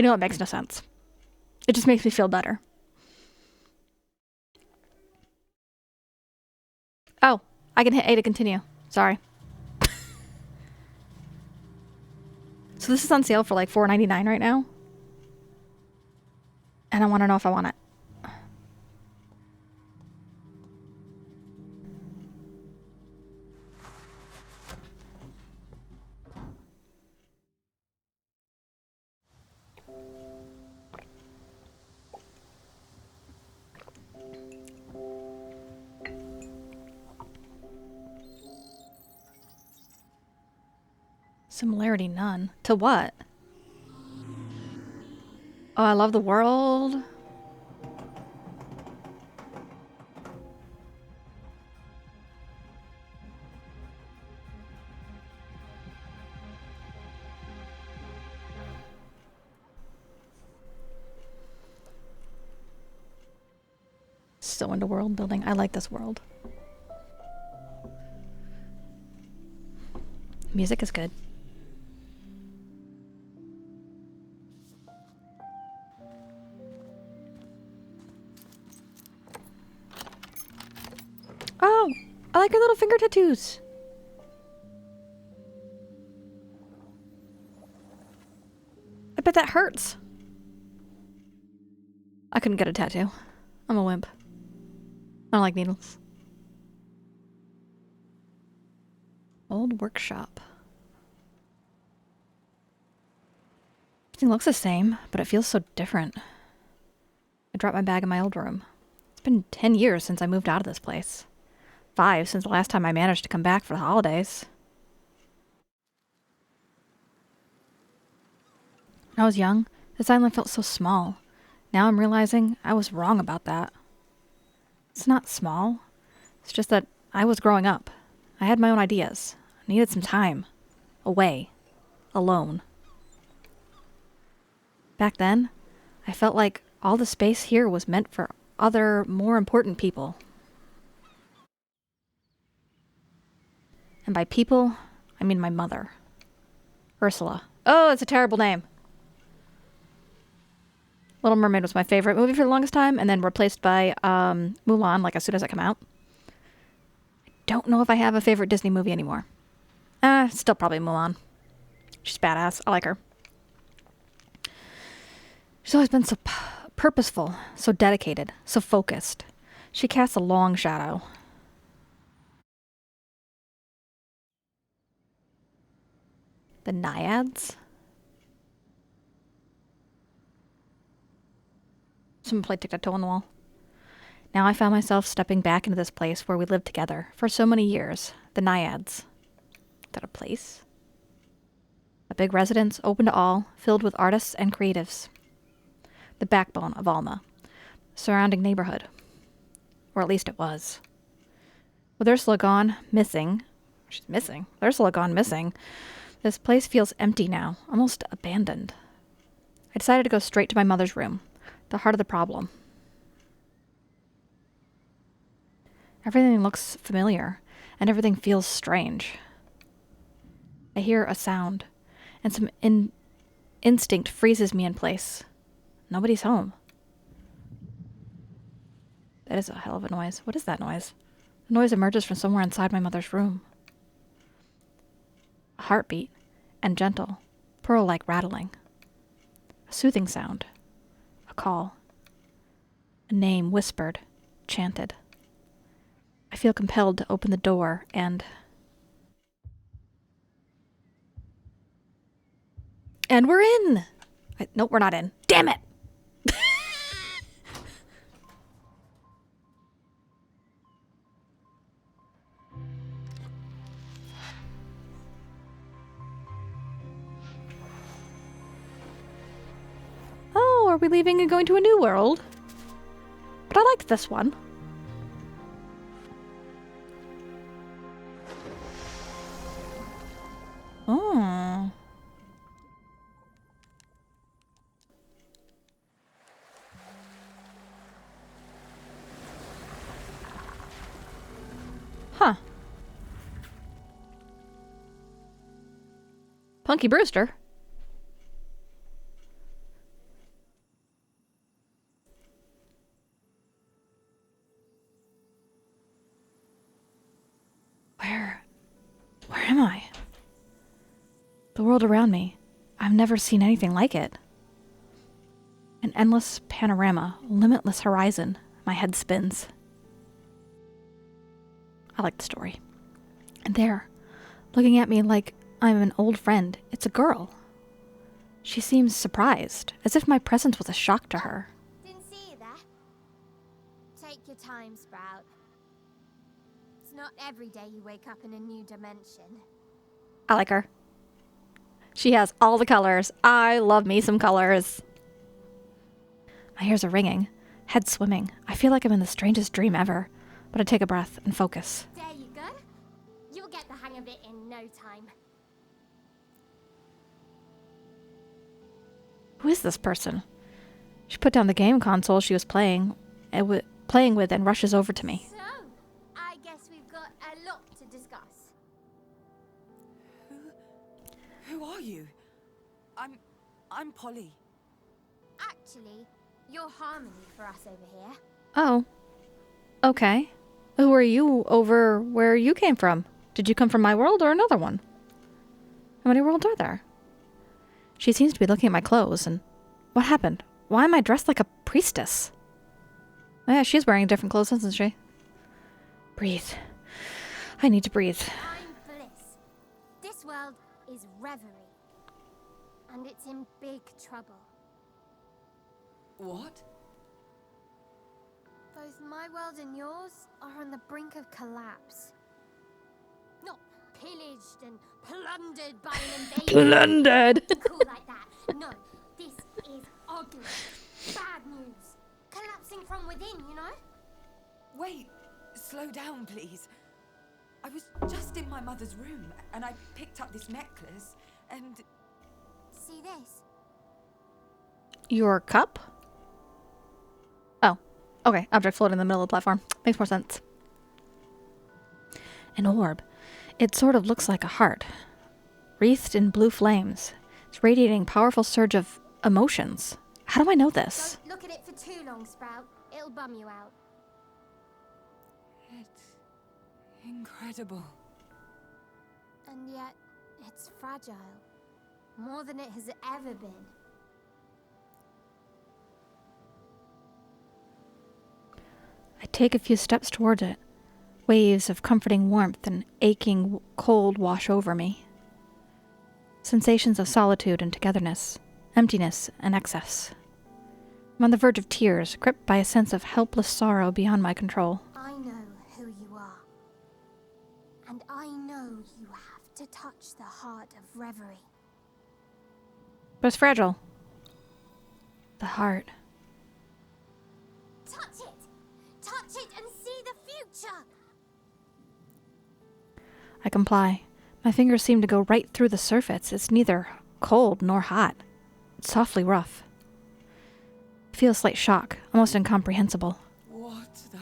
I know it makes no sense. It just makes me feel better. Oh, I can hit A to continue. Sorry. So this is on sale for like $4.99 right now. And I want to know if I want it. Similarity none. To what? Oh, I love the world. So into world building. I like this world. Music is good. Oh, I like her little finger tattoos. I bet that hurts. I couldn't get a tattoo. I'm a wimp. I don't like needles. Old workshop. Everything looks the same, but it feels so different. I dropped my bag in my old room. It's been 10 years since I moved out of this place. 5 since the last time I managed to come back for the holidays. When I was young, this island felt so small. Now I'm realizing I was wrong about that. It's not small. It's just that I was growing up. I had my own ideas. I needed some time. Away. Alone. Back then, I felt like all the space here was meant for other, more important people. And by people, I mean my mother. Ursula. Oh, it's a terrible name. Little Mermaid was my favorite movie for the longest time, and then replaced by Mulan, like as soon as it came out. I don't know if I have a favorite Disney movie anymore. Still probably Mulan. She's badass. I like her. She's always been so purposeful, so dedicated, so focused. She casts a long shadow. The Naiads? Someone played tic-tac-toe on the wall. Now I found myself stepping back into this place where we lived together for so many years. The Naiads. Is that a place? A big residence, open to all, filled with artists and creatives. The backbone of Alma. Surrounding neighborhood. Or at least it was. With Ursula gone, missing. She's missing. With Ursula gone, missing. This place feels empty now, almost abandoned. I decided to go straight to my mother's room, the heart of the problem. Everything looks familiar, and everything feels strange. I hear a sound, and some instinct freezes me in place. Nobody's home. That is a hell of a noise. What is that noise? The noise emerges from somewhere inside my mother's room. A heartbeat, and gentle, pearl-like rattling. A soothing sound. A call. A name whispered, chanted. I feel compelled to open the door and we're in! Nope, we're not in. Damn it! Oh, are we leaving and going to a new world? But I liked this one. Oh. Huh. Punky Brewster. The world around me, I've never seen anything like it. An endless panorama, limitless horizon. My head spins. I like the story. And there, looking at me like I'm an old friend, it's a girl. She seems surprised, as if my presence was a shock to her. Didn't see you there. Take your time, Sprout. It's not every day you wake up in a new dimension. I like her. She has all the colors. I love me some colors. My ears are ringing, head swimming. I feel like I'm in the strangest dream ever, but I take a breath and focus. There you go. You'll get the hang of it in no time. Who is this person? She put down the game console she was playing with and rushes over to me. So, I guess we've got a lot to discuss. Who are you? I'm Polly. Actually, you're Harmony for us over here. Oh. Okay. Who are you over where you came from? Did you come from my world or another one? How many worlds are there? She seems to be looking at my clothes, and what happened? Why am I dressed like a priestess? Oh yeah, she's wearing different clothes, isn't she? Breathe. I need to breathe. I'm Bliss. This world is Reverie. And it's in big trouble. What? Both my world and yours are on the brink of collapse. Not pillaged and plundered by an invasion. Plundered. Cool like that. No, this is ugly. Bad news. Collapsing from within, you know? Wait, slow down, please. I was just in my mother's room, and I picked up this necklace, and... See this? Your cup? Oh. Okay, object floating in the middle of the platform. Makes more sense. An orb. It sort of looks like a heart. Wreathed in blue flames. It's radiating a powerful surge of emotions. How do I know this? Don't look at it for too long, Sprout. It'll bum you out. It's incredible. And yet, it's fragile. More than it has ever been. I take a few steps toward it. Waves of comforting warmth and aching cold wash over me. Sensations of solitude and togetherness, emptiness and excess. I'm on the verge of tears, gripped by a sense of helpless sorrow beyond my control. I know who you are. And I know you have to touch the heart of Reverie. But it's fragile. The heart. Touch it! Touch it and see the future! I comply. My fingers seem to go right through the surface. It's neither cold nor hot. It's softly rough. I feel a slight shock, almost incomprehensible. What the...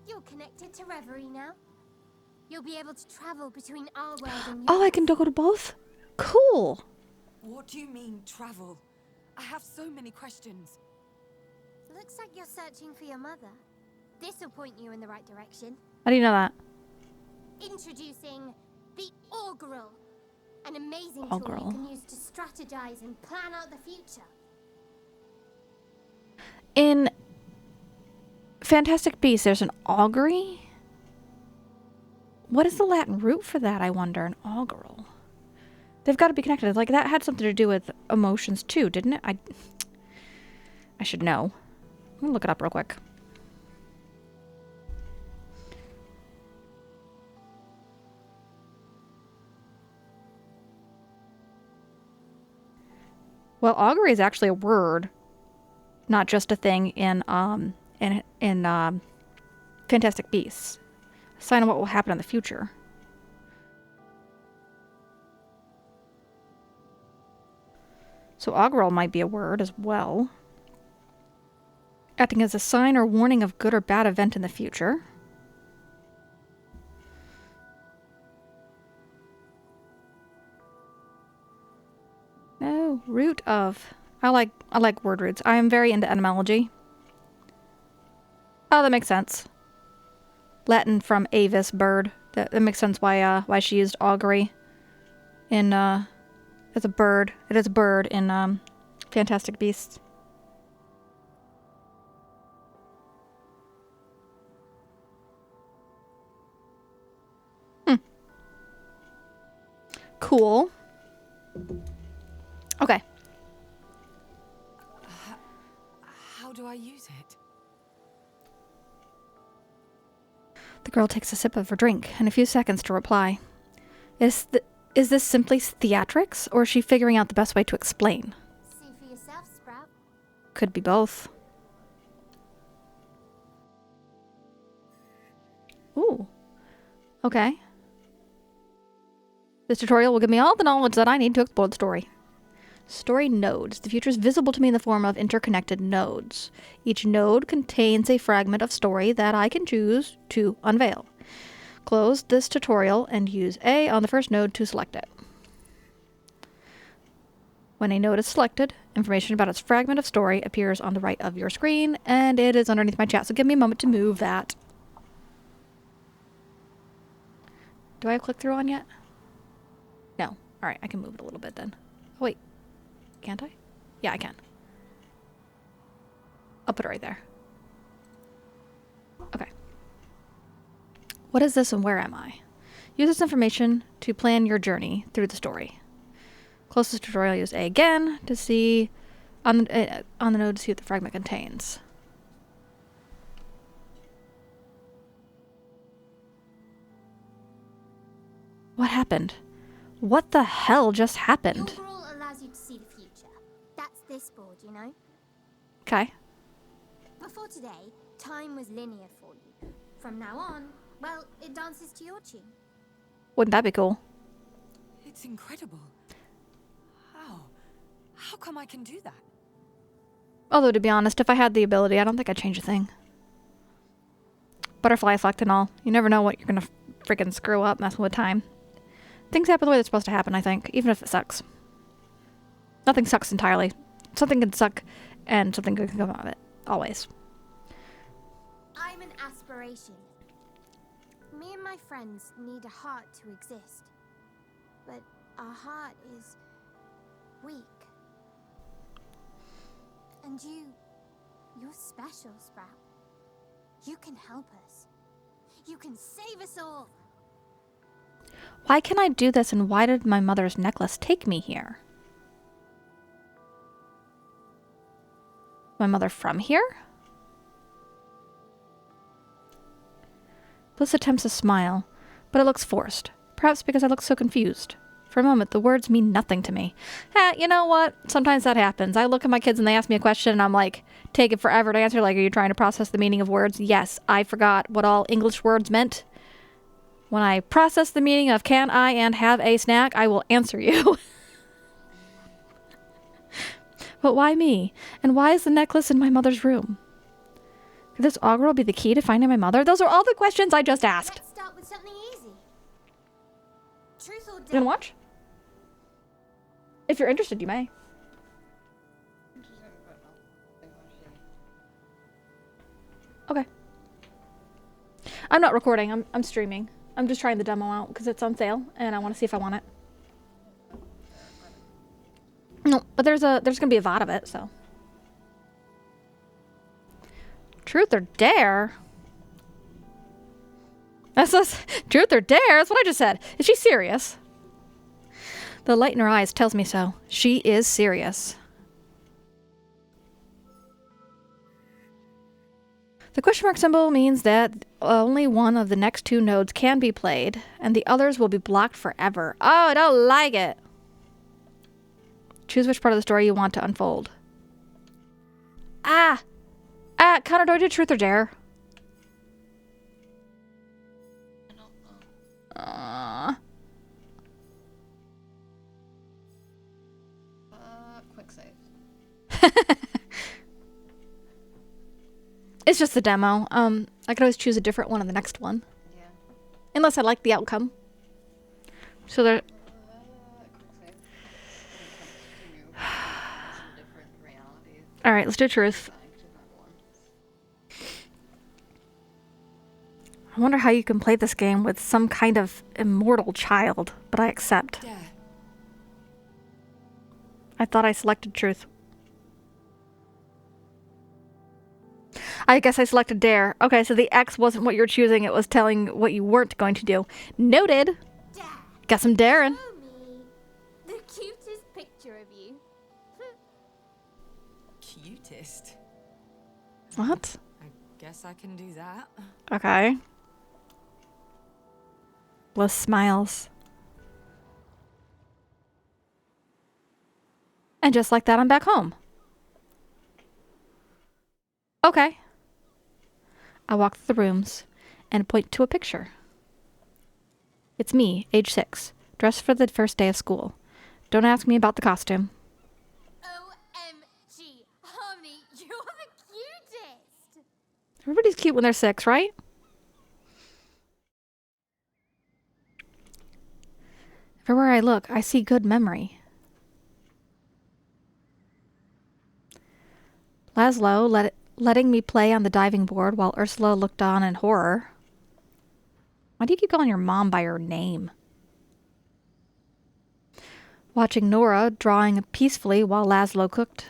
You're connected to Reverie now. You'll be able to travel between our world and yours. Oh, I can go to both? Cool! What do you mean, travel? I have so many questions. Looks like you're searching for your mother. This'll point you in the right direction. How do you know that? Introducing the Augural, an amazing tool Augural. you can use to strategize and plan out the future. In Fantastic Beasts, there's an augury? What is the Latin root for that, I wonder? An augural. They've got to be connected. Like, that had something to do with emotions, too, didn't it? I should know. I'm going to look it up real quick. Well, augury is actually a word, not just a thing in Fantastic Beasts. A sign of what will happen in the future. So augural might be a word as well. Acting as a sign or warning of good or bad event in the future. No, root of. I like word roots. I am very into etymology. Oh, that makes sense. Latin from avis, bird. That makes sense why she used augury. in, it's a bird. It is a bird in, Fantastic Beasts. Cool. Okay. How do I use it? The girl takes a sip of her drink and a few seconds to reply. Is this simply theatrics, or is she figuring out the best way to explain? See for yourself, Sprout. Could be both. Ooh. Okay. This tutorial will give me all the knowledge that I need to explore the story. Story nodes. The future is visible to me in the form of interconnected nodes. Each node contains a fragment of story that I can choose to unveil. Close this tutorial and use A on the first node to select it. When a node is selected, information about its fragment of story appears on the right of your screen, and it is underneath my chat, so give me a moment to move that. Do I have click-through on yet? No. Alright, I can move it a little bit then. Oh, wait. Can't I? Yeah, I can. I'll put it right there. Okay. What is this and where am I? Use this information to plan your journey through the story. Close this tutorial, use A again to see on the node to see what the fragment contains. What happened? What the hell just happened? Your rule allows you to see the future. That's this board, you know? Okay. Before today, time was linear for you. From now on, well, it dances to your tune. Wouldn't that be cool? It's incredible. How? How come I can do that? Although, to be honest, if I had the ability, I don't think I'd change a thing. Butterfly effect and all. You never know what you're gonna freaking screw up messing with time. Things happen the way they're supposed to happen, I think, even if it sucks. Nothing sucks entirely. Something can suck, and something good can come out of it. Always. I'm an aspiration. Me and my friends need a heart to exist. But our heart is weak. And you're special, Sprout. You can help us. You can save us all. Why can I do this, and why did my mother's necklace take me here? My mother from here? Bliss attempts a smile, but it looks forced. Perhaps because I look so confused. For a moment, the words mean nothing to me. You know what? Sometimes that happens. I look at my kids and they ask me a question and I'm like, take it forever to answer. Like, are you trying to process the meaning of words? Yes, I forgot what all English words meant. When I process the meaning of can I and have a snack, I will answer you. But why me? And why is the necklace in my mother's room? Could this augural be the key to finding my mother? Those are all the questions I just asked. Let's start with something easy. Truth or You gonna dare? watch? If you're interested, you may. Okay. I'm not recording. I'm streaming. I'm just trying the demo out because it's on sale and I want to see if I want it. No, but there's gonna be a VOD of it, so. Truth or dare? Truth or dare? That's what I just said. Is she serious? The light in her eyes tells me so. She is serious. The question mark symbol means that only one of the next two nodes can be played, and the others will be blocked forever. Oh, I don't like it. Choose which part of the story you want to unfold. Connor, do I do truth or dare? I don't know. Quick save. It's just the demo. I could always choose a different one on the next one. Yeah. Unless I like the outcome. So there... Quick save. Some different realities. Alright, let's do truth. I wonder how you can play this game with some kind of immortal child, but I accept. Dare. I thought I selected truth. I guess I selected dare. Okay, so the X wasn't what you were choosing. It was telling what you weren't going to do. Noted. Dad, Got some daring. show me the cutest picture of you. Cutest. What? I guess I can do that. Okay. Bliss smiles. And just like that, I'm back home. Okay. I walk through the rooms and point to a picture. It's me, age 6, dressed for the first day of school. Don't ask me about the costume. OMG, Harmony, you're the cutest. Everybody's cute when they're 6, right? Everywhere I look, I see good memory. Laszlo letting me play on the diving board while Ursula looked on in horror. Why do you keep calling your mom by her name? Watching Nora drawing peacefully while Laszlo cooked.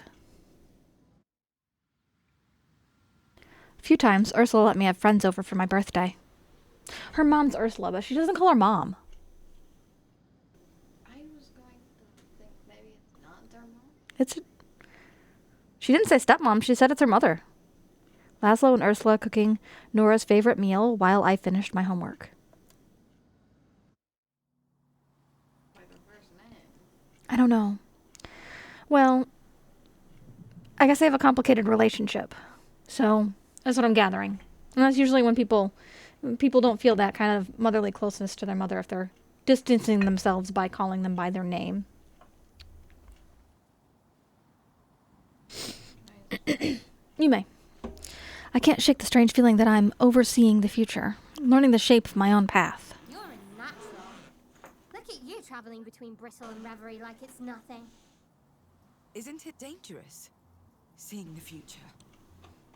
A few times, Ursula let me have friends over for my birthday. Her mom's Ursula, but she doesn't call her mom. I was going to think maybe it's not their mom. She didn't say stepmom, she said it's her mother. Laszlo and Ursula cooking Nora's favorite meal while I finished my homework. Like the first name. I don't know. Well, I guess they have a complicated relationship. So, that's what I'm gathering. And that's usually when people don't feel that kind of motherly closeness to their mother if they're distancing themselves by calling them by their name. You may. I can't shake the strange feeling that I'm overseeing the future, learning the shape of my own path. You're a natural. Look at you traveling between Bristle and Reverie like it's nothing. Isn't it dangerous? Seeing the future.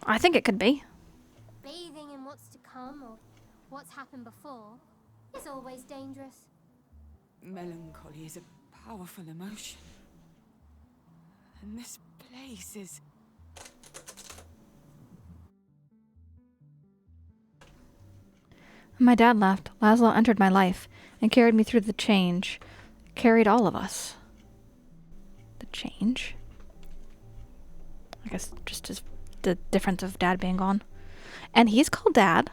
I think it could be. Bathing in what's to come or what's happened before is always dangerous. Melancholy is a powerful emotion. And this place is... When my dad left, Laszlo entered my life and carried me through the change. Carried all of us. The change? I guess just as the difference of dad being gone. And he's called Dad.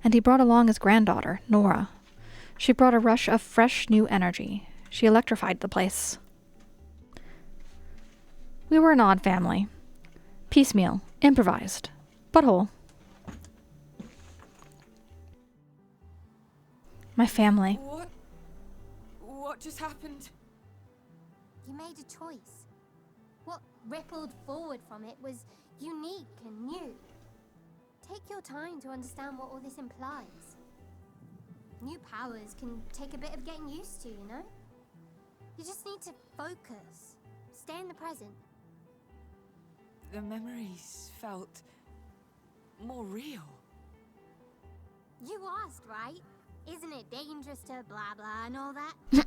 And he brought along his granddaughter, Nora. She brought a rush of fresh new energy. She electrified the place. We were an odd family. Piecemeal, improvised, but whole. My family. What just happened? You made a choice. What rippled forward from it was unique and new. Take your time to understand what all this implies. New powers can take a bit of getting used to, you know? You just need to focus. Stay in the present. The memories felt more real. You asked, right? Isn't it dangerous to blah blah and all that?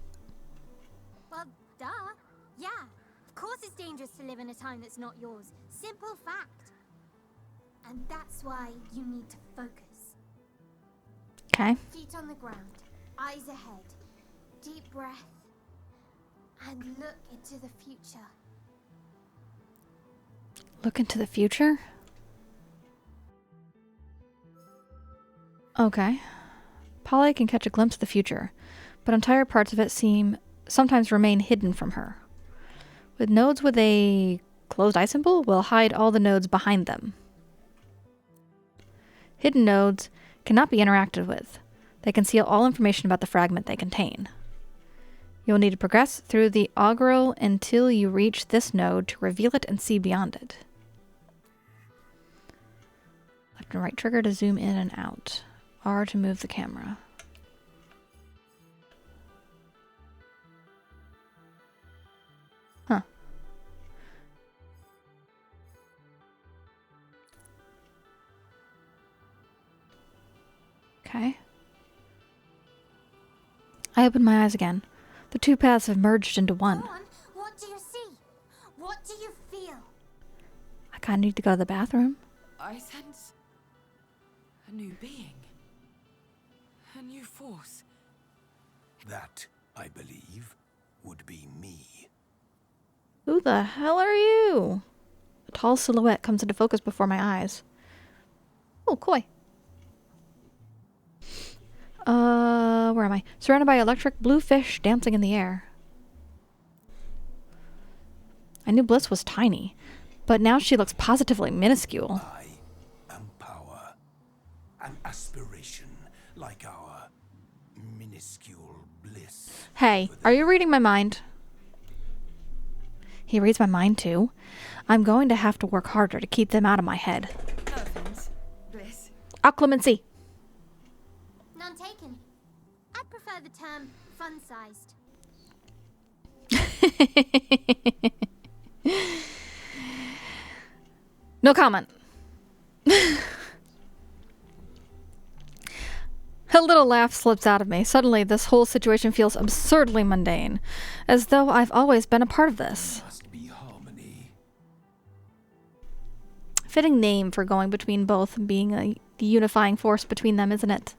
Well, duh. Yeah. Of course it's dangerous to live in a time that's not yours. Simple fact. And that's why you need to focus. Okay. Feet on the ground, eyes ahead, deep breath, and look into the future. Look into the future? Okay. Polly can catch a glimpse of the future, but entire parts of it sometimes remain hidden from her. With nodes with a closed eye symbol, we'll hide all the nodes behind them. Hidden nodes cannot be interacted with. They conceal all information about the fragment they contain. You'll need to progress through the augural until you reach this node to reveal it and see beyond it. Left and right trigger to zoom in and out. R to move the camera. Huh. Okay. I opened my eyes again. The two paths have merged into one. Go on, kinda need to go to the bathroom. I sense a new being. A new force. That, I believe, would be me. Who the hell are you? A tall silhouette comes into focus before my eyes. Oh, koi. Where am I? Surrounded by electric blue fish dancing in the air. I knew Bliss was tiny, but now she looks positively minuscule. I am power. An aspiration like our minuscule bliss. Hey, are you reading my mind? He reads my mind too. I'm going to have to work harder to keep them out of my head. No offense, Bliss. Acclimancy. None taken. I'd prefer the term fun-sized. No comment. A little laugh slips out of me. Suddenly, this whole situation feels absurdly mundane, as though I've always been a part of this. Must be harmony. Fitting name for going between both and being a unifying force between them, isn't it?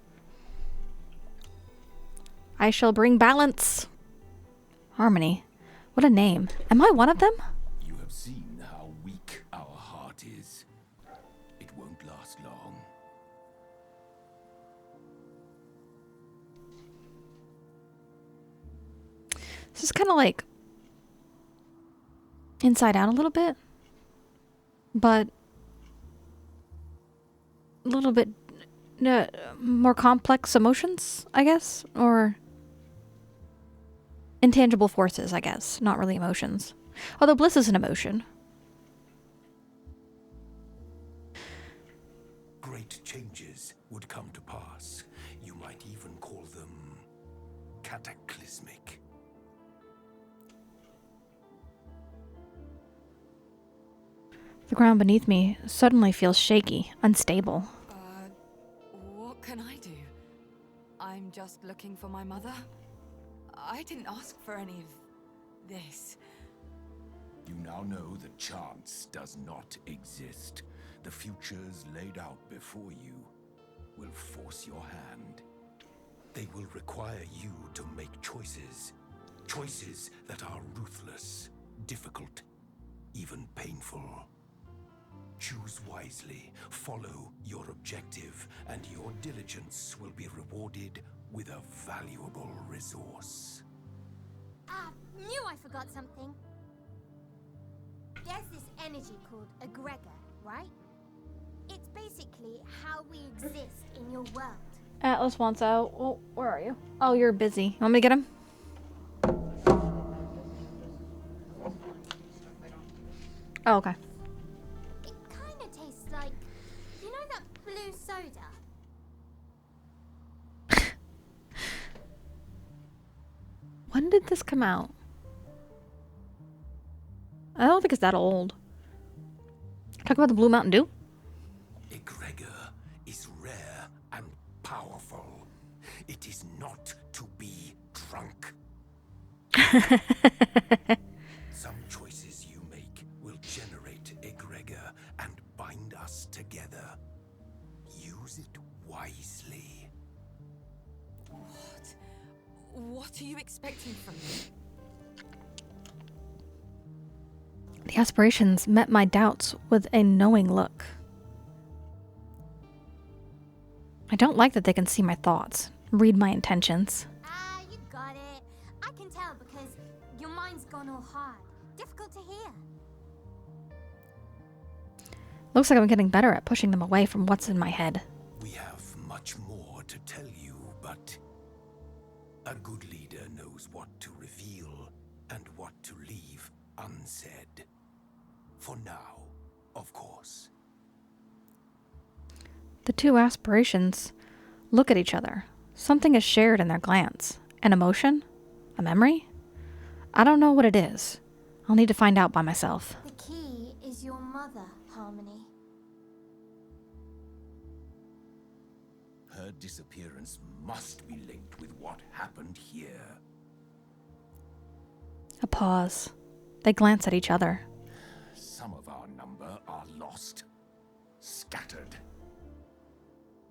I shall bring balance. Harmony. What a name. Am I one of them? You have seen how weak our heart is. It won't last long. This is kind of like Inside Out a little bit, but a little bit more complex emotions, I guess, or intangible forces, I guess, not really emotions. Although Bliss is an emotion. Great changes would come to pass. You might even call them cataclysmic. The ground beneath me suddenly feels shaky, unstable. What can I do? I'm just looking for my mother. I didn't ask for any of this. You now know that chance does not exist. The futures laid out before you will force your hand. They will require you to make choices. Choices that are ruthless, difficult, even painful. Choose wisely, follow your objective, and your diligence will be rewarded with a valuable resource. Knew I forgot something. There's this energy called egregor, right? It's basically how we exist in your world. Atlas wants out. Well, where are you? Oh, you're busy. You want me to get him? Oh, okay. It kind of tastes like, you know that blue soda? When did this come out? I don't think it's that old. Talk about the Blue Mountain Dew? Egregor is rare and powerful. It is not to be drunk. Some choices you make will generate egregor and bind us together. Use it wisely. What are you expecting from me? The aspirations met my doubts with a knowing look. I don't like that they can see my thoughts, read my intentions. You got it. I can tell because your mind's gone all hard. Difficult to hear. Looks like I'm getting better at pushing them away from what's in my head. We have much more to tell you, but a good leader knows what to reveal and what to leave unsaid. For now, of course. The two aspirations look at each other. Something is shared in their glance. An emotion? A memory? I don't know what it is. I'll need to find out by myself. The key is your mother, Harmony. Her disappearance must be linked with what happened here. A pause. They glance at each other. Some of our number are lost, scattered.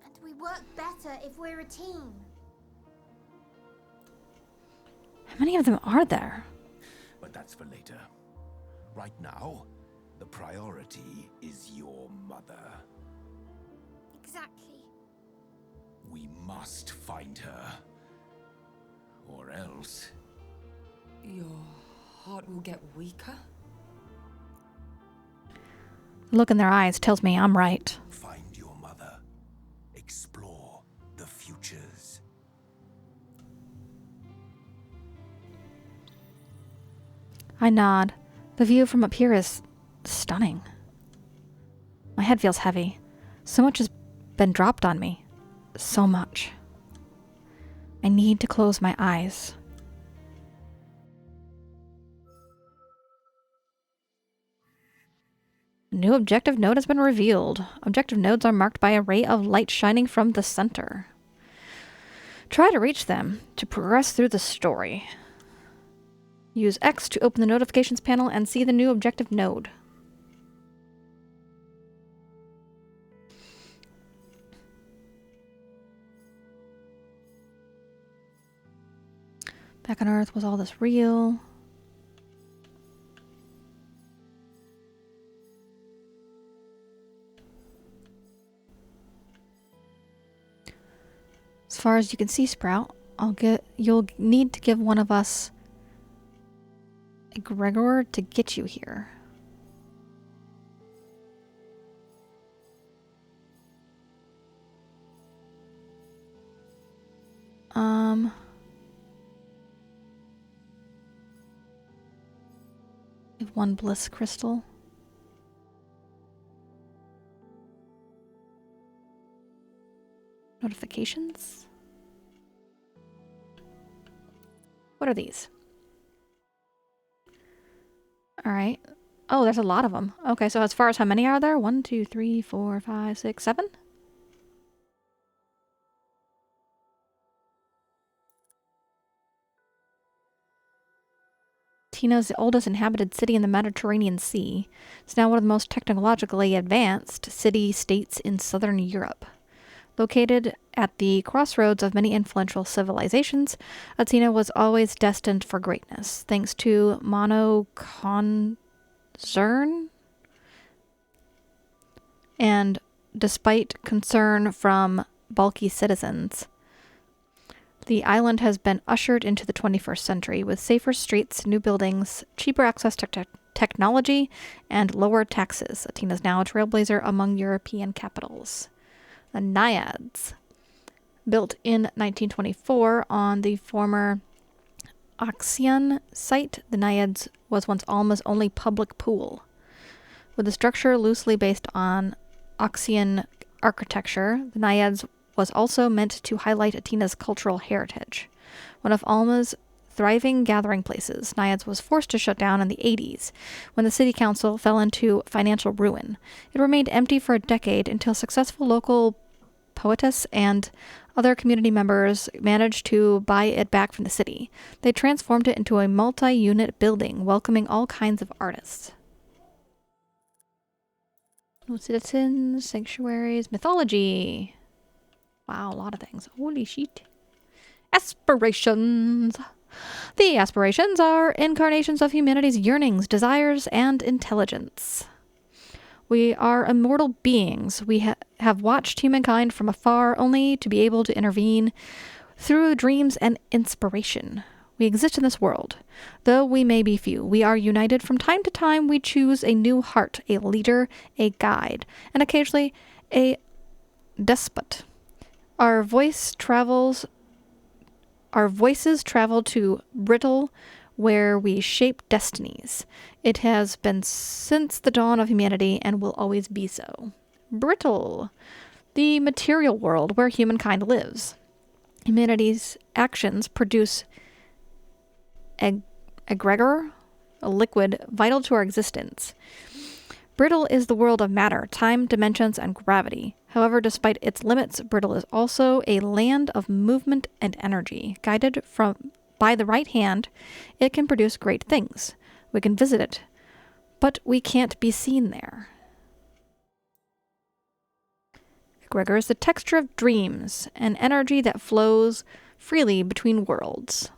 And we work better if we're a team. How many of them are there? But that's for later. Right now, the priority is your mother. Exactly. We must find her. Or else... Your heart will get weaker? The look in their eyes tells me I'm right. Find your mother. Explore the futures. I nod. The view from up here is stunning. My head feels heavy. So much has been dropped on me. So much. I need to close my eyes. A new objective node has been revealed. Objective nodes are marked by a ray of light shining from the center. Try to reach them to progress through the story. Use X to open the notifications panel and see the new objective node. Back on Earth, was all this real? As far as you can see, Sprout, you'll need to give one of us a Gregor to get you here. We have one Bliss crystal. Notifications? What are these? Alright. Oh, there's a lot of them. Okay, so as far as how many are there? 1, 2, 3, 4, 5, 6, 7? Tina's the oldest inhabited city in the Mediterranean Sea. It's now one of the most technologically advanced city-states in southern Europe. Located at the crossroads of many influential civilizations, Athena was always destined for greatness, thanks to concern and despite concern from bulky citizens. The island has been ushered into the 21st century with safer streets, new buildings, cheaper access to technology, and lower taxes. Athena is now a trailblazer among European capitals. The Naiads. Built in 1924 on the former Oxian site, the Naiads was once Alma's only public pool. With a structure loosely based on Oxian architecture, the Naiads was also meant to highlight Athena's cultural heritage. One of Alma's thriving gathering places, Naiads was forced to shut down in the 80s when the city council fell into financial ruin. It remained empty for a decade until successful local poetess and other community members managed to buy it back from the city. They transformed it into a multi-unit building, welcoming all kinds of artists. No citizens, sanctuaries, mythology. Wow, a lot of things. Holy shit. Aspirations. The aspirations are incarnations of humanity's yearnings, desires, and intelligence. We are immortal beings. We have watched humankind from afar only to be able to intervene through dreams and inspiration. We exist in this world. Though we may be few, we are united. From time to time, we choose a new heart, a leader, a guide, and occasionally a despot. Our voices travel to brittle, where we shape destinies. It has been since the dawn of humanity and will always be so. Brittle, the material world where humankind lives. Humanity's actions produce egregor, a liquid vital to our existence. Brittle is the world of matter, time, dimensions, and gravity. However, despite its limits, Brittle is also a land of movement and energy. Guided by the right hand, it can produce great things. We can visit it, but we can't be seen there. Gregor, is the texture of dreams, an energy that flows freely between worlds.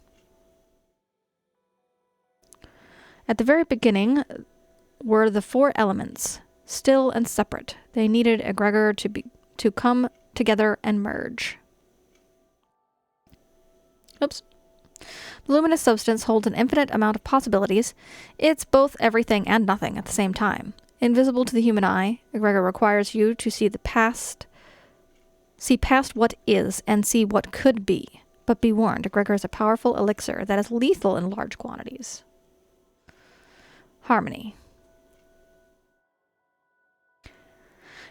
At the very beginning were the 4 elements, still and separate. They needed egregor to come together and merge. Oops. The luminous substance holds an infinite amount of possibilities. It's both everything and nothing at the same time. Invisible to the human eye, egregor requires you to see past what is and see what could be. But be warned, egregor is a powerful elixir that is lethal in large quantities. Harmony.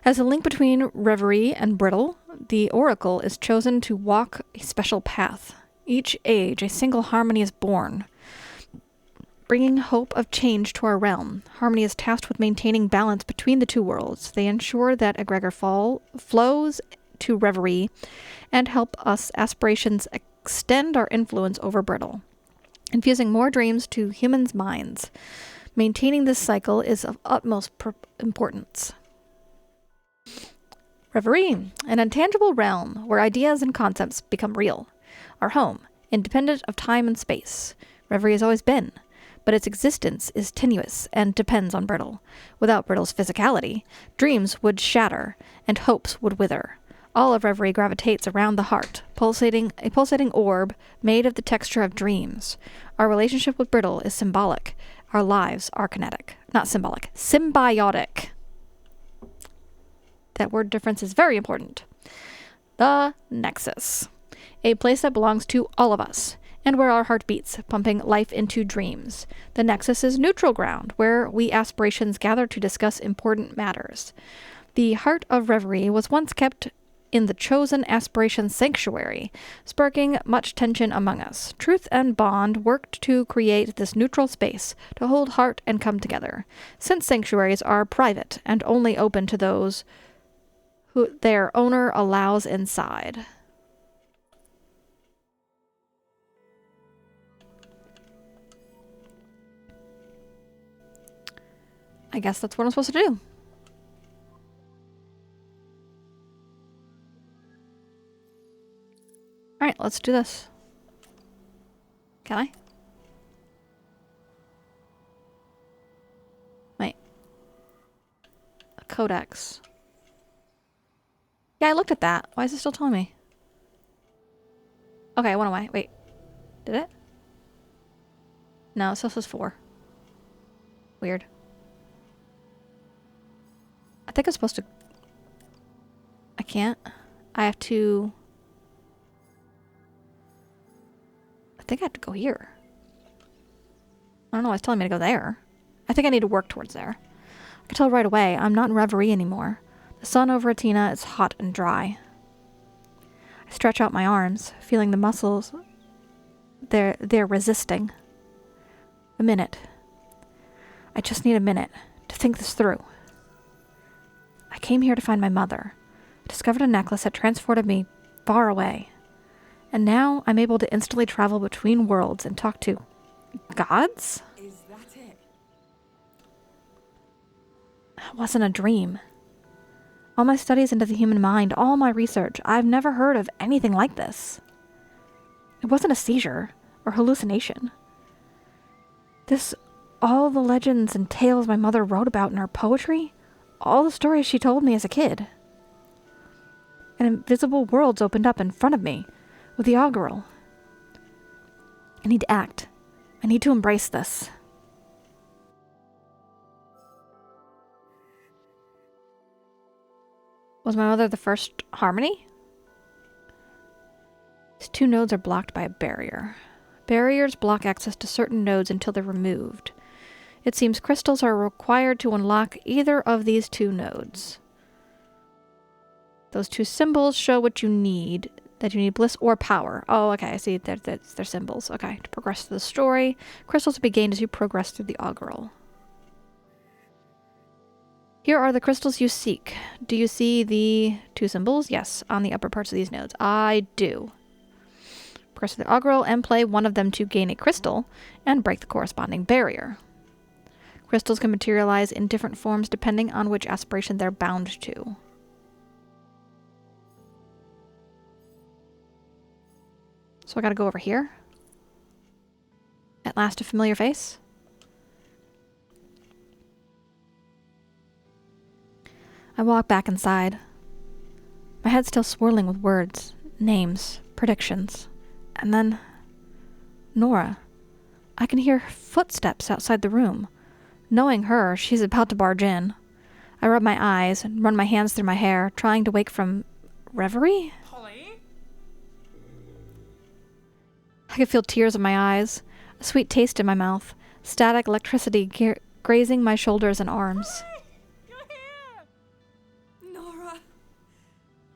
As a link between Reverie and Brittle, the Oracle is chosen to walk a special path. Each age, a single harmony is born, bringing hope of change to our realm. Harmony is tasked with maintaining balance between the 2 worlds. They ensure that egregor flows to Reverie and help us Aspirations extend our influence over Brittle, infusing more dreams to humans' minds. Maintaining this cycle is of utmost importance. Reverie, an intangible realm where ideas and concepts become real. Our home, independent of time and space. Reverie has always been, but its existence is tenuous and depends on Brittle. Without Brittle's physicality, dreams would shatter and hopes would wither. All of Reverie gravitates around the heart, a pulsating orb made of the texture of dreams. Our relationship with Brittle is symbolic. Our lives are kinetic. Not symbolic. Symbiotic. That word difference is very important. The Nexus. A place that belongs to all of us, and where our heart beats, pumping life into dreams. The Nexus is neutral ground, where we Aspirations gather to discuss important matters. The heart of Reverie was once kept in the chosen Aspiration sanctuary, sparking much tension among us. Truth and Bond worked to create this neutral space, to hold heart and come together. Since sanctuaries are private and only open to those who their owner allows inside. I guess that's what I'm supposed to do. Alright, let's do this. Can I? Wait. A codex. Yeah, I looked at that. Why is it still telling me? Okay, what am I? Wait. Did it? No, it still says 4. Weird. I think I'm supposed to... I can't. I have to... I think I have to go here. I don't know why it's telling me to go there. I think I need to work towards there. I can tell right away I'm not in Reverie anymore. The sun over Atina is hot and dry. I stretch out my arms, feeling the muscles. They're resisting. A minute. I just need a minute to think this through. I came here to find my mother. I discovered a necklace that transported me far away. And now I'm able to instantly travel between worlds and talk to gods? Is that it? It wasn't a dream. All my studies into the human mind, all my research, I've never heard of anything like this. It wasn't a seizure or hallucination. All the legends and tales my mother wrote about in her poetry, all the stories she told me as a kid. And invisible worlds opened up in front of me with the augural. I need to act. I need to embrace this. Was my mother the first harmony? These 2 nodes are blocked by a barrier. Barriers block access to certain nodes until they're removed. It seems crystals are required to unlock either of these 2 nodes. Those 2 symbols show what you need. That you need bliss or power. Oh, okay, I see. They're symbols. Okay, to progress through the story. Crystals will be gained as you progress through the augural. Here are the crystals you seek. Do you see the 2 symbols? Yes, on the upper parts of these nodes. I do. Progress through the augural and play one of them to gain a crystal and break the corresponding barrier. Crystals can materialize in different forms depending on which aspiration they're bound to. So I gotta go over here. At last, a familiar face. I walk back inside. My head's still swirling with words, names, predictions. And then... Nora. I can hear footsteps outside the room. Knowing her, she's about to barge in. I rub my eyes and run my hands through my hair, trying to wake from... Reverie? Polly? I could feel tears in my eyes, a sweet taste in my mouth, static electricity grazing my shoulders and arms. Polly! You're here! Nora,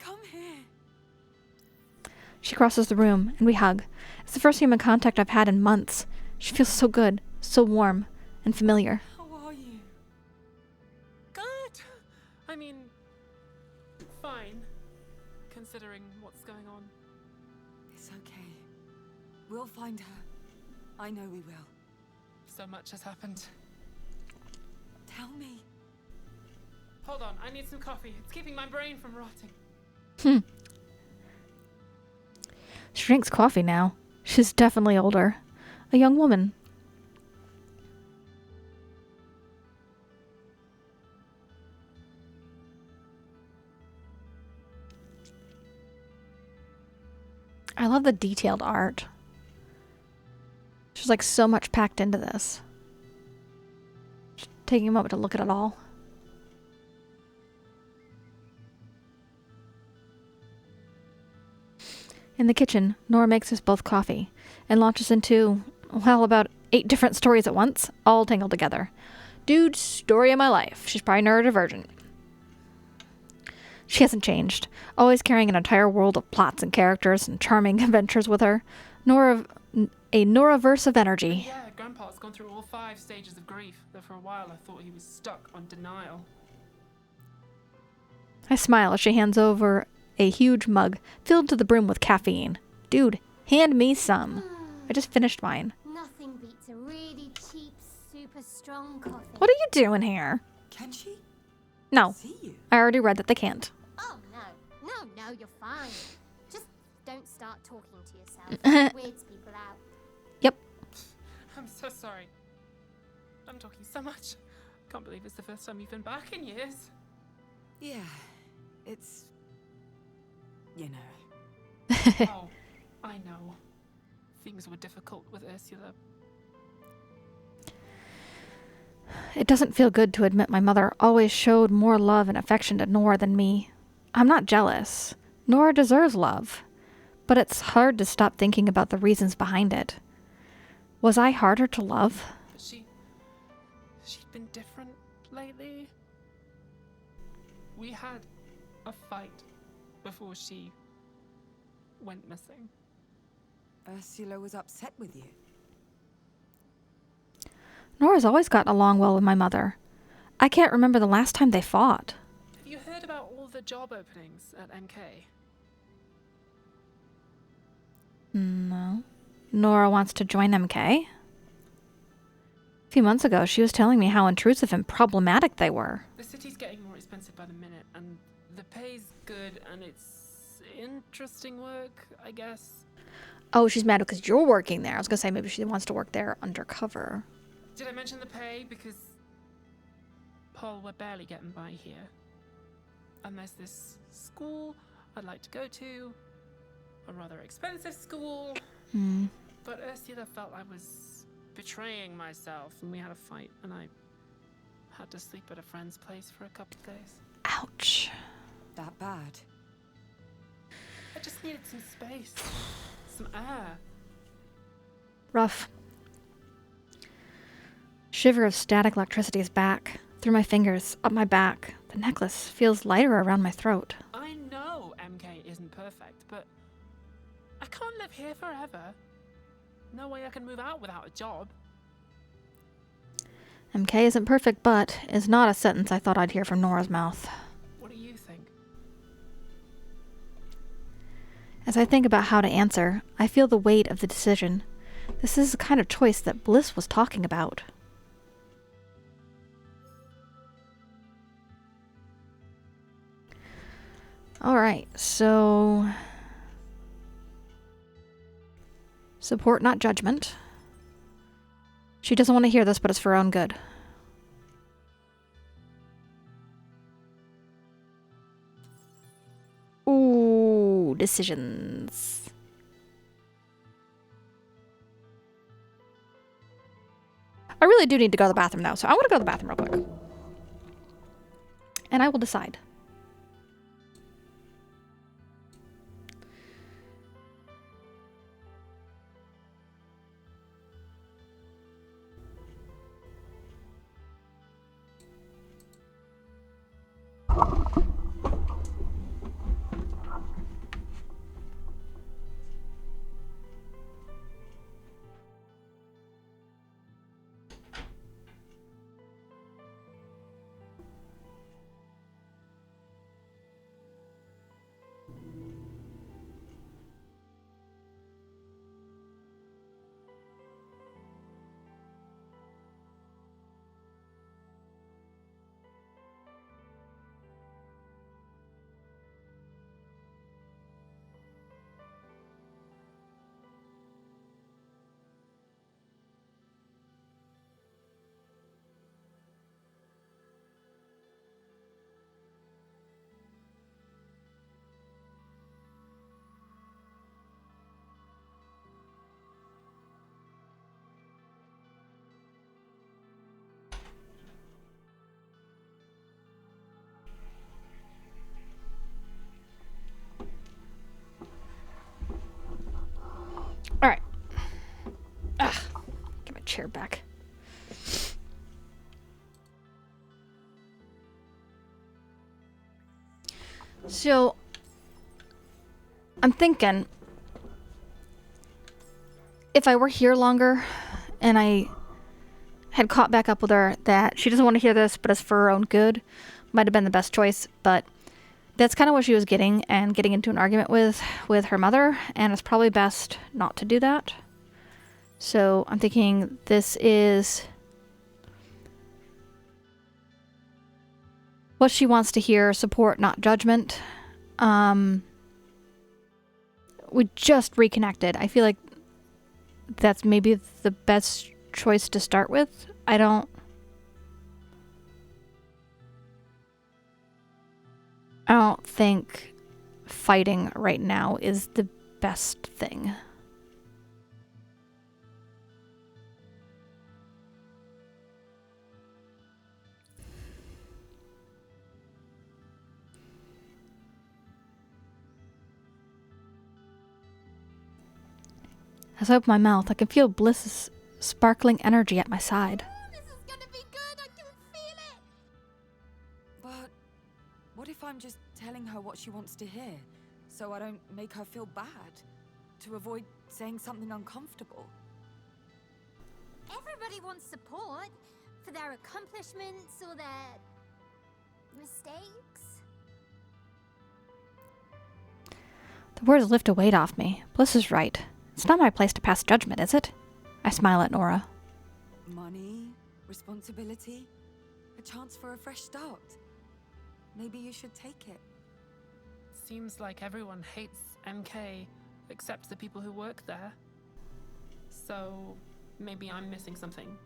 come here. She crosses the room, and we hug. It's the first human contact I've had in months. She feels so good, so warm, and familiar. How are you? Good! I mean, fine, considering what's going on. It's okay. We'll find her. I know we will. So much has happened. Tell me. Hold on, I need some coffee. It's keeping my brain from rotting. She drinks coffee now. She's definitely older. A young woman. I love the detailed art. There's like so much packed into this. Just taking a moment to look at it all. In the kitchen, Nora makes us both coffee and launches into, well, about 8 different stories at once, all tangled together. Dude, story of my life. She's probably neurodivergent. She hasn't changed, always carrying an entire world of plots and characters and charming adventures with her. A Noraverse of energy. Yeah, Grandpa's gone through all 5 stages of grief, though for a while I thought he was stuck on denial. I smile as she hands over a huge mug filled to the brim with caffeine. Dude, hand me some. I just finished mine. Nothing beats a really cheap, super strong coffee. What are you doing here? Can she No, see you? I already read that they can't. Oh, no, you're fine. Just don't start talking to yourself. It weirds people out. Yep. I'm so sorry. I'm talking so much. Can't believe it's the first time you've been back in years. Yeah, it's... you know. Oh, I know. Things were difficult with Ursula. It doesn't feel good to admit my mother always showed more love and affection to Nora than me. I'm not jealous. Nora deserves love. But it's hard to stop thinking about the reasons behind it. Was I harder to love? But she'd been different lately. We had a fight before she went missing. Ursula was upset with you. Nora's always gotten along well with my mother. I can't remember the last time they fought. Have you heard about all the job openings at MK? No. Nora wants to join MK? A few months ago, she was telling me how intrusive and problematic they were. The city's getting more expensive by the minute, and the pay's good, and it's interesting work, I guess. Oh, she's mad because you're working there. I was going to say maybe she wants to work there undercover. Did I mention the pay? Because, Paul, we're barely getting by here. And there's this school I'd like to go to. A rather expensive school. But Ursula felt I was betraying myself, and we had a fight, and I had to sleep at a friend's place for a couple of days. Ouch. That bad? I just needed some space. Some air. Rough. Shiver of static electricity is back. Through my fingers, up my back. The necklace feels lighter around my throat. I know MK isn't perfect, but I can't live here forever. No way I can move out without a job. MK isn't perfect, but is not a sentence I thought I'd hear from Nora's mouth. What do you think? As I think about how to answer, I feel the weight of the decision. This is the kind of choice that Bliss was talking about. Alright, so... Support, not judgment. She doesn't want to hear this, but it's for her own good. Ooh, decisions. I really do need to go to the bathroom now, so I want to go to the bathroom real quick. And I will decide. All right. Get my chair back. So, I'm thinking, if I were here longer and I had caught back up with her that she doesn't want to hear this, but it's for her own good, might have been the best choice, but that's kind of what she was getting and getting into an argument with her mother, and it's probably best not to do that. So I'm thinking this is what she wants to hear, support, not judgment. We just reconnected. I feel like that's maybe the best choice to start with. I don't think fighting right now is the best thing. As I open my mouth, I can feel Bliss's sparkling energy at my side. Oh, this is gonna be good. I can feel it. But what if I'm just telling her what she wants to hear, so I don't make her feel bad, to avoid saying something uncomfortable? Everybody wants support for their accomplishments or their mistakes. The words lift a weight off me. Bliss is right. It's not my place to pass judgment, is it? I smile at Nora. Money, responsibility, a chance for a fresh start. Maybe you should take it. Seems like everyone hates MK except the people who work there. So maybe I'm missing something.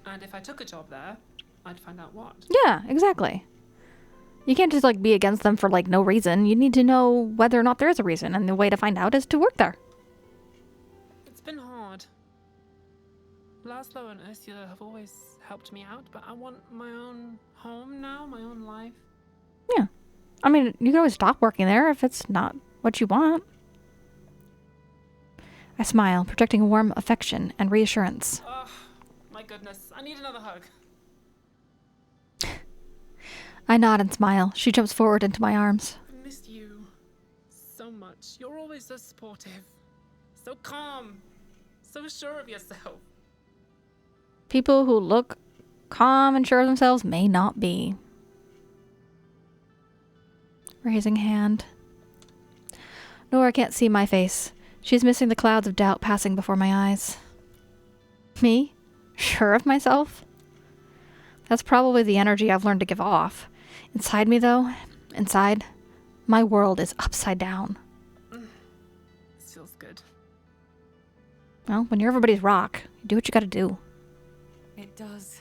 And if I took a job there, I'd find out what. Yeah, exactly. You can't just be against them for no reason. You need to know whether or not there is a reason, and the way to find out is to work there. It's been hard. Laszlo and Ursula have always helped me out, but I want my own home now, my own life. Yeah. I mean, you can always stop working there if it's not what you want. I smile, projecting warm affection and reassurance. Oh, my goodness. I need another hug. I nod and smile. She jumps forward into my arms. I missed you so much. You're always so supportive, so calm, so sure of yourself. People who look calm and sure of themselves may not be. Raising hand. Nora can't see my face. She's missing the clouds of doubt passing before my eyes. Me? Sure of myself? That's probably the energy I've learned to give off. Inside me, though, my world is upside down. This feels good. Well, when you're everybody's rock, you do what you gotta do. It does.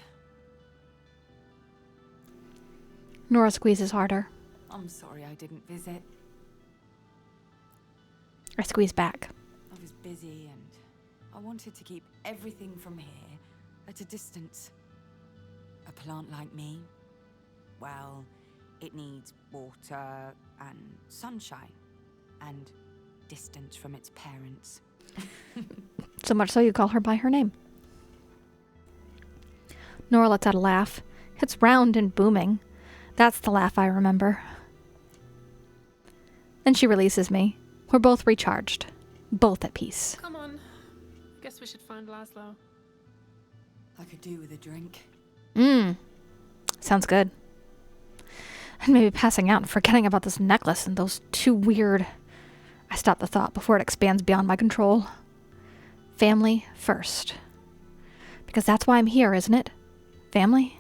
Nora squeezes harder. I'm sorry I didn't visit. I squeeze back. I was busy and I wanted to keep everything from here at a distance. A plant like me, well, it needs water and sunshine and distance from its parents. So much so you call her by her name. Nora lets out a laugh. It's round and booming. That's the laugh I remember. Then she releases me. We're both recharged. Both at peace. Come on. Guess we should find Laszlo. I could do with a drink. Sounds good. And maybe passing out and forgetting about this necklace and those two weird... I stop the thought before it expands beyond my control. Family first. Because that's why I'm here, isn't it? Family?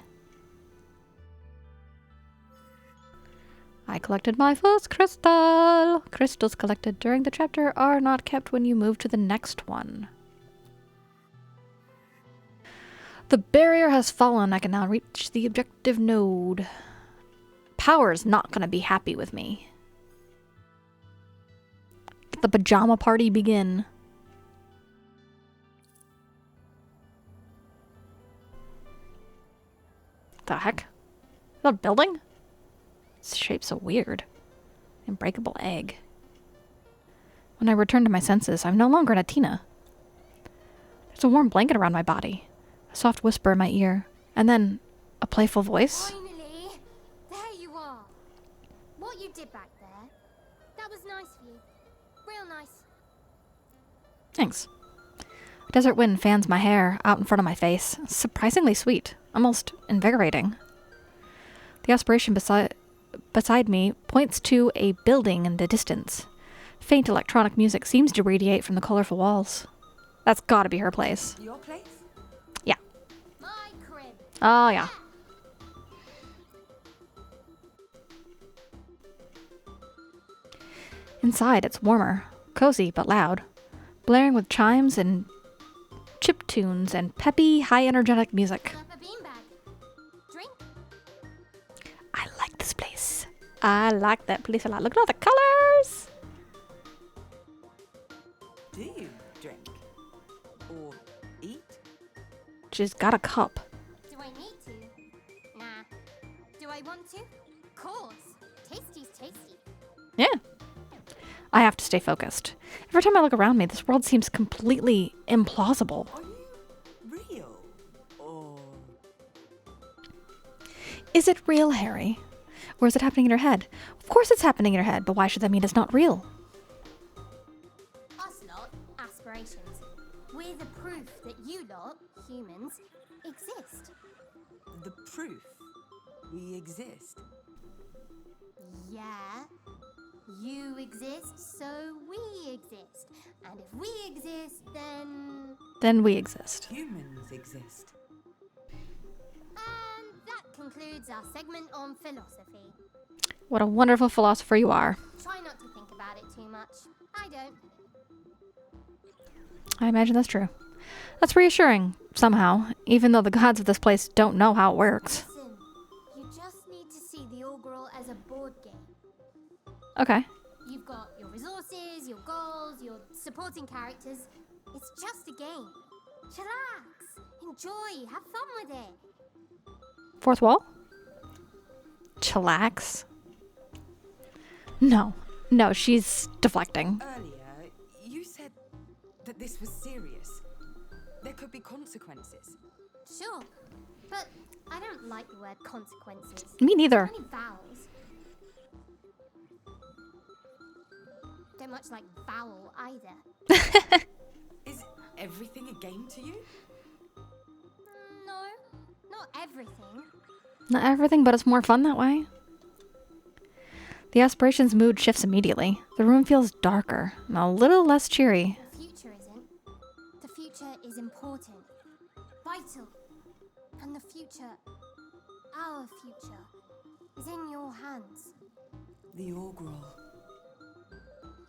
I collected my first crystal. Crystals collected during the chapter are not kept when you move to the next one. The barrier has fallen. I can now reach the objective node. Power's not going to be happy with me. Let the pajama party begin. The heck? Is that a building? This shape's so weird. Unbreakable egg. When I return to my senses, I'm no longer Natina. There's a warm blanket around my body. A soft whisper in my ear. And then a playful voice. Finally! There you are! What you did back there, that was nice of you. Real nice. Thanks. A desert wind fans my hair out in front of my face. Surprisingly sweet. Almost invigorating. The aspiration beside me points to a building in the distance. Faint electronic music seems to radiate from the colorful walls. That's gotta be her place. Your place? Yeah. My crib. Oh, yeah. Inside, it's warmer, cozy but loud, blaring with chimes and chip tunes and peppy, high-energetic music. Up a beanbag. Drink? I like this place. I like that place a lot. Look at all the colors! Do you drink? Or eat? She's got a cup. Do I need to? Nah. Do I want to? Course. Tasty's tasty. Yeah. I have to stay focused. Every time I look around me, this world seems completely implausible. Are you real? Or... Is it real, Harry? Or is it happening in your head? Of course it's happening in your head, but why should that mean it's not real? Us lot, aspirations. We're the proof that you lot, humans, exist. the proof we exist. Yeah. You exist, so we exist. And if we exist, then... Then we exist. Humans exist. And that concludes our segment on philosophy. What a wonderful philosopher you are. Try not to think about it too much. I don't. I imagine that's true. That's reassuring, somehow, even though the gods of this place don't know how it works. Listen, you just need to see the Augural as a board game. Okay. You've got your resources, your goals, your supporting characters. It's just a game. Chillax, enjoy, have fun with it. Fourth wall? Chillax? No, she's deflecting. Earlier, you said that this was serious. There could be consequences. Sure, but I don't like the word consequences. Me neither. Too many vowels. Don't much like vowel either. Is everything a game to you? No, not everything. Not everything, but it's more fun that way. The aspiration's mood shifts immediately. The room feels darker and a little less cheery. The future isn't. The future is important, vital. And the future, our future, is in your hands. The Augural.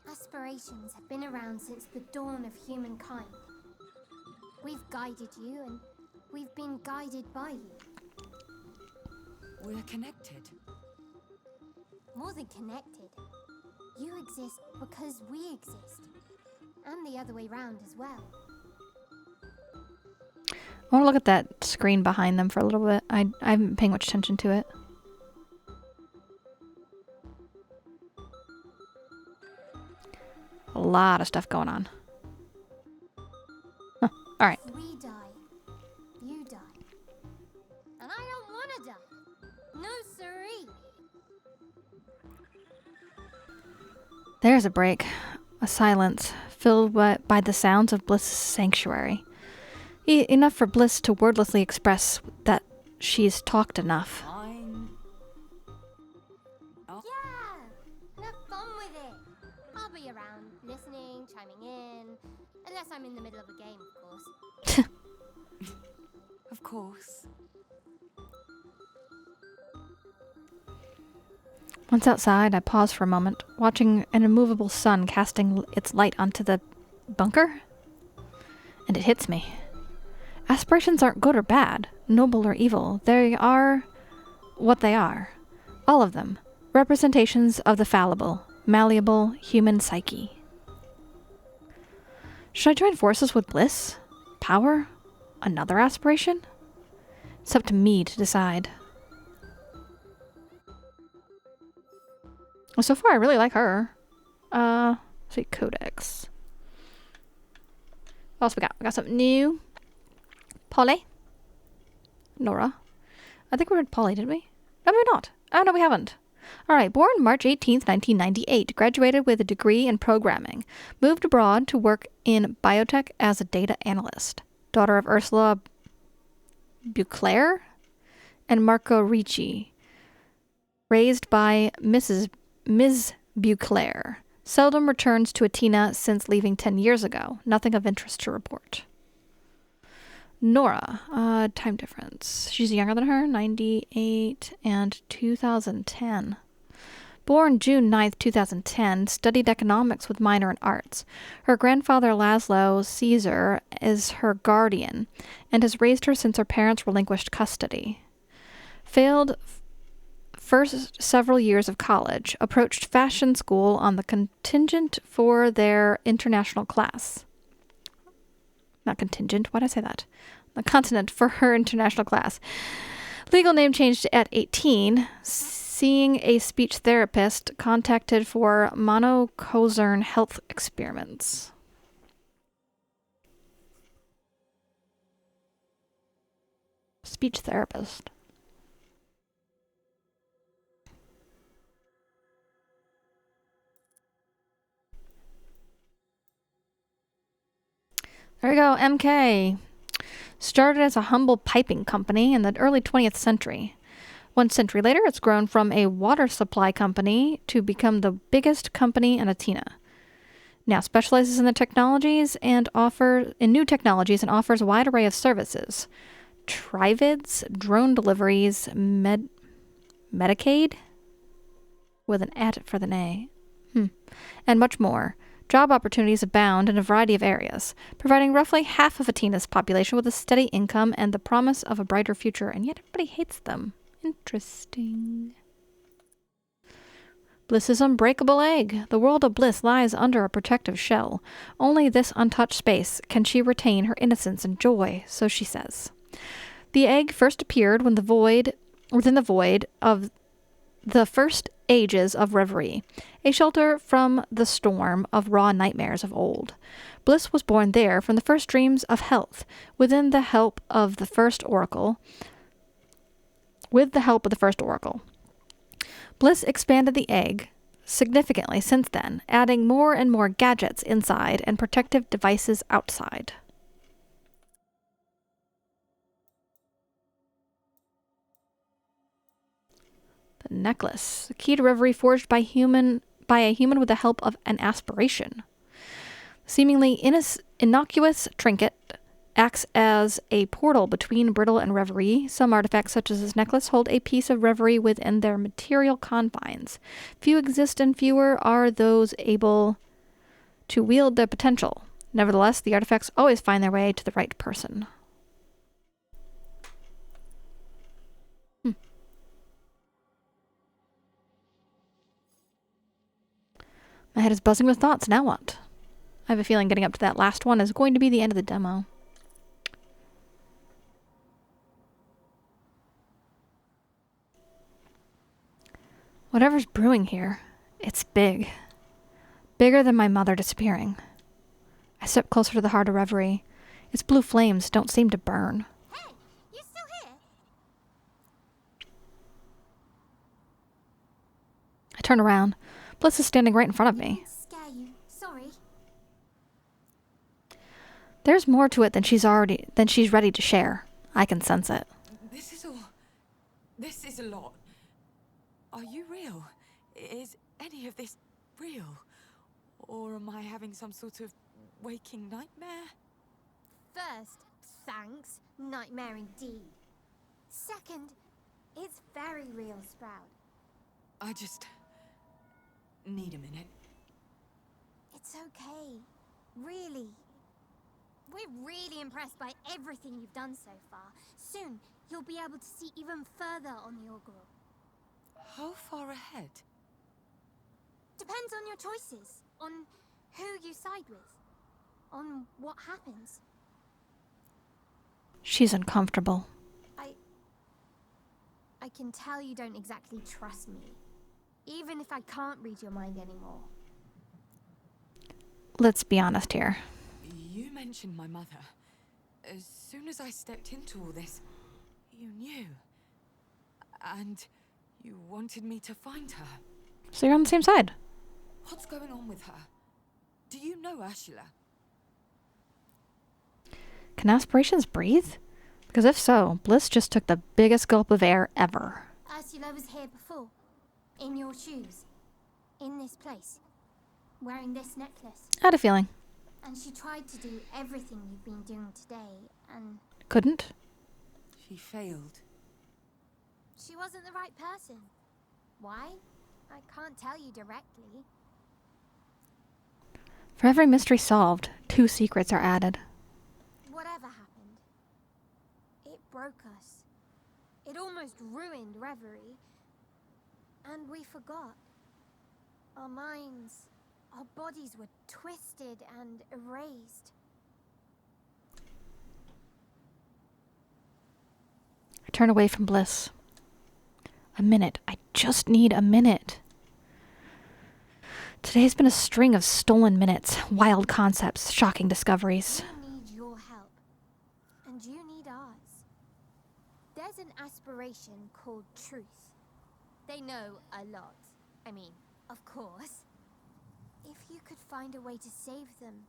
Aspirations have been around since the dawn of humankind. We've guided you, and we've been guided by you. We're connected. More than connected. You exist because we exist. And the other way round as well. I want to look at that screen behind them for a little bit. I haven't been paying much attention to it. A lot of stuff going on. Huh. All right. We die. You die. And I don't want to die. No siree. There's a break. A silence filled by the sounds of Bliss's sanctuary. Enough for Bliss to wordlessly express that she's talked enough. Fine. Oh, Yeah! Have fun with it. I'll be around, listening, chiming in. Unless I'm in the middle of a game, of course. of course. Once outside, I pause for a moment, watching an immovable sun casting its light onto the bunker. And it hits me. Aspirations aren't good or bad, noble or evil. They are what they are. All of them. Representations of the fallible, malleable human psyche. Should I join forces with Bliss? Power? Another aspiration? It's up to me to decide. Well, so far I really like her. See, Codex. What else we got? We got something new. Polly? Nora? I think we read Polly, didn't we? No, maybe not. Oh, no, we haven't. Alright, born March 18th, 1998. Graduated with a degree in programming. Moved abroad to work in biotech as a data analyst. Daughter of Ursula Beauclair and Marco Ricci. Raised by Ms. Beauclair. Seldom returns to Atina since leaving 10 years ago. Nothing of interest to report. Nora, time difference. She's younger than her, 98 and 2010. Born June 9th, 2010, studied economics with minor in arts. Her grandfather Laszlo Caesar is her guardian and has raised her since her parents relinquished custody. Failed first several years of college, approached fashion school on the contingent for their international class. Not contingent, why did I say that? The continent for her international class. Legal name changed at 18. Seeing a speech therapist, contacted for monocosern health experiments. Speech therapist. There we go, MK. Started as a humble piping company in the early 20th century. 1 century later, it's grown from a water supply company to become the biggest company in Atina. Now specializes in the technologies and new technologies and offers a wide array of services. Trivids, drone deliveries, Medicaid, with an at for the nay, and much more. Job opportunities abound in a variety of areas, providing roughly half of Atina's population with a steady income and the promise of a brighter future, and yet everybody hates them. Interesting. Bliss's unbreakable egg. The world of Bliss lies under a protective shell. Only this untouched space can she retain her innocence and joy, so she says. The egg first appeared within the void of the first ages of Reverie, a shelter from the storm of raw nightmares of old. Bliss was born there from the first dreams of health, with the help of the first oracle. Bliss expanded the egg significantly since then, adding more and more gadgets inside and protective devices outside. The necklace, the key to Reverie forged by a human with the help of an aspiration. Seemingly innocuous trinket acts as a portal between Brittle and Reverie. Some artifacts, such as this necklace, hold a piece of Reverie within their material confines. Few exist and fewer are those able to wield their potential. Nevertheless, the artifacts always find their way to the right person. My head is buzzing with thoughts. Now what? I have a feeling getting up to that last one is going to be the end of the demo. Whatever's brewing here, it's big. Bigger than my mother disappearing. I step closer to the heart of Reverie. Its blue flames don't seem to burn. Hey, you still here? I turn around. Bliss is standing right in front of me. Didn't scare you. Sorry. There's more to it than she's ready to share. I can sense it. This is a lot. Are you real? Is any of this real? Or am I having some sort of waking nightmare? First, thanks. Nightmare indeed. Second, it's very real, Sprout. I just need a minute. It's okay. Really. We're really impressed by everything you've done so far. Soon, you'll be able to see even further on the Augural. How far ahead? Depends on your choices, on who you side with, on what happens. She's uncomfortable. I can tell you don't exactly trust me, even if I can't read your mind anymore. Let's be honest here. You mentioned my mother. As soon as I stepped into all this, you knew. And you wanted me to find her. So you're on the same side. What's going on with her? Do you know Ursula? Can aspirations breathe? Because if so, Bliss just took the biggest gulp of air ever. Ursula was here before, in your shoes, in this place, wearing this necklace. I had a feeling. And she tried to do everything you've been doing today, and Couldn't. She failed. she wasn't the right person. Why? I can't tell you directly. For every mystery solved, 2 secrets are added. Whatever happened, it broke us. It almost ruined Reverie. And we forgot. Our minds, our bodies were twisted and erased. I turn away from Bliss. A minute. I just need a minute. Today's been a string of stolen minutes, wild concepts, shocking discoveries. We need your help. And you need ours. There's an aspiration called truth. They know a lot. I mean, of course. If you could find a way to save them,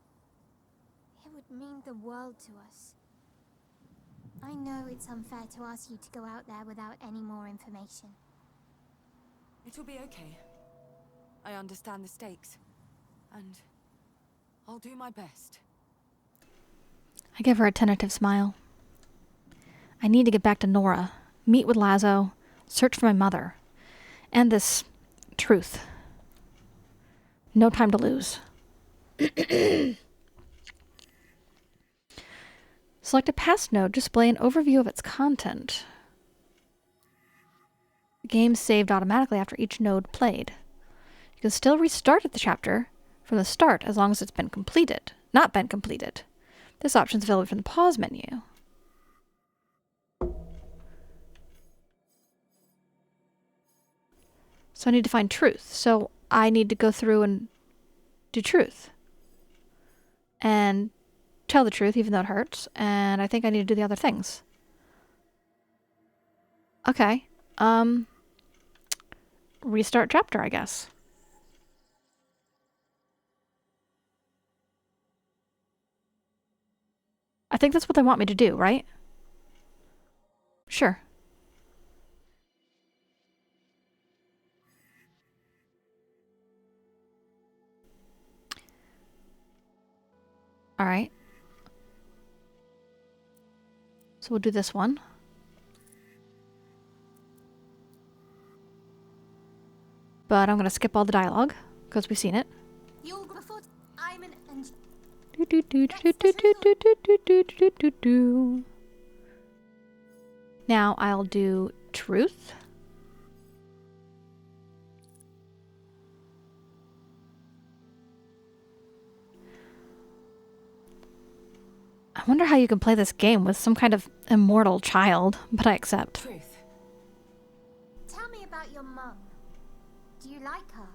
it would mean the world to us. I know it's unfair to ask you to go out there without any more information. It'll be okay. I understand the stakes. And I'll do my best. I give her a tentative smile. I need to get back to Nora, meet with Lazo, search for my mother, and this truth. No time to lose. Select a past node, display an overview of its content. The game saved automatically after each node played. You can still restart the chapter from the start as long as it's been completed, not been completed. This option is available from the pause menu. So I need to find truth. So I need to go through and do truth. And tell the truth even though it hurts. And I think I need to do the other things. Okay. Restart chapter, I guess. I think that's what they want me to do, right? Sure. All right. So we'll do this one. But I'm going to skip all the dialogue because we've seen it. You'll before I'm an and Now I'll do truth. I wonder how you can play this game with some kind of immortal child, but I accept. Truth. Tell me about your mum. Do you like her?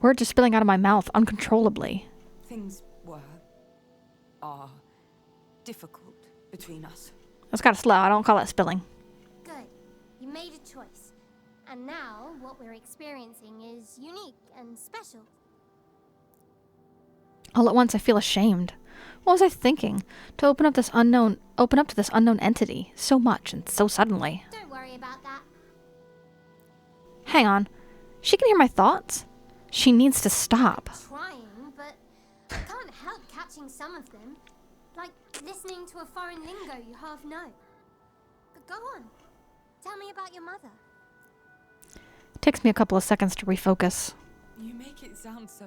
Words are spilling out of my mouth uncontrollably. Things are difficult between us. That's kind of slow. I don't call that spilling. Good. You made a choice. And now, what we're experiencing is unique and special. All at once, I feel ashamed. What was I thinking? To open up to this unknown entity so much and so suddenly. Don't worry about that. Hang on. She can hear my thoughts? She needs to stop. Trying, but I can't help catching some of them. Like listening to a foreign lingo you half know. But go on. Tell me about your mother. It takes me a couple of seconds to refocus. You make it sound so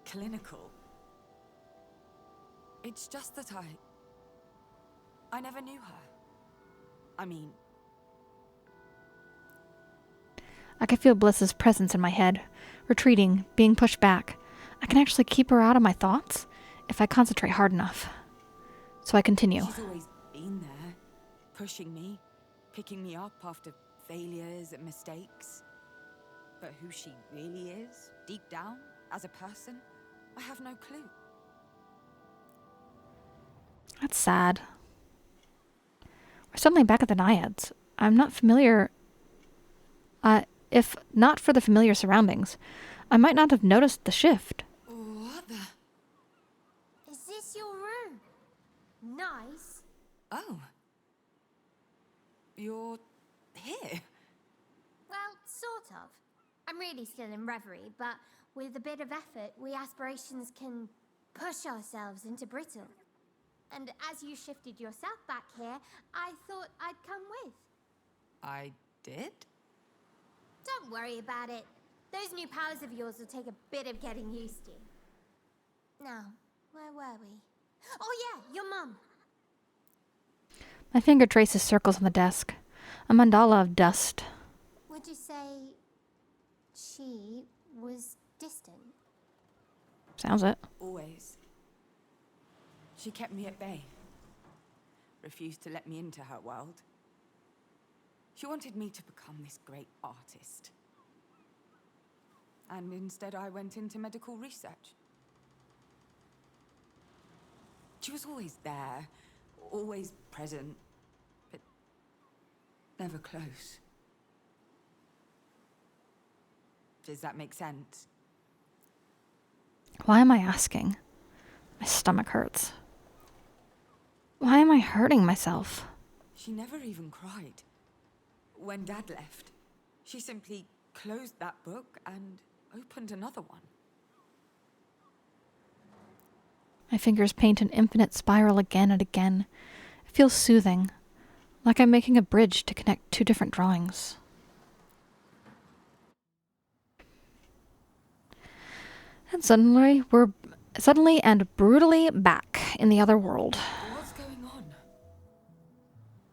clinical. It's just that I never knew her. I mean, I can feel Bliss's presence in my head, retreating, being pushed back. I can actually keep her out of my thoughts if I concentrate hard enough. So I continue. she's always been there, pushing me, picking me up after failures and mistakes. But who she really is, deep down, as a person, I have no clue. That's sad. We're suddenly back at the Naiads. I'm not familiar. If not for the familiar surroundings, I might not have noticed the shift. What the? Is this your room? Nice. Oh. You're here? Well, sort of. I'm really still in Reverie, but with a bit of effort, we Aspirations can push ourselves into brittle. And as you shifted yourself back here, I thought I'd come with. I did? Don't worry about it. Those new powers of yours will take a bit of getting used to. Now, where were we? Oh yeah, your mum. My finger traces circles on the desk. A mandala of dust. Would you say she was distant? Sounds it. Always. She kept me at bay. Refused to let me into her world. She wanted me to become this great artist. And instead I went into medical research. She was always there, always present, but never close. Does that make sense? Why am I asking? My stomach hurts. Why am I hurting myself? She never even cried. When Dad left, she simply closed that book and opened another one. My fingers paint an infinite spiral again and again. It feels soothing, like I'm making a bridge to connect two different drawings. And suddenly and brutally back in the other world. What's going on?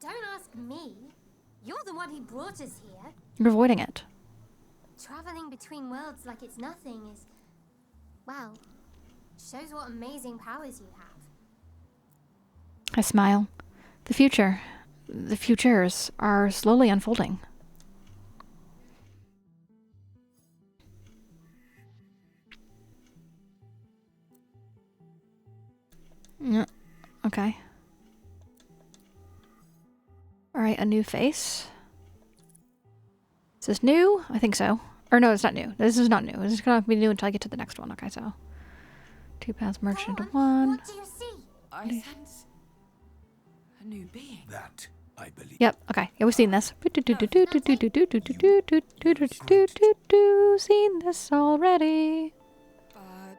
Don't ask me. You're the one who brought us here. You're avoiding it. Traveling between worlds like it's nothing is, well, shows what amazing powers you have. I smile. The futures are slowly unfolding. Yeah, okay. Alright, a new face. Is this new? I think so. Or no, it's not new. This is not new. This is going to be new until I get to the next one. Okay, so 2 paths merged into one. What do you see? I sense a new being. That, I believe. Yep, okay. Yeah, we've seen this. Seen this already. But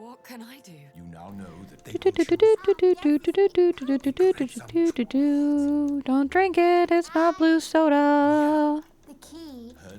what can I do? You now know that they will choose Don't drink it, it's not blue soda. The key. her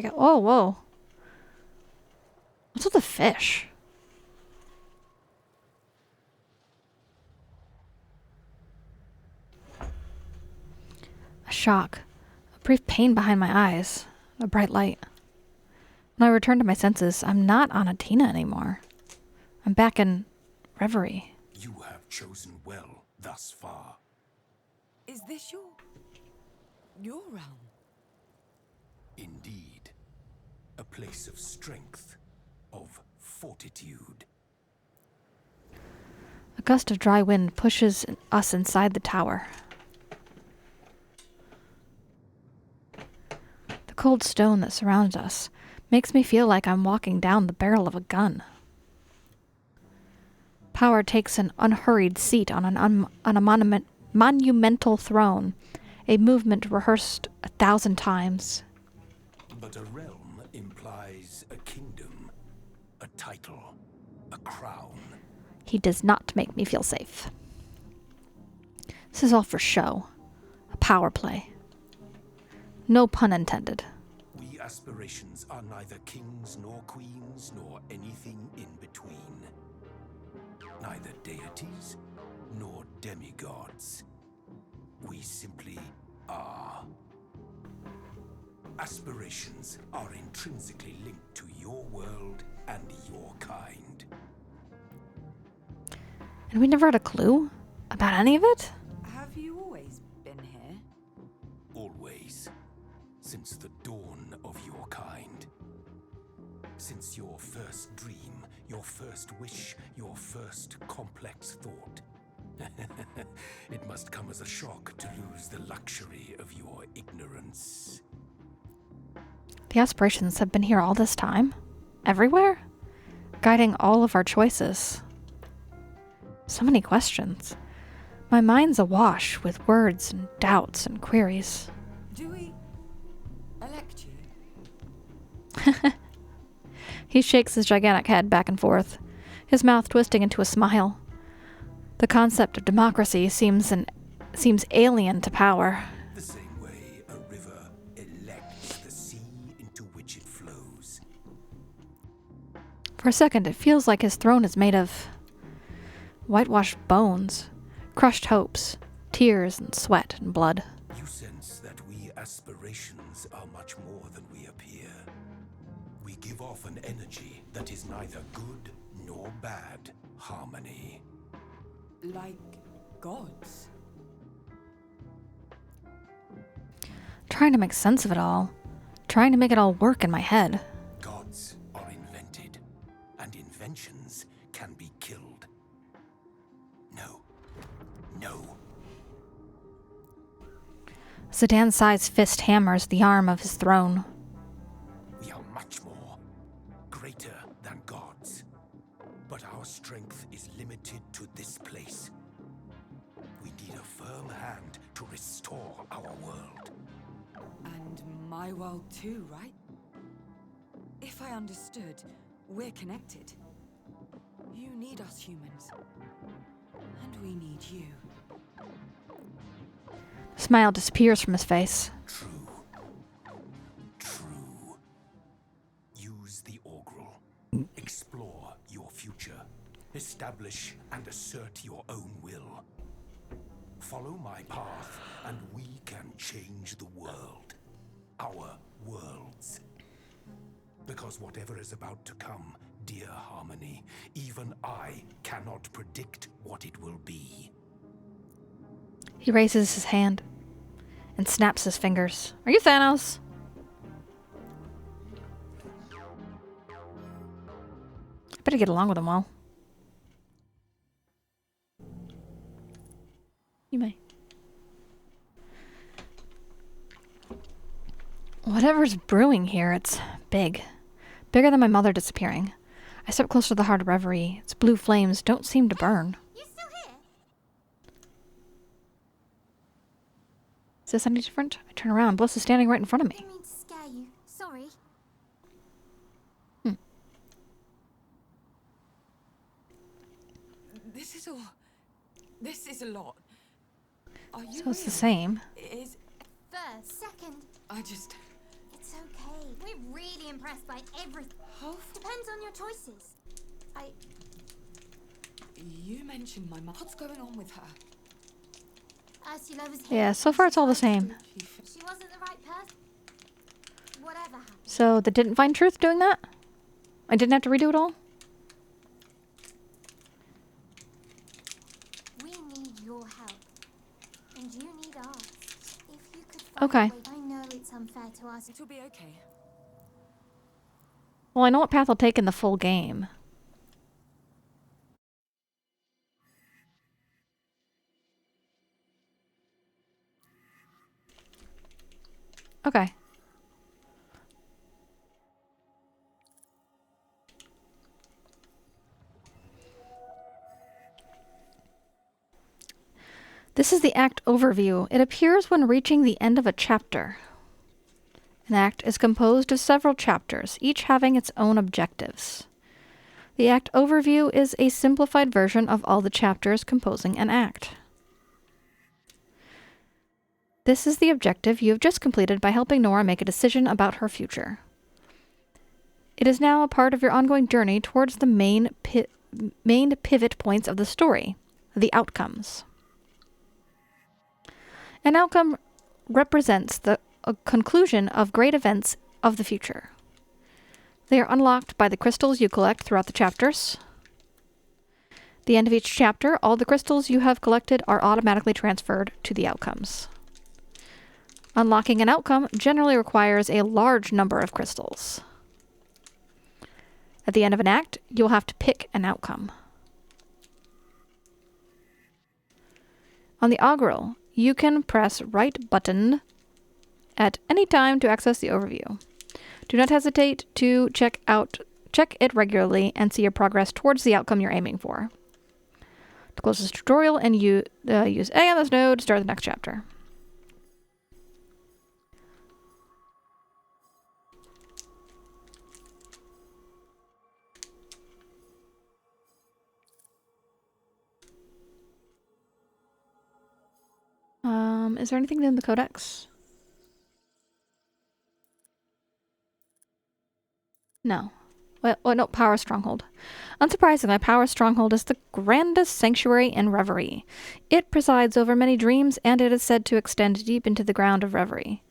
I go? Oh, whoa. What's with the fish? A shock. A brief pain behind my eyes. A bright light. When I return to my senses, I'm not on Athena anymore. I'm back in Reverie. You have chosen well thus far. Is this your realm? Indeed. A place of strength, of fortitude. A gust of dry wind pushes us inside the tower. The cold stone that surrounds us makes me feel like I'm walking down the barrel of a gun. Power takes an unhurried seat on a monumental throne, a movement rehearsed 1,000 times. But a realm implies a kingdom, a title, a crown. He does not make me feel safe. This is all for show. A power play. No pun intended. We aspirations are neither kings nor queens nor anything in between. Neither deities nor demigods. We simply are. Aspirations are intrinsically linked to your world and your kind. And we never had a clue about any of it? Have you always been here? Always. Since the dawn of your kind. Since your first dream, your first wish, your first complex thought. It must come as a shock to lose the luxury of your ignorance. The aspirations have been here all this time? Everywhere? Guiding all of our choices. So many questions. My mind's awash with words and doubts and queries. Do we elect you? He shakes his gigantic head back and forth, his mouth twisting into a smile. The concept of democracy seems alien to power. The same way a river elects the sea into which it flows. For a second, it feels like his throne is made of whitewashed bones, crushed hopes, tears and sweat and blood. You sense that we aspirations are much more than we appear. We give off an energy that is neither good nor bad harmony. Like gods? Trying to make sense of it all. Trying to make it all work in my head. Gods are invented, and inventions can be killed. No. Zidane-sized fist hammers the arm of his throne. We are much more, greater than gods. But our strength is limited to this place. We need a firm hand to restore our world. And my world too, right? If I understood, we're connected. You need us humans. And we need you. The smile disappears from his face. True. Use the augural. Explore your future. Establish and assert your own will. Follow my path, and we can change the world. Our worlds. Because whatever is about to come, dear Harmony, even I cannot predict what it will be. He raises his hand and snaps his fingers. Are you Thanos? I better get along with them well. You may. Whatever's brewing here, it's big. Bigger than my mother disappearing. I step closer to the heart of Reverie. Its blue flames don't seem to burn. You still here? Is this any different? I turn around. Bliss is standing right in front of me. Didn't mean to scare you. Sorry. This is a lot. Are you So it's the real? same. Is First, second. I just It's okay. We're We're really impressed by everything. Oh, Depends on your choices. you mentioned my mum. What's going on with her? Ursula was here. Yeah, so far it's all the same. She wasn't the right person. Whatever happened. So they didn't find truth doing that? I didn't have to redo it all? We need your help. And you need ours. If you could find Okay. a way, I know it's unfair to us. It'll be okay. Well, I know what path I'll take in the full game. Okay. This is the act overview. It appears when reaching the end of a chapter. An act is composed of several chapters, each having its own objectives. The act overview is a simplified version of all the chapters composing an act. This is the objective you have just completed by helping Nora make a decision about her future. It is now a part of your ongoing journey towards the main pivot points of the story, the outcomes. An outcome represents the conclusion of great events of the future. They are unlocked by the crystals you collect throughout the chapters. At the end of each chapter, all the crystals you have collected are automatically transferred to the outcomes. Unlocking an outcome generally requires a large number of crystals. At the end of an act, you'll have to pick an outcome. On the augural, you can press right button at any time to access the overview. Do not hesitate to check it regularly and see your progress towards the outcome you're aiming for. To close this tutorial and use A on this node to start the next chapter. Is there anything in the codex? No. Well, no, Power Stronghold. Unsurprisingly, Power Stronghold is the grandest sanctuary in Reverie. It presides over many dreams, and it is said to extend deep into the ground of Reverie.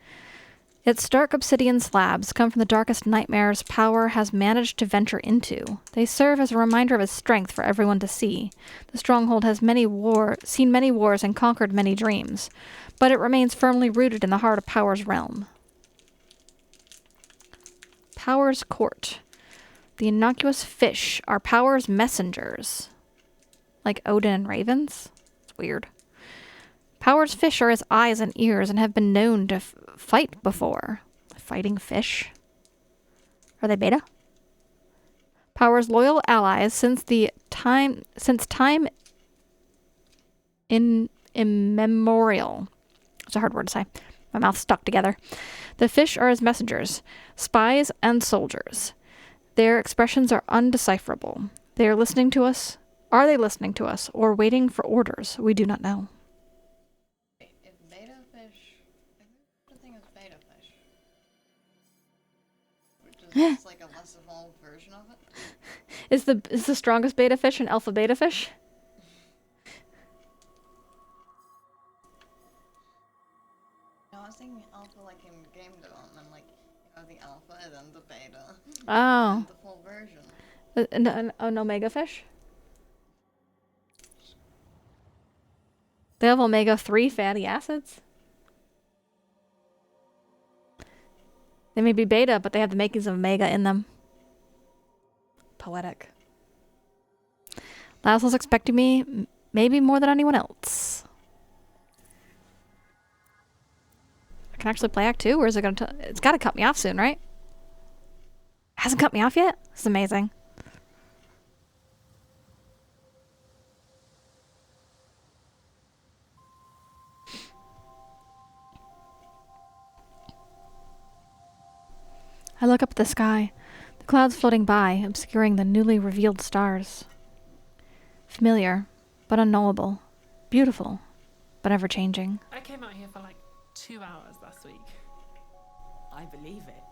Its stark obsidian slabs come from the darkest nightmares Power has managed to venture into. They serve as a reminder of his strength for everyone to see. The stronghold has seen many wars and conquered many dreams, but it remains firmly rooted in the heart of Power's realm. Power's Court. The innocuous fish are Power's messengers. Like Odin and ravens? It's weird. Power's fish are his eyes and ears and have been known to fight before. Fighting fish? Are they beta? Power's loyal allies since time immemorial. It's a hard word to say. My mouth's stuck together. The fish are his messengers, spies and soldiers. Their expressions are undecipherable. They are listening to us. Are they listening to us or waiting for orders? We do not know. If beta fish, I think the thing is beta fish, which is just like a less evolved version of it. Is the strongest beta fish an alpha beta fish? No, I was thinking alpha like in game development, like you have the alpha and then the beta. Oh. And the full version. An omega fish? They have omega-3 fatty acids? They may be beta, but they have the makings of omega in them. Poetic. Laszlo's expecting me, maybe more than anyone else. I can actually play Act 2, or is it gonna it's gotta cut me off soon, right? Hasn't cut me off yet? This is amazing. I look up at the sky, the clouds floating by, obscuring the newly revealed stars. Familiar, but unknowable. Beautiful, but ever-changing. I came out here for like 2 hours last week. I believe it.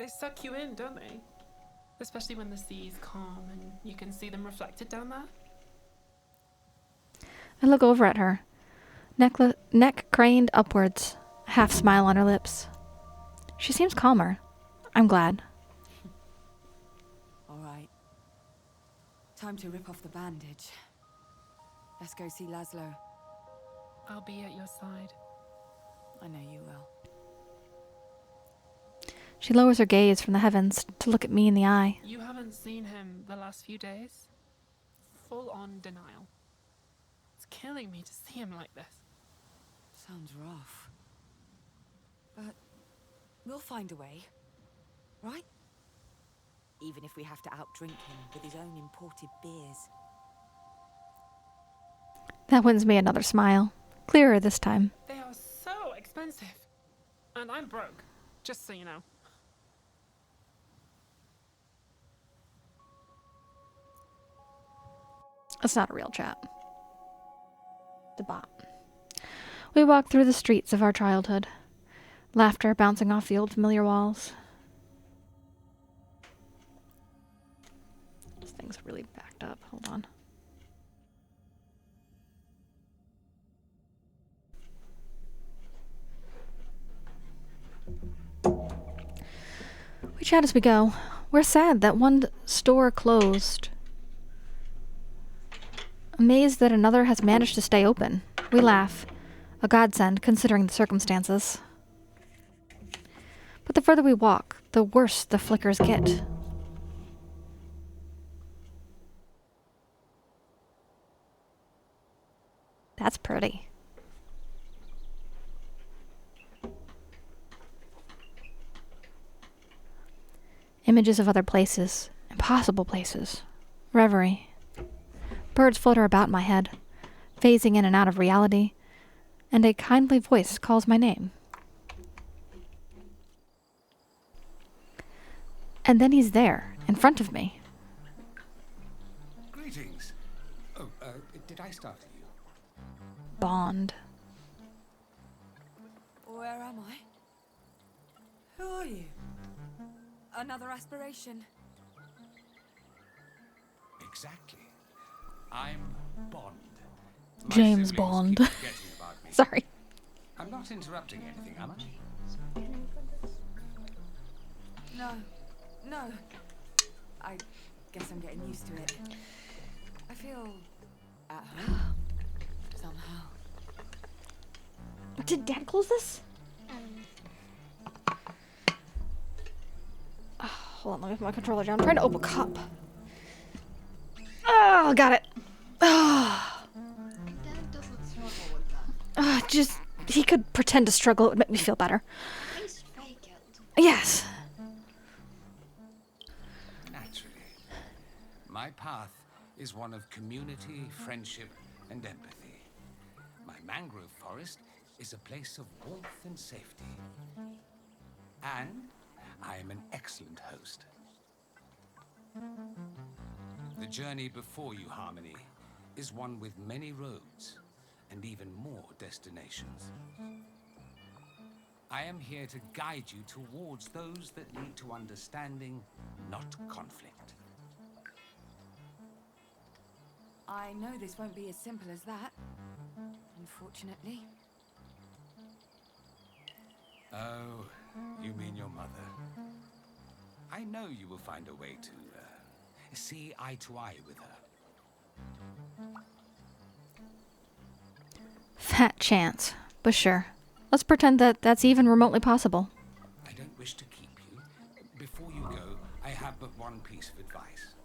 They suck you in, don't they? Especially when the sea's calm and you can see them reflected down there. I look over at her, neck craned upwards, a half smile on her lips. She seems calmer. I'm glad. All right. Time to rip off the bandage. Let's go see Laszlo. I'll be at your side. I know you will. She lowers her gaze from the heavens to look at me in the eye. You haven't seen him the last few days? Full on denial. It's killing me to see him like this. Sounds rough. But we'll find a way, right? Even if we have to outdrink him with his own imported beers. That wins me another smile. Clearer this time. They are so expensive. And I'm broke, just so you know. It's not a real chat. The bot. We walk through the streets of our childhood. Laughter bouncing off the old familiar walls. This thing's really backed up. Hold on. We chat as we go. We're sad that one store closed. Amazed that another has managed to stay open. We laugh. A godsend, considering the circumstances. But the further we walk, the worse the flickers get. That's pretty. Images of other places, impossible places. Reverie. Birds flutter about my head, phasing in and out of reality, and a kindly voice calls my name. And then he's there, in front of me. Greetings. Oh, did I startle you? Bond. Where am I? Who are you? Another aspiration. Exactly. I'm Bond. My James siblings Bond. keep forgetting about me. Sorry. I'm not interrupting anything, am I? No. I guess I'm getting used to it. I feel at home. Somehow. Did Dad close this? Oh, hold on, let me put my controller down. I'm trying to open a cup. Oh, got it. Oh, Dad doesn't struggle with that. just, he could pretend to struggle. It would make me feel better. At least fake it. Yes. Naturally. My path is one of community, friendship, and empathy. My mangrove forest is a place of warmth and safety. And I am an excellent host. The journey before you, Harmony, is one with many roads and even more destinations. I am here to guide you towards those that lead to understanding, not conflict. I know this won't be as simple as that. Unfortunately. Oh, you mean your mother? I know you will find a way to see eye to eye with her. Fat chance. But sure. Let's pretend that that's even remotely possible. I don't wish to keep you. Before you go, I have but one piece of advice.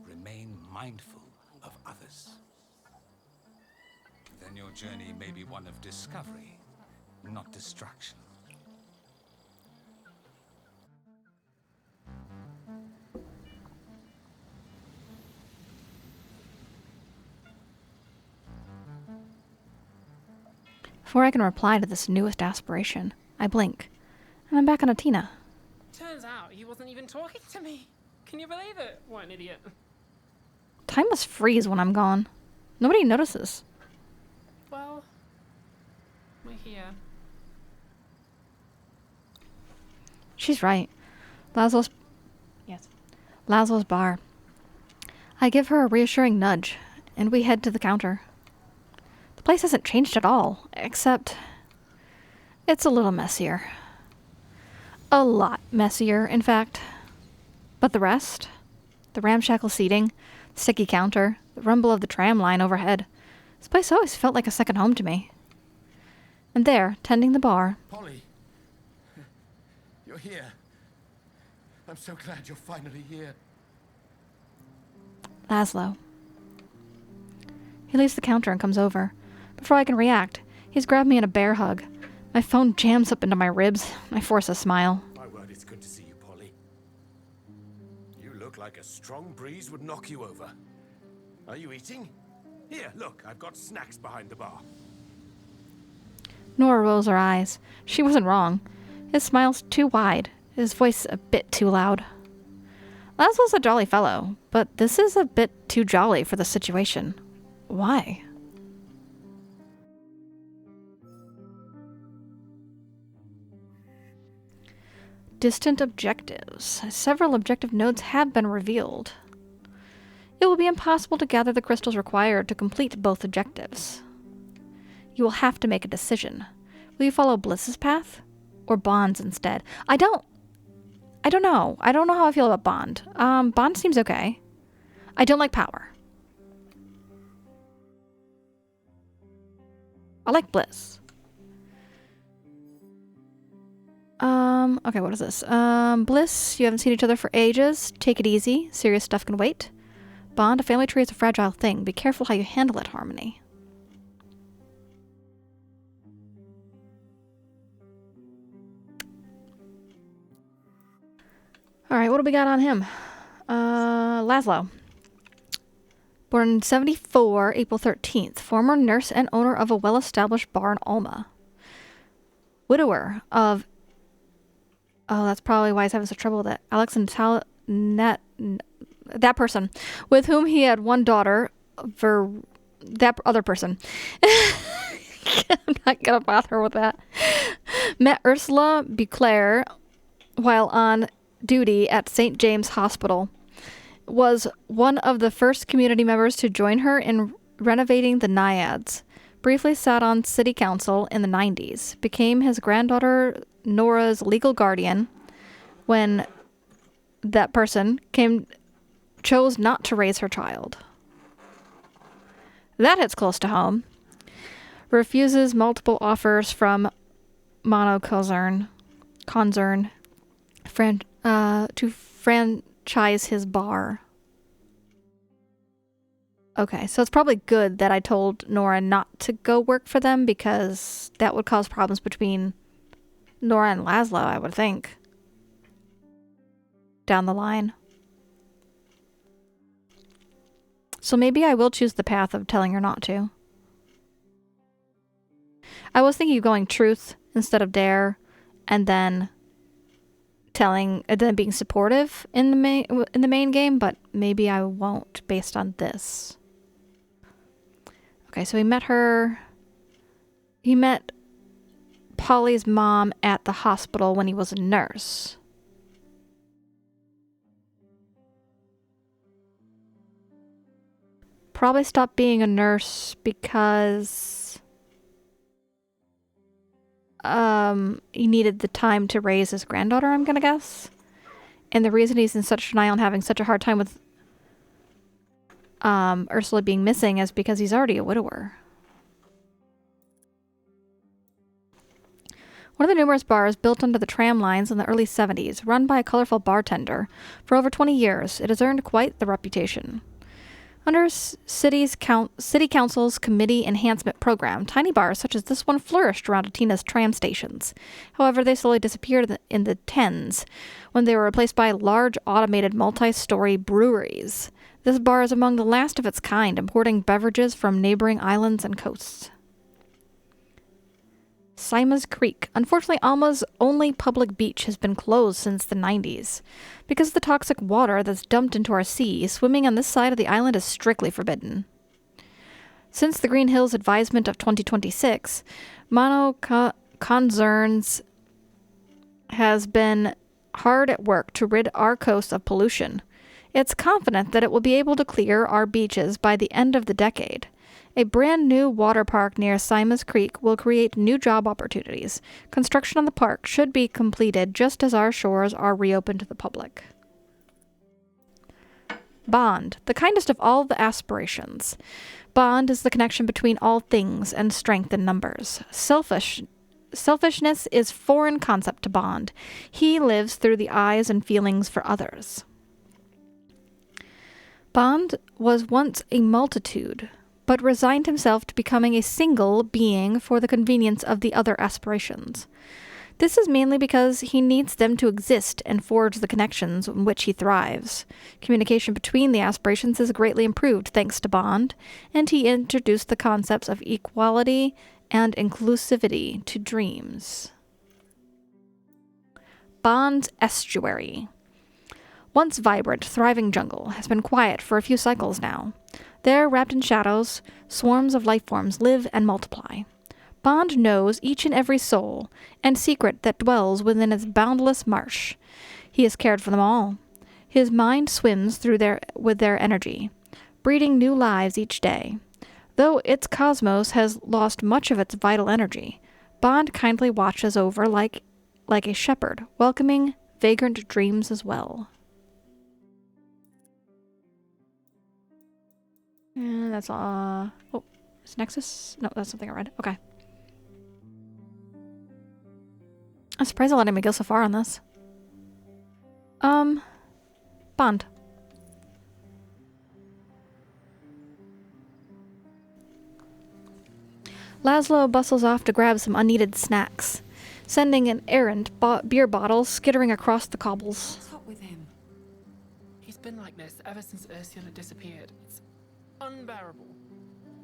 Remain mindful of others. Then your journey may be one of discovery, not destruction. Before I can reply to this newest aspiration, I blink, and I'm back on Atina. Turns out he wasn't even talking to me. Can you believe it? What an idiot. Time must freeze when I'm gone. Nobody notices. Well, we're here. She's right. Laszlo's bar. I give her a reassuring nudge, and we head to the counter. The place hasn't changed at all, except it's a little messier. A lot messier, in fact. But the rest? The ramshackle seating, the sticky counter, the rumble of the tram line overhead. This place always felt like a second home to me. And there, tending the bar... Polly, you're here. I'm so glad you're finally here. Laszlo. He leaves the counter and comes over. Before I can react, he's grabbed me in a bear hug. My phone jams up into my ribs. I force a smile. My word, it's good to see you, Polly. You look like a strong breeze would knock you over. Are you eating? Here, look, I've got snacks behind the bar. Nora rolls her eyes. She wasn't wrong. His smile's too wide, his voice a bit too loud. Laszlo's a jolly fellow, but this is a bit too jolly for the situation. Why? Distant objectives. Several objective nodes have been revealed. It will be impossible to gather the crystals required to complete both objectives. You will have to make a decision. Will you follow Bliss's path? Or Bond's instead? I don't know. I don't know how I feel about Bond. Bond seems okay. I don't like power. I like Bliss. Okay, what is this? Bliss, you haven't seen each other for ages. Take it easy. Serious stuff can wait. Bond, a family tree is a fragile thing. Be careful how you handle it, Harmony. Alright, what do we got on him? Laszlo. Born in 74, April 13th. Former nurse and owner of a well-established bar in Alma. Widower of... Oh, that's probably why he's having such trouble with it. Alex and that person, with whom he had one daughter, that other person. I'm not gonna bother with that. Met Ursula Beauclair while on duty at St. James Hospital. Was one of the first community members to join her in renovating the Naiads. Briefly sat on city council in the 90s. Became his granddaughter Nora's legal guardian when that person chose not to raise her child. That hits close to home. Refuses multiple offers from Monoconcern to franchise his bar. Okay, so it's probably good that I told Nora not to go work for them because that would cause problems between Nora and Laszlo, I would think. Down the line. So maybe I will choose the path of telling her not to. I was thinking of going truth instead of dare, and then being supportive in the main game, but maybe I won't based on this. Okay, so he met Polly's mom at the hospital when he was a nurse. Probably stopped being a nurse because he needed the time to raise his granddaughter, I'm gonna guess. And the reason he's in such denial and having such a hard time with Ursula being missing is because he's already a widower. One of the numerous bars built under the tram lines in the early 70s, run by a colorful bartender. For over 20 years, it has earned quite the reputation. Under City Council's Committee Enhancement Program, tiny bars such as this one flourished around Atina's tram stations. However, they slowly disappeared in the 10s when they were replaced by large automated multi-story breweries. This bar is among the last of its kind, importing beverages from neighboring islands and coasts. Sima's Creek. Unfortunately, Alma's only public beach has been closed since the 90s. Because of the toxic water that's dumped into our sea, swimming on this side of the island is strictly forbidden. Since the Green Hills advisement of 2026, Monoconcern's has been hard at work to rid our coasts of pollution. It's confident that it will be able to clear our beaches by the end of the decade. A brand new water park near Simas Creek will create new job opportunities. Construction on the park should be completed just as our shores are reopened to the public. Bond, the kindest of all the aspirations. Bond is the connection between all things and strength in numbers. Selfishness is foreign concept to Bond. He lives through the eyes and feelings for others. Bond was once a multitude, but resigned himself to becoming a single being for the convenience of the other aspirations. This is mainly because he needs them to exist and forge the connections in which he thrives. Communication between the aspirations is greatly improved thanks to Bond, and he introduced the concepts of equality and inclusivity to dreams. Bond's estuary. Once vibrant, thriving jungle has been quiet for a few cycles now. There, wrapped in shadows, swarms of life forms live and multiply. Bond knows each and every soul and secret that dwells within its boundless marsh. He has cared for them all. His mind swims with their energy, breeding new lives each day. Though its cosmos has lost much of its vital energy, Bond kindly watches over like a shepherd, welcoming vagrant dreams as well. And that's oh, is Nexus? No, that's something I read. Okay. I'm surprised I let him go so far on this. Bond. Laszlo bustles off to grab some unneeded snacks, sending an errant beer bottle skittering across the cobbles. What's up with him? He's been like this ever since Ursula disappeared. It's unbearable.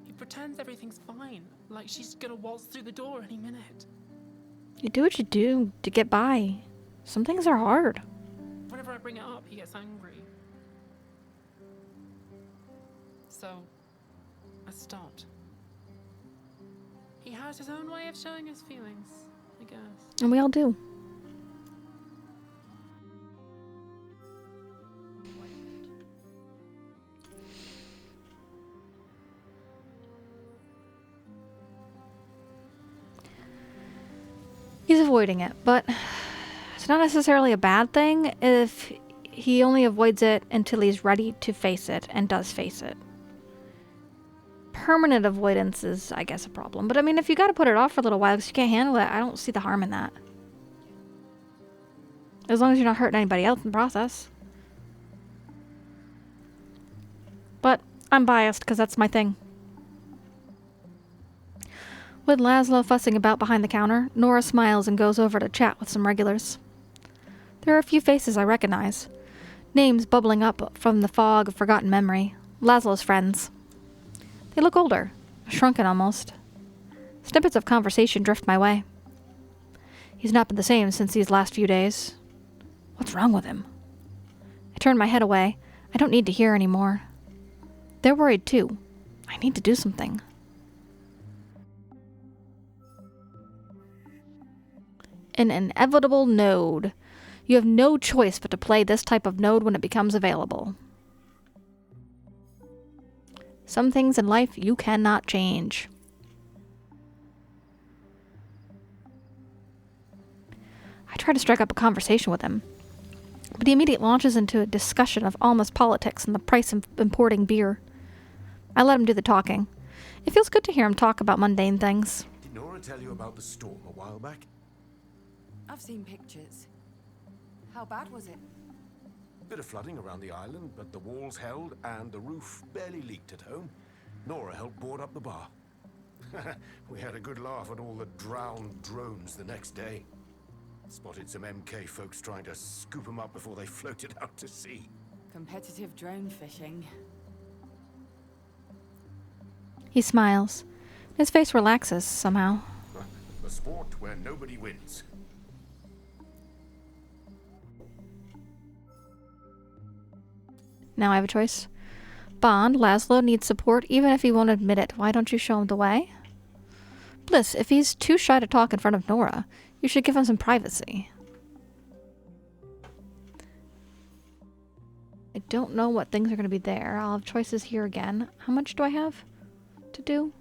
He pretends everything's fine, like she's gonna waltz through the door any minute. You do what you do to get by. Some things are hard. Whenever I bring it up, he gets angry. So, I stopped. He has his own way of showing his feelings, I guess. And we all do. He's avoiding it, but it's not necessarily a bad thing if he only avoids it until he's ready to face it and does face it. Permanent avoidance is, I guess, a problem. But I mean, if you gotta put it off for a little while because you can't handle it, I don't see the harm in that. As long as you're not hurting anybody else in the process. But I'm biased because that's my thing. With Laszlo fussing about behind the counter, Nora smiles and goes over to chat with some regulars. There are a few faces I recognize. Names bubbling up from the fog of forgotten memory. Laszlo's friends. They look older, shrunken almost. Snippets of conversation drift my way. He's not been the same since these last few days. What's wrong with him? I turn my head away. I don't need to hear anymore. They're worried too. I need to do something. An inevitable node. You have no choice but to play this type of node when it becomes available. Some things in life you cannot change. I try to strike up a conversation with him, but he immediately launches into a discussion of almost politics and the price of importing beer. I let him do the talking. It feels good to hear him talk about mundane things. Did Nora tell you about the storm a while back? I've seen pictures. How bad was it? Bit of flooding around the island, but the walls held and the roof barely leaked at home. Nora helped board up the bar. We had a good laugh at all the drowned drones the next day. Spotted some MK folks trying to scoop them up before they floated out to sea. Competitive drone fishing. He smiles. His face relaxes somehow. A sport where nobody wins. Now I have a choice. Bond, Laszlo needs support even if he won't admit it. Why don't you show him the way? Bliss, if he's too shy to talk in front of Nora, you should give him some privacy. I don't know what things are going to be there. I'll have choices here again. How much do I have to do?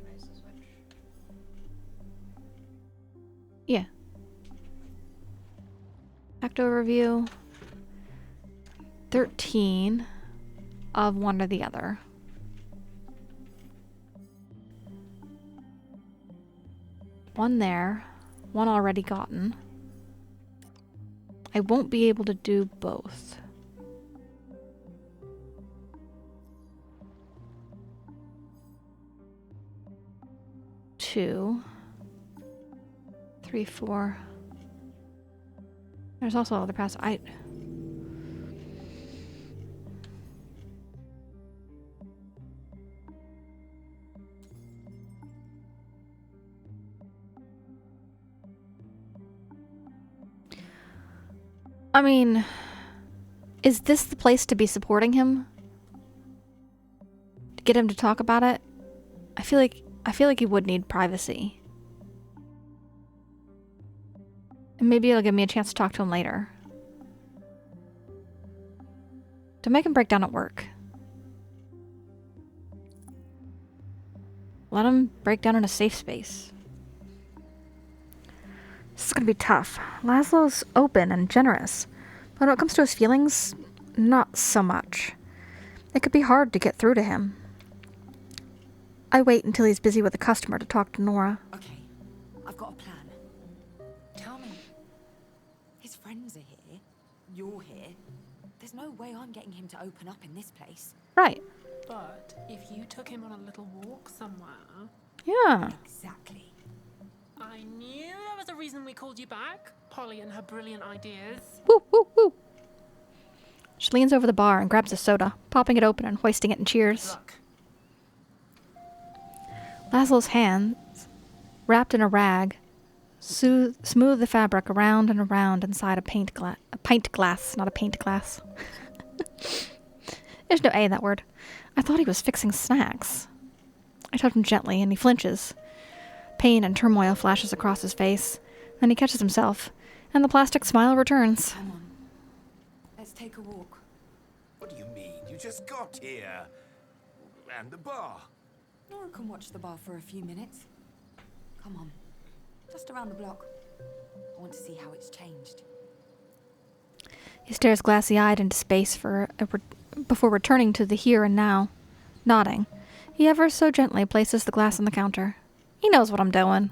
Tries to switch. Yeah. Act overview. 13 of one or the other. One there. One already gotten. I won't be able to do both. Two. 3, 4. There's also other paths. I mean, is this the place to be supporting him? To get him to talk about it? I feel like he would need privacy. And maybe it'll give me a chance to talk to him later. To make him break down at work. Let him break down in a safe space. This is gonna be tough. Laszlo's open and generous, but when it comes to his feelings, not so much. It could be hard to get through to him. I wait until he's busy with a customer to talk to Nora. Okay, I've got a plan. Tell me. His friends are here. You're here. There's no way I'm getting him to open up in this place. Right. But if you took him on a little walk somewhere... Yeah. Exactly. I knew there was a reason we called you back. Polly and her brilliant ideas. Woo, woo, woo. She leans over the bar and grabs a soda, popping it open and hoisting it in cheers. Look. Laszlo's hands, wrapped in a rag, smooth the fabric around and around inside a pint glass, not a paint glass. There's no A in that word. I thought he was fixing snacks. I touch him gently and he flinches. Pain and turmoil flashes across his face. Then he catches himself, and the plastic smile returns. Come on. Let's take a walk. What do you mean? You just got here. And the bar. Nora can watch the bar for a few minutes. Come on. Just around the block. I want to see how it's changed. He stares glassy-eyed into space before returning to the here and now. Nodding, he ever so gently places the glass on the counter. He knows what I'm doing.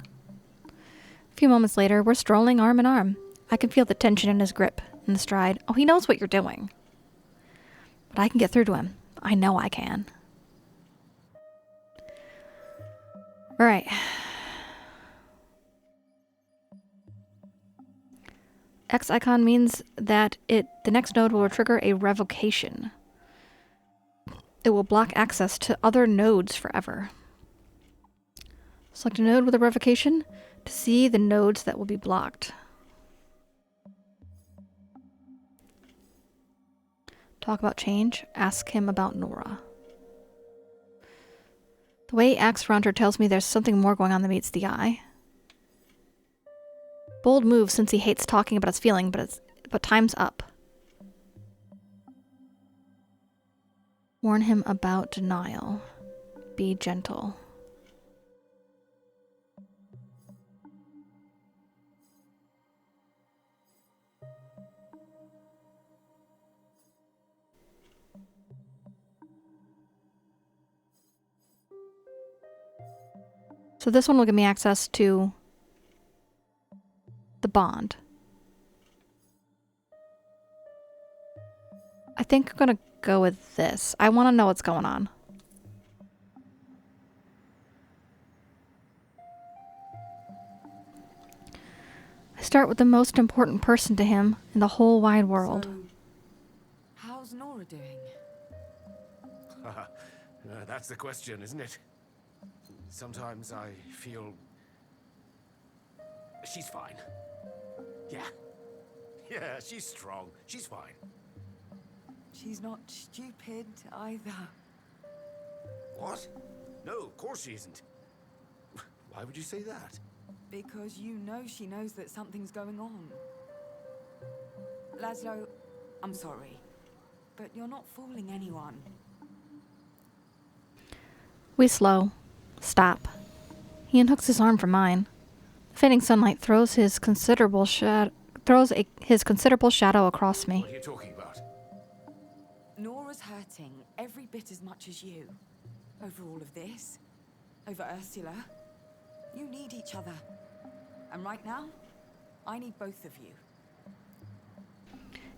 A few moments later, we're strolling arm in arm. I can feel the tension in his grip, in the stride. Oh, he knows what you're doing. But I can get through to him. I know I can. All right. X icon means that the next node will trigger a revocation. It will block access to other nodes forever. Select a node with a revocation to see the nodes that will be blocked. Talk about change. Ask him about Nora. The way he acts around her tells me there's something more going on than meets the eye. Bold move since he hates talking about his feeling, but time's up. Warn him about denial. Be gentle. So this one will give me access to the bond. I think I'm going to go with this. I want to know what's going on. I start with the most important person to him in the whole wide world. So, how's Nora doing? That's the question, isn't it? Sometimes I feel... She's fine. Yeah. Yeah, she's strong. She's fine. She's not stupid either. What? No, of course she isn't. Why would you say that? Because you know she knows that something's going on. Laszlo, I'm sorry. but you're not fooling anyone. We slow. Stop. He unhooks his arm from mine. The fading sunlight throws his considerable shadow across me. What are you talking about? Nora's hurting every bit as much as you. Over all of this. Over Ursula. You need each other. And right now, I need both of you.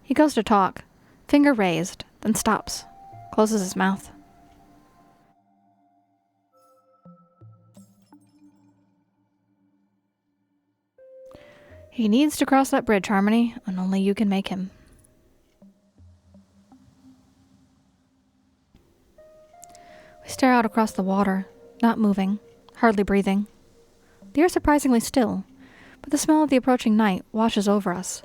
He goes to talk, finger raised, then stops, closes his mouth. He needs to cross that bridge, Harmony, and only you can make him. We stare out across the water, not moving, hardly breathing. The air surprisingly still, but the smell of the approaching night washes over us.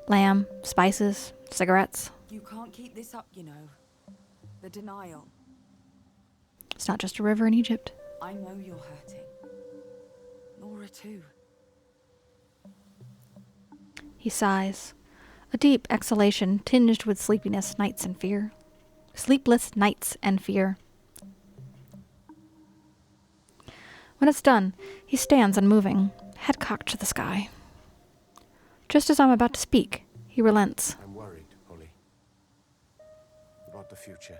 Lamb, spices, cigarettes. You can't keep this up, you know. The denial. It's not just a river in Egypt. I know you're hurting. Nora too. He sighs, a deep exhalation tinged with sleepless nights and fear. When it's done, he stands unmoving, head cocked to the sky. Just as I'm about to speak, he relents. I'm worried, Holly. About the future.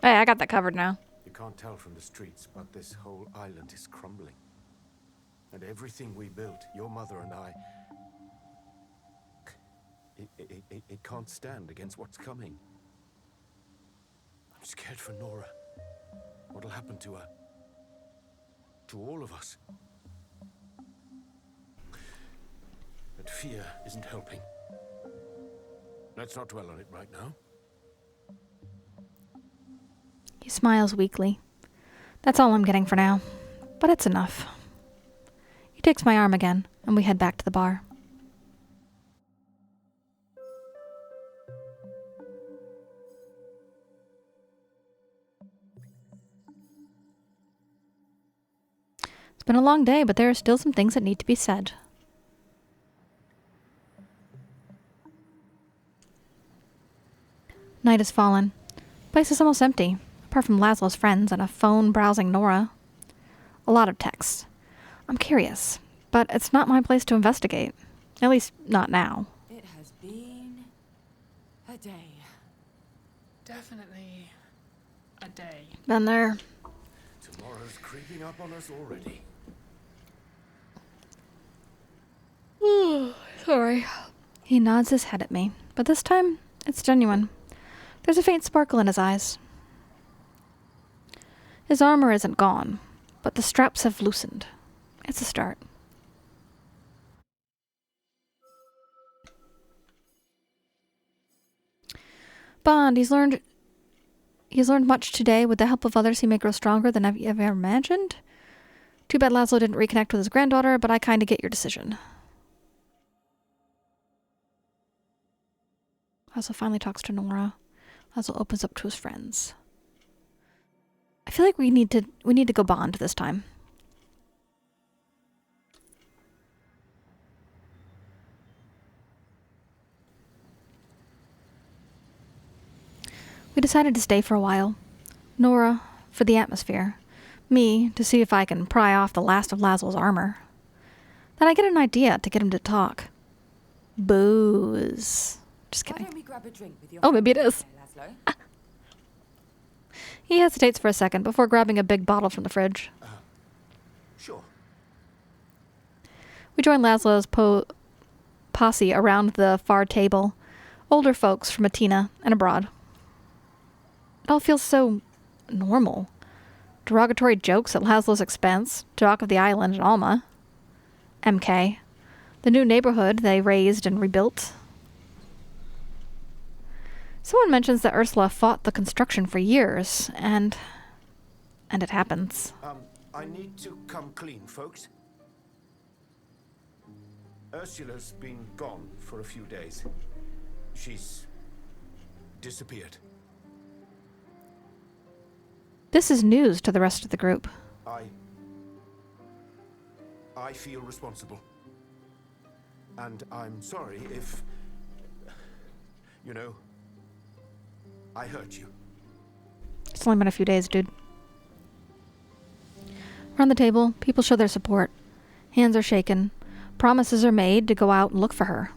Hey, I got that covered now. You can't tell from the streets, but this whole island is crumbling. And everything we built, your mother and I, it can't stand against what's coming. I'm scared for Nora. What'll happen to her? To all of us. But fear isn't helping. Let's not dwell on it right now. He smiles weakly. That's all I'm getting for now, but it's enough. He takes my arm again, and we head back to the bar. It's been a long day, but there are still some things that need to be said. Night has fallen. The place is almost empty, apart from Laszlo's friends and a phone browsing Nora. A lot of texts. I'm curious, but it's not my place to investigate. At least, not now. It has been a day. Definitely a day. Been there. Tomorrow's creeping up on us already. Sorry. He nods his head at me, but this time, it's genuine. There's a faint sparkle in his eyes. His armor isn't gone, but the straps have loosened. It's a start. Bond, he's learned much today. With the help of others, he may grow stronger than I've ever imagined. Too bad Laszlo didn't reconnect with his granddaughter, but I kinda get your decision. Laszlo finally talks to Nora. Laszlo opens up to his friends. I feel like we need to go Bond this time. We decided to stay for a while. Nora, for the atmosphere. Me, to see if I can pry off the last of Laszlo's armor. Then I get an idea to get him to talk. Booze. Just Why kidding. don't we grab a drink with your Oh, maybe it friend is. there, Laszlo? He hesitates for a second before grabbing a big bottle from the fridge. Sure. We join Laszlo's posse around the far table. Older folks from Atina and abroad. It all feels so normal. Derogatory jokes at Laszlo's expense, talk of the island and Alma. MK. The new neighborhood they raised and rebuilt. Someone mentions that Ursula fought the construction for years, and it happens. I need to come clean, folks. Ursula's been gone for a few days. She's disappeared. This is news to the rest of the group. I feel responsible. And I'm sorry if, I hurt you. It's only been a few days, dude. Around the table, people show their support. Hands are shaken. Promises are made to go out and look for her.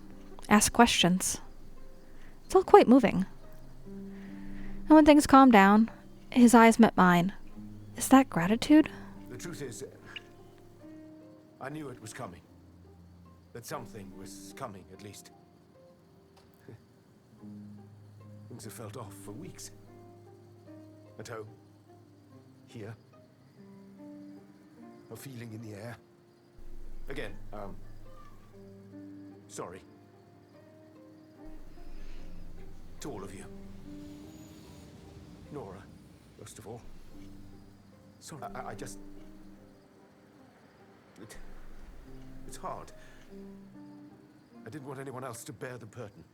Ask questions. It's all quite moving. And when things calm down, his eyes met mine. Is that gratitude? The truth is, I knew it was coming. That something was coming, at least. Things have felt off for weeks. At home. Here. A feeling in the air. Again, sorry. To all of you. Nora, first of all. Sorry, I just... It's hard. I didn't want anyone else to bear the burden.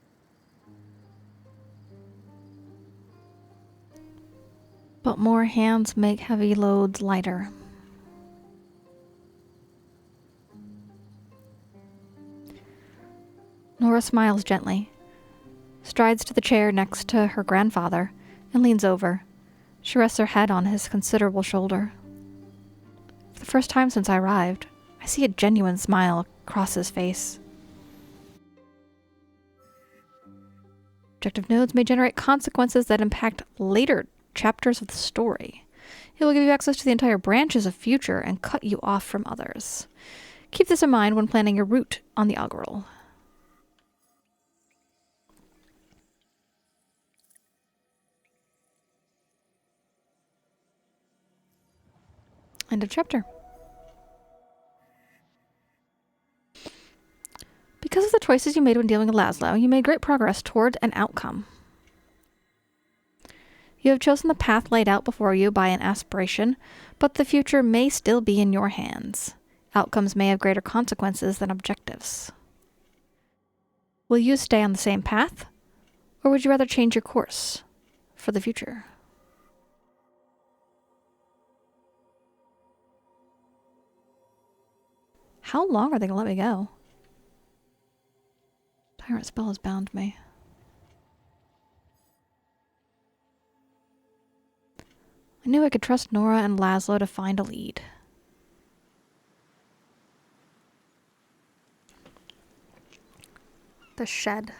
But more hands make heavy loads lighter. Nora smiles gently, strides to the chair next to her grandfather, and leans over. She rests her head on his considerable shoulder. For the first time since I arrived, I see a genuine smile across his face. Objective nodes may generate consequences that impact later chapters of the story. It will give you access to the entire branches of future and cut you off from others. Keep this in mind when planning your route on the Augural. End of chapter. Because of the choices you made when dealing with Laszlo, you made great progress toward an outcome. You have chosen the path laid out before you by an aspiration, but the future may still be in your hands. Outcomes may have greater consequences than objectives. Will you stay on the same path, or would you rather change your course for the future? How long are they going to let me go? Tyrant spell has bound me. I knew I could trust Nora and Laszlo to find a lead. The shed.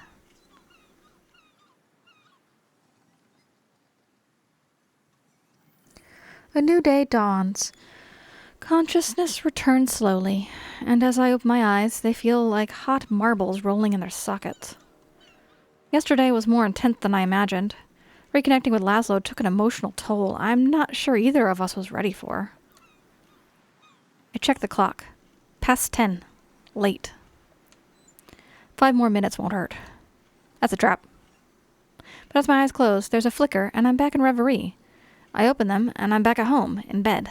A new day dawns. Consciousness returns slowly, and as I open my eyes, they feel like hot marbles rolling in their sockets. Yesterday was more intense than I imagined. Reconnecting with Laszlo took an emotional toll I'm not sure either of us was ready for. I checked the clock. Past 10. Late. 5 more minutes won't hurt. That's a trap. But as my eyes close, there's a flicker, and I'm back in Reverie. I open them, and I'm back at home, in bed.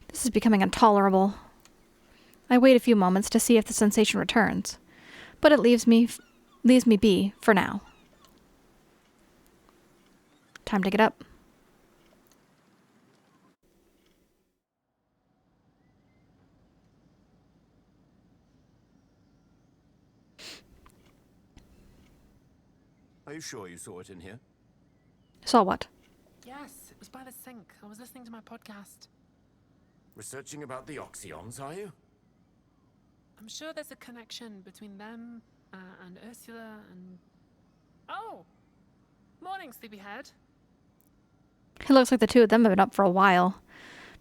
This is becoming intolerable. I wait a few moments to see if the sensation returns, but it leaves me be for now. Time to get up. Are you sure you saw it in here? Saw what? Yes, it was by the sink. I was listening to my podcast. Researching about the Oxyons, are you? I'm sure there's a connection between them and Ursula and... Oh! Morning, sleepyhead. It looks like the two of them have been up for a while.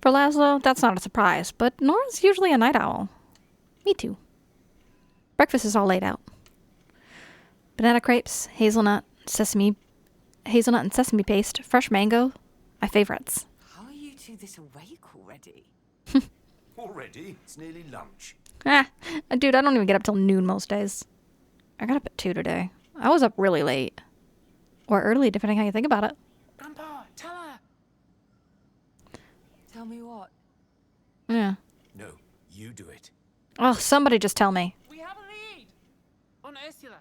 For Laszlo, that's not a surprise, but Nora's usually a night owl. Me too. Breakfast is all laid out. Banana crepes, hazelnut and sesame paste, fresh mango, my favorites. How are you two this awake already? Already? It's nearly lunch. Dude, I don't even get up till noon most days. I got up at 2 today. I was up really late. Or early, depending how you think about it. Grandpa, tell her! Tell me what? Yeah. No, you do it. Oh, somebody just tell me. We have a lead! On Ursula.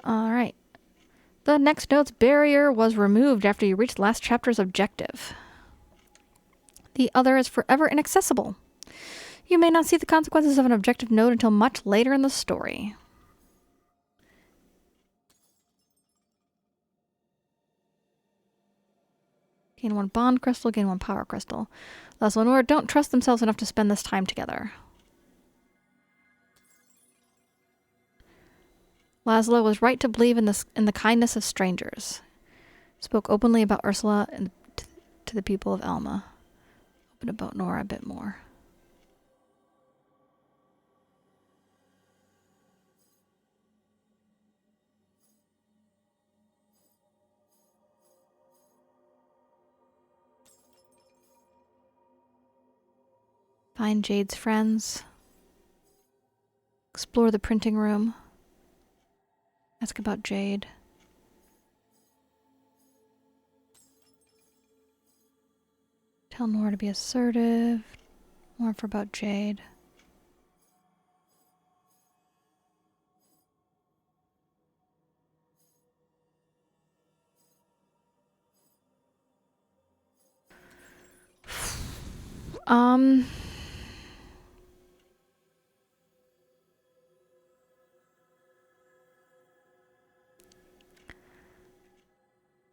Alright. The next note's barrier was removed after you reached the last chapter's objective. The other is forever inaccessible. You may not see the consequences of an objective note until much later in the story. Gain 1 bond crystal, gain 1 power crystal. Laszlo and Nora don't trust themselves enough to spend this time together. Laszlo was right to believe in the kindness of strangers. Spoke openly about Ursula and to the people of Alma. Open about Nora a bit more. Find Jade's friends. Explore the printing room. Ask about Jade. Tell Nora to be assertive. More info about Jade.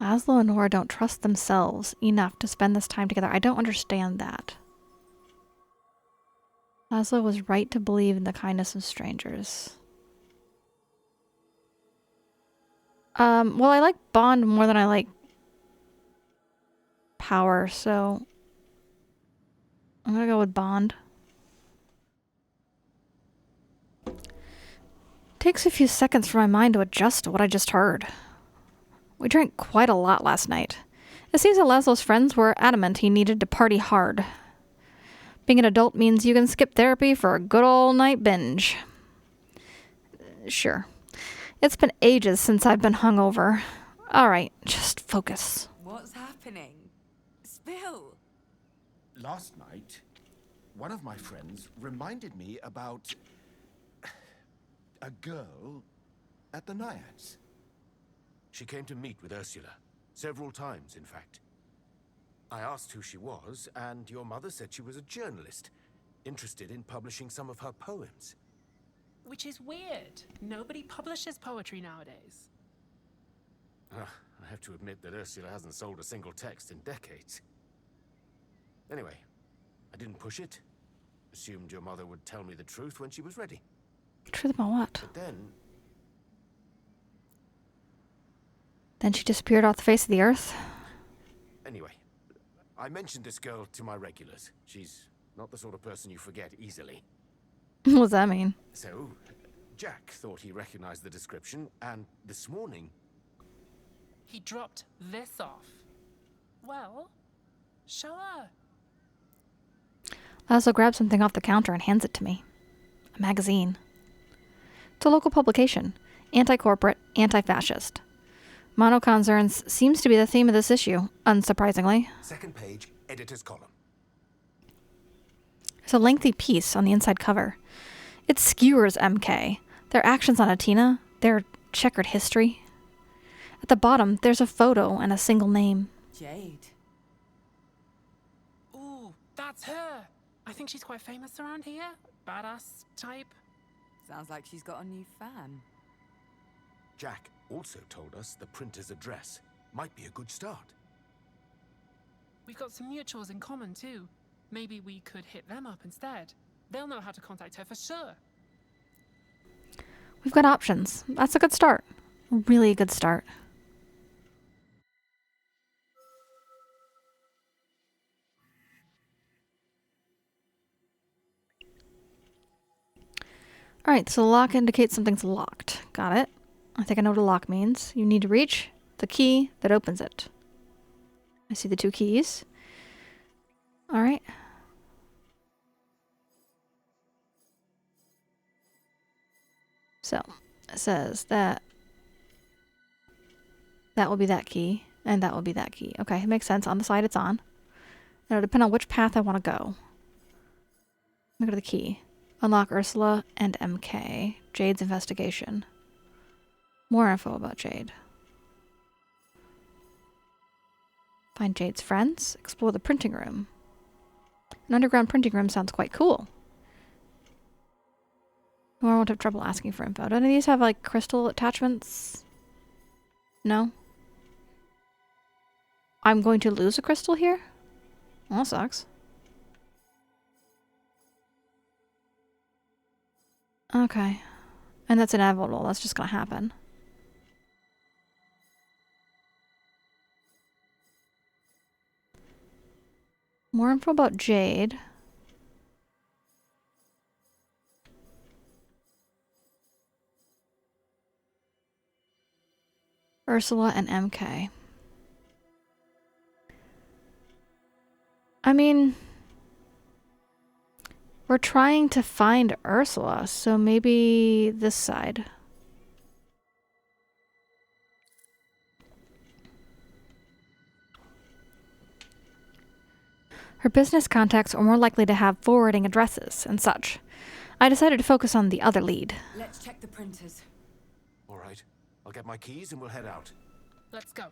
Laszlo and Nora don't trust themselves enough to spend this time together. I don't understand that. Laszlo was right to believe in the kindness of strangers. Well, I like bond more than I like power, so I'm gonna go with bond. Takes a few seconds for my mind to adjust to what I just heard. We drank quite a lot last night. It seems that Laszlo's friends were adamant he needed to party hard. Being an adult means you can skip therapy for a good old night binge. Sure. It's been ages since I've been hungover. Alright, just focus. What's happening? Spill! Last night, one of my friends reminded me about a girl at the Naiads. She came to meet with Ursula, several times, in fact. I asked who she was, and your mother said she was a journalist, interested in publishing some of her poems. Which is weird. Nobody publishes poetry nowadays. I have to admit that Ursula hasn't sold a single text in decades. Anyway, I didn't push it. Assumed your mother would tell me the truth when she was ready. Truth about what? But then Then she disappeared off the face of the earth? Anyway, I mentioned this girl to my regulars. She's not the sort of person you forget easily. What does that mean? So, Jack thought he recognized the description, and this morning... He dropped this off. Well, show her. Laszlo grabs something off the counter and hands it to me. A magazine. It's a local publication. Anti-corporate, anti-fascist. Monoconcerns seems to be the theme of this issue, unsurprisingly. Second page, editor's column. There's a lengthy piece on the inside cover. It skewers MK, their actions on Atina, their checkered history. At the bottom, there's a photo and a single name. Jade. Ooh, that's her. I think she's quite famous around here. Badass type. Sounds like she's got a new fan. Jack also told us the printer's address. Might be a good start. We've got some mutuals in common too. Maybe we could hit them up instead. They'll know how to contact her for sure. We've got options. That's a good start. A really good start. Alright, so lock indicates something's locked. Got it. I think I know what a lock means. You need to reach the key that opens it. I see the two keys. Alright. So, it says that that will be that key, and that will be that key. Okay, it makes sense. On the side it's on. It'll depend on which path I want to go. Let me go to the key. Unlock Ursula and MK. Jade's investigation. More info about Jade. Find Jade's friends. Explore the printing room. An underground printing room sounds quite cool. Or I won't have trouble asking for info. Do any of these have, like, crystal attachments? No? I'm going to lose a crystal here? Well, that sucks. Okay. And that's inevitable. That's just gonna happen. More info about Jade. Ursula and MK. I mean, we're trying to find Ursula, so maybe this side. Her business contacts are more likely to have forwarding addresses and such. I decided to focus on the other lead. Let's check the printers. All right. I'll get my keys and we'll head out. Let's go.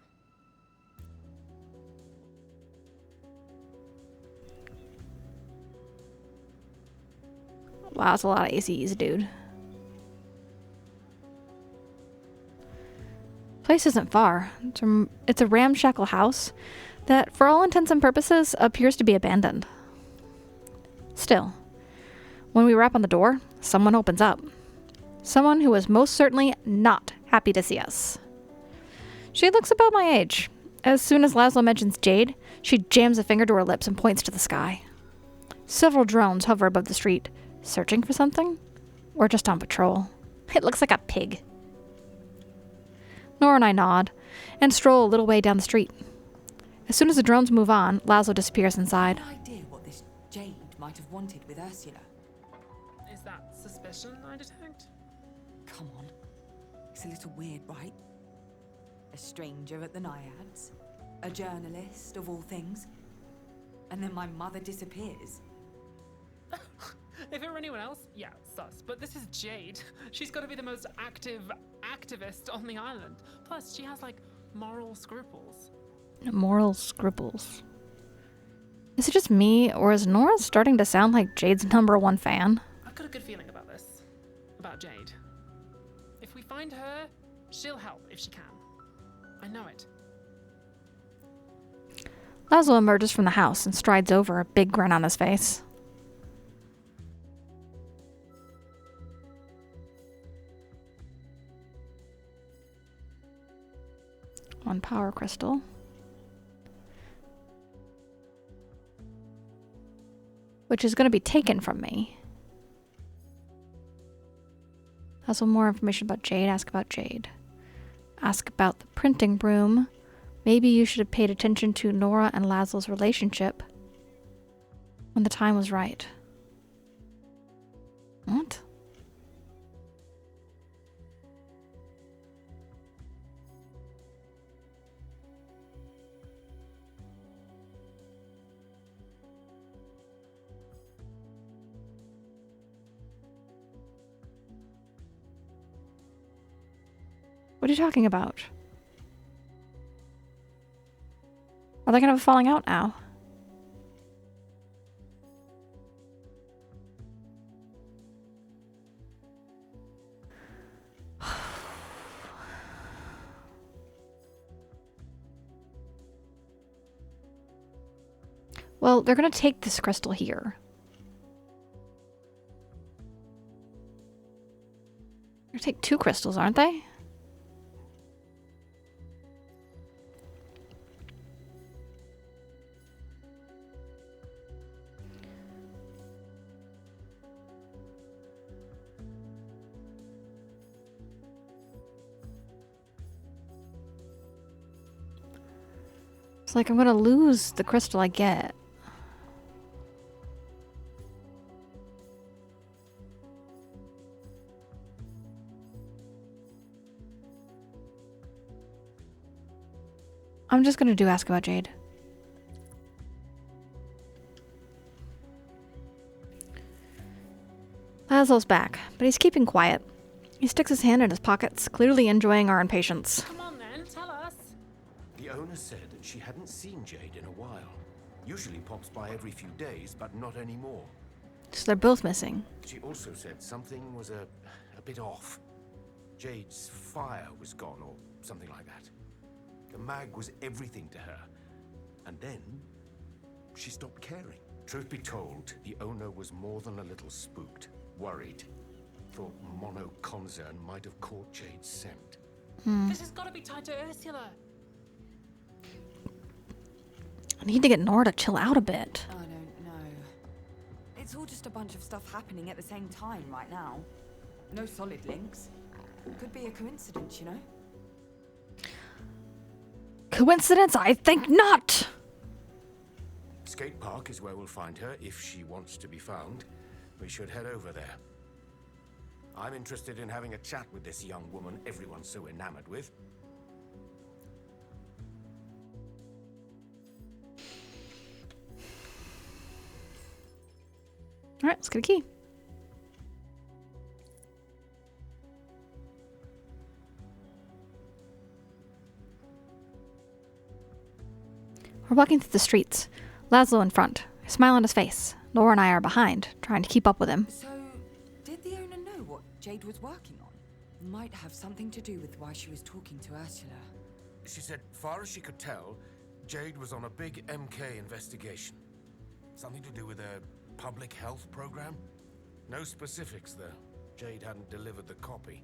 Wow, that's a lot of ACs, dude. Place isn't far. It's a ramshackle house that, for all intents and purposes, appears to be abandoned. Still, when we rap on the door, someone opens up. Someone who is most certainly not happy to see us. She looks about my age. As soon as Laszlo mentions Jade, she jams a finger to her lips and points to the sky. Several drones hover above the street, searching for something? Or just on patrol. It looks like a pig. Nora and I nod, and stroll a little way down the street. As soon as the drones move on, Laszlo disappears inside. No idea what this Jade might have wanted with Ursula. Is that suspicion I detect? Come on. It's a little weird, right? A stranger at the Naiads. A journalist, of all things. And then my mother disappears. If it were anyone else, yeah, sus. But this is Jade. She's got to be the most active activist on the island. Plus, she has, like, moral scruples. Moral scruples. Is it just me, or is Nora starting to sound like Jade's #1 fan? I've got a good feeling about this. About Jade. If we find her, she'll help if she can. I know it. Laszlo emerges from the house and strides over, a big grin on his face. One power crystal. Which is going to be taken from me. Also, more information about Jade. Ask about Jade. Ask about the printing room. Maybe you should have paid attention to Nora and Laszlo's relationship when the time was right. What? What are you talking about? Are they gonna have a falling out now? Well, they're gonna take this crystal here. They're gonna take 2 crystals, aren't they? It's like I'm gonna lose the crystal I get. I'm just gonna do Ask About Jade. Laszlo's back, but he's keeping quiet. He sticks his hand in his pockets, clearly enjoying our impatience. Come on then, tell us. The owner said she hadn't seen Jade in a while. Usually pops by every few days, but not anymore. So they're both missing. She also said something was a bit off. Jade's fire was gone, or something like that. The mag was everything to her. And then, she stopped caring. Truth be told, the owner was more than a little spooked, worried. Thought Mono Concern might have caught Jade's scent. This has got to be tied to Ursula. I need to get Nora to chill out a bit. I don't know. It's all just a bunch of stuff happening at the same time right now. No solid links. Could be a coincidence, you know? Coincidence? I think not! Skate Park is where we'll find her if she wants to be found. We should head over there. I'm interested in having a chat with this young woman everyone's so enamored with. Alright, let's get a key. We're walking through the streets. Laszlo in front, a smile on his face. Nora and I are behind, trying to keep up with him. So, did the owner know what Jade was working on? Might have something to do with why she was talking to Ursula. She said, far as she could tell, Jade was on a big MK investigation. Something to do with a public health program? No specifics, though. Jade hadn't delivered the copy.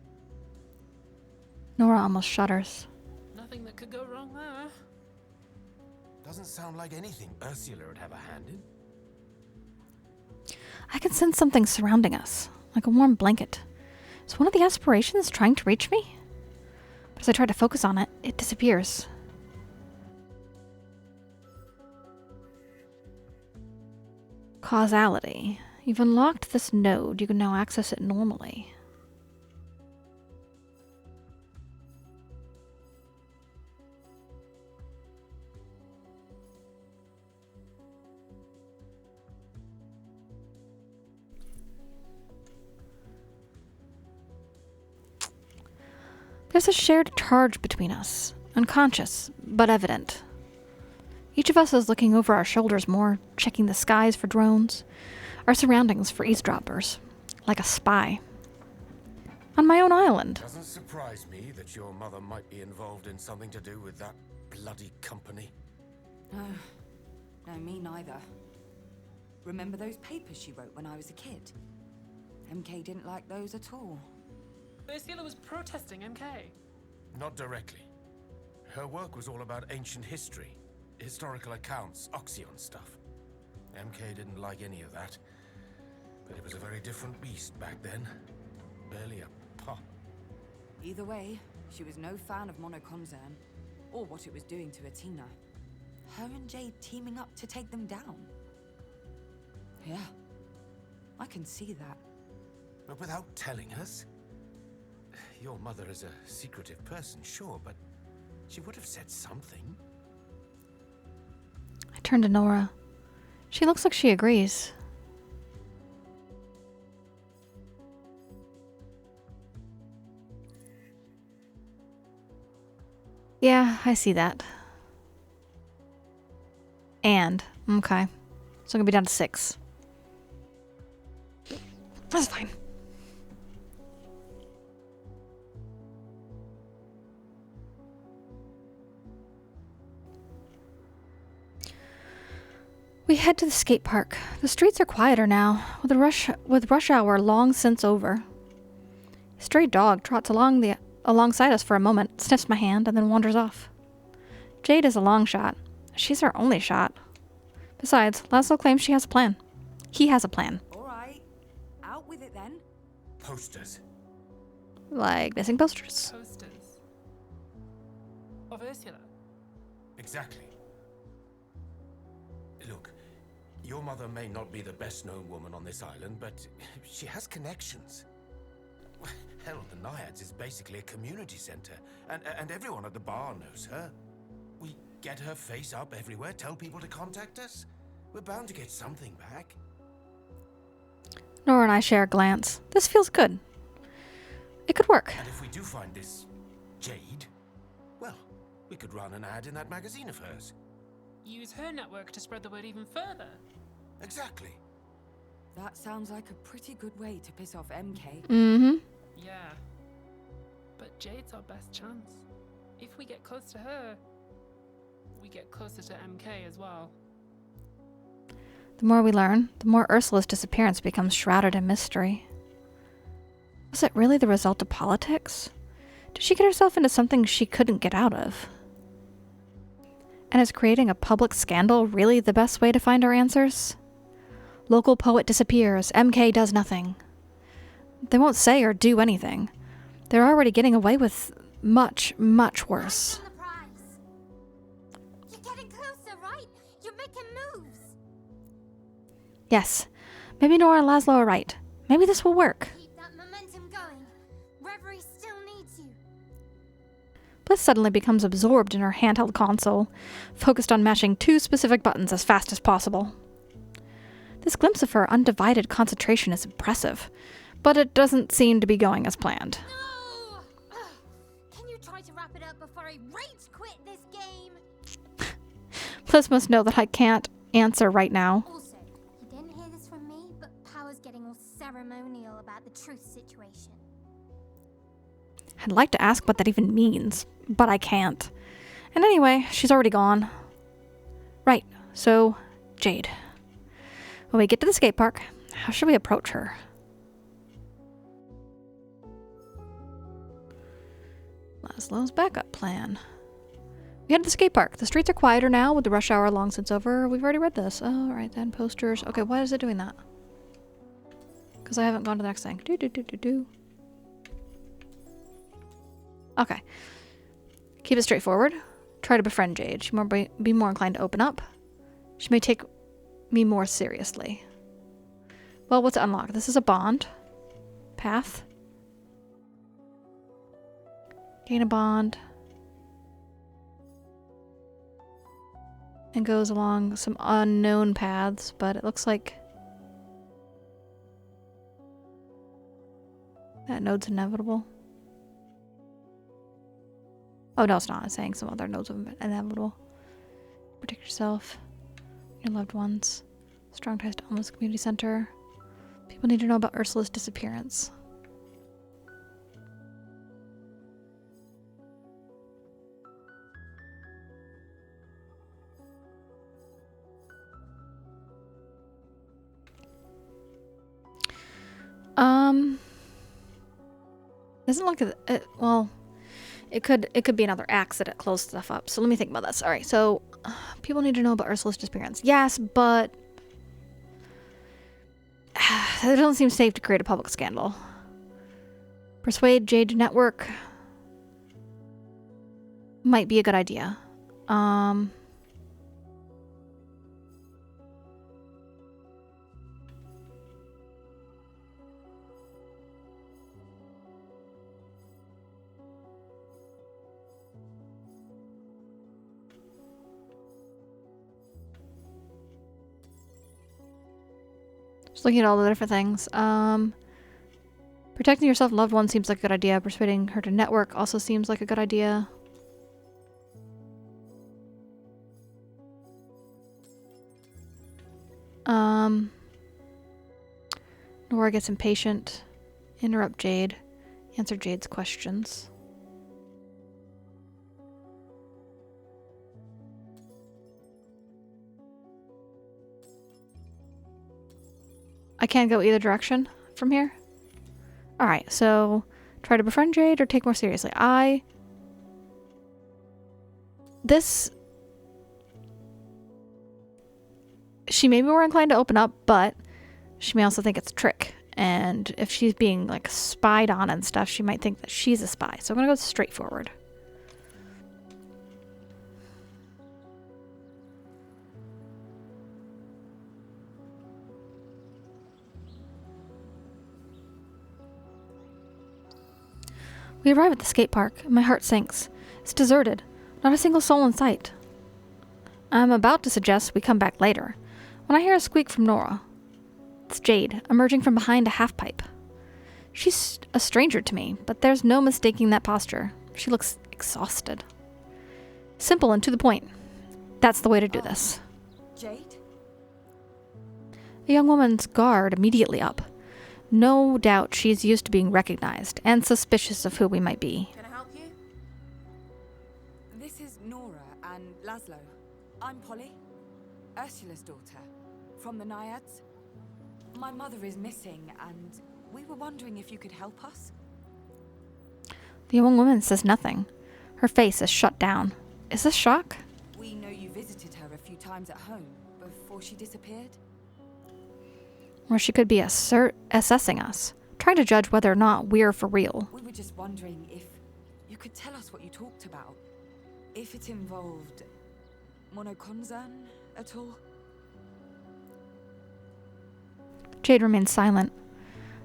Nora almost shudders. Nothing that could go wrong there. Doesn't sound like anything Ursula would have a hand in. I can sense something surrounding us, like a warm blanket. Is one of the aspirations trying to reach me? But as I try to focus on it, it disappears. Causality. You've unlocked this node. You can now access it normally. There's a shared charge between us, unconscious, but evident. Each of us is looking over our shoulders more, checking the skies for drones, our surroundings for eavesdroppers, like a spy. On my own island. Doesn't surprise me that your mother might be involved in something to do with that bloody company. No, me neither. Remember those papers she wrote when I was a kid? MK didn't like those at all. Ursula was protesting MK. Not directly. Her work was all about ancient history, historical accounts, Oxyon stuff. MK didn't like any of that. But it was a very different beast back then. Barely a pup. Either way, she was no fan of Mono Concern, or what it was doing to Atina. Her and Jade teaming up to take them down. Yeah, I can see that. But without telling us? Your mother is a secretive person, sure, but she would have said something. I turn to Nora. She looks like she agrees. Yeah, I see that. And, okay. So I'm gonna be down to 6. That's fine. We head to the skate park. The streets are quieter now, with rush hour long since over. A stray dog trots alongside us for a moment, sniffs my hand, and then wanders off. Jade is a long shot. She's our only shot. Besides, Laszlo claims she has a plan. He has a plan. All right, out with it then. Posters. Like missing posters. Posters. Of Ursula. Exactly. Look, your mother may not be the best-known woman on this island, but she has connections. Hell, the Naiads is basically a community center, and everyone at the bar knows her. We get her face up everywhere, tell people to contact us. We're bound to get something back. Nora and I share a glance. This feels good. It could work. And if we do find this Jade, well, we could run an ad in that magazine of hers. Use her network to spread the word even further. Exactly. That sounds like a pretty good way to piss off MK. Mm-hmm. Yeah. But Jade's our best chance. If we get close to her, we get closer to MK as well. The more we learn, the more Ursula's disappearance becomes shrouded in mystery. Was it really the result of politics? Did she get herself into something she couldn't get out of? And is creating a public scandal really the best way to find our answers? Local poet disappears, MK does nothing. They won't say or do anything. They're already getting away with much, much worse. On the prize. You're getting closer, right? You're making moves. Yes, maybe Nora and Laszlo are right. Maybe this will work. Keep that momentum going. Reverie still needs you. Bliss suddenly becomes absorbed in her handheld console, focused on mashing 2 specific buttons as fast as possible. This glimpse of her undivided concentration is impressive, but it doesn't seem to be going as planned. No! Ugh. Can you try to wrap it up before I rage quit this game? Bliss must know that I can't answer right now. Also, you didn't hear this from me, but Power's getting all ceremonial about the truth situation. I'd like to ask what that even means, but I can't. And anyway, she's already gone. Right, so, Jade. When we get to the skate park, how should we approach her? Laszlo's backup plan. We head to the skate park. The streets are quieter now with the rush hour long since over. We've already read this. Oh, right then. Posters. Okay, why is it doing that? Because I haven't gone to the next thing. Okay. Keep it straightforward. Try to befriend Jade. She might be more inclined to open up. She may take me more seriously. Well, what's to unlock? This is a bond. Path. Gain a bond. And goes along some unknown paths, but it looks like that node's inevitable. Oh, no, it's not. It's saying some other nodes are inevitable. Protect yourself, your loved ones. Strong ties to Alma's community center. People need to know about Ursula's disappearance. Doesn't look at it. Well, it could be another axe that it closed stuff up. So let me think about this. All right, so people need to know about Ursula's disappearance. Yes, but it doesn't seem safe to create a public scandal. Persuade Jade to network might be a good idea. Just looking at all the different things. Protecting yourself and loved ones seems like a good idea. Persuading her to network also seems like a good idea. Nora gets impatient. Interrupt Jade. Answer Jade's questions. I can't go either direction from here. Alright, so try to befriend Jade or take more seriously. She may be more inclined to open up, but she may also think it's a trick. And if she's being like spied on and stuff, she might think that she's a spy. So I'm gonna go straight forward. We arrive at the skate park, and my heart sinks. It's deserted. Not a single soul in sight. I'm about to suggest we come back later, when I hear a squeak from Nora. It's Jade, emerging from behind a half-pipe. She's a stranger to me, but there's no mistaking that posture. She looks exhausted. Simple and to the point. That's the way to do this. Jade? The young woman's guard immediately up. No doubt she's used to being recognized and suspicious of who we might be. Can I help you? This is Nora and Laszlo. I'm Polly, Ursula's daughter, from the Naiads. My mother is missing, and we were wondering if you could help us. The young woman says nothing. Her face is shut down. Is this shock? We know you visited her a few times at home before she disappeared. Or she could be assessing us, trying to judge whether or not we're for real. We were just wondering if you could tell us what you talked about. If it involved monokonzan at all. Jade remains silent.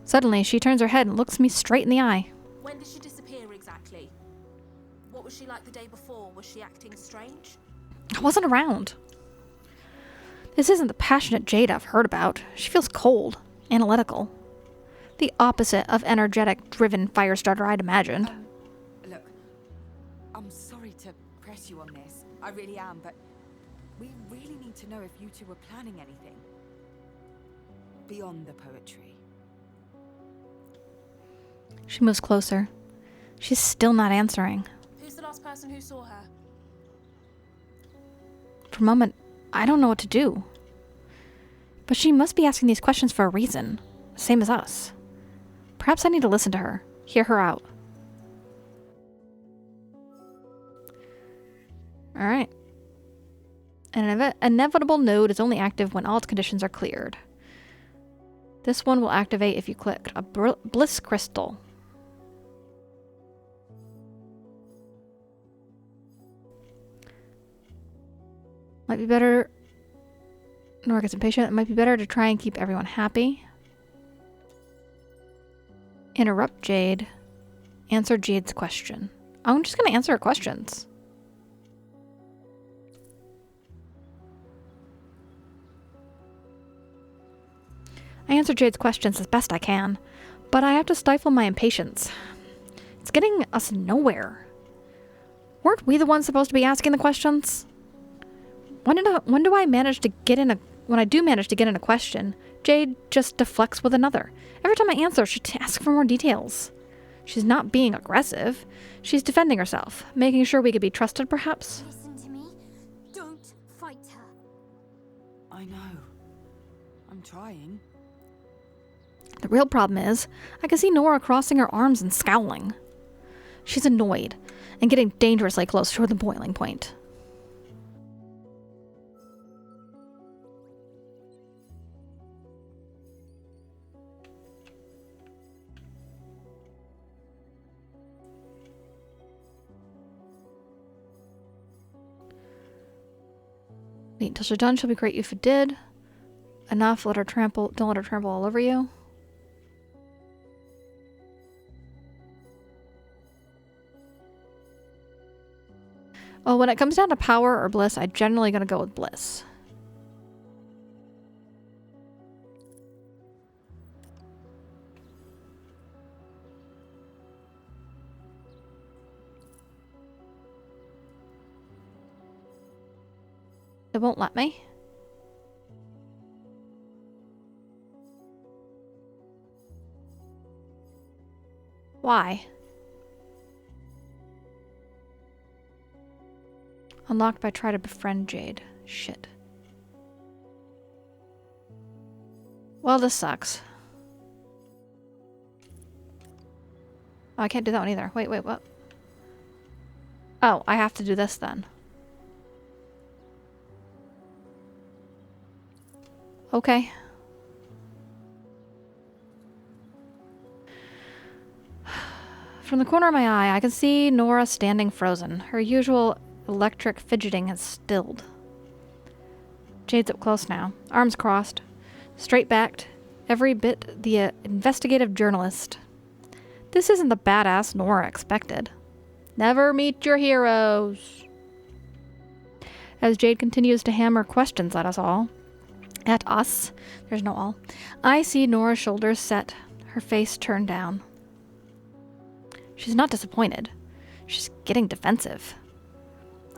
Suddenly, she turns her head and looks me straight in the eye. When did she disappear exactly? What was she like the day before? Was she acting strange? I wasn't around. This isn't the passionate Jade I've heard about. She feels cold, analytical. The opposite of energetic, driven fire starter I'd imagined. Look, I'm sorry to press you on this. I really am, but we really need to know if you two were planning anything. Beyond the poetry. She moves closer. She's still not answering. Who's the last person who saw her? For a moment, I don't know what to do. But she must be asking these questions for a reason, same as us. Perhaps I need to listen to her, hear her out. Alright. An inevitable node is only active when all its conditions are cleared. This one will activate if you click a Bliss crystal. Might be better. Nora gets impatient. It might be better to try and keep everyone happy. Interrupt Jade. Answer Jade's question. I'm just going to answer her questions. I answer Jade's questions as best I can, but I have to stifle my impatience. It's getting us nowhere. Weren't we the ones supposed to be asking the questions? When do I manage to get in when I do manage to get in a question, Jade just deflects with another. Every time I answer, she asks for more details. She's not being aggressive. She's defending herself, making sure we could be trusted, perhaps. Listen to me. Don't fight her. I know. I'm trying. The real problem is, I can see Nora crossing her arms and scowling. She's annoyed, and getting dangerously close to the boiling point. Wait until she's done. She'll be great if it did. Enough. Don't let her trample all over you. Oh, when it comes down to power or bliss, I'm generally going to go with bliss. It won't let me. Why? Unlocked by try to befriend Jade. Shit. Well, this sucks. Oh, I can't do that one either. Wait, what? Oh, I have to do this then. Okay. From the corner of my eye, I can see Nora standing frozen. Her usual electric fidgeting has stilled. Jade's up close now, arms crossed, straight-backed, every bit the investigative journalist. This isn't the badass Nora expected. Never meet your heroes. As Jade continues to hammer questions at us, there's no all, I see Nora's shoulders set, her face turned down. She's not disappointed. She's getting defensive.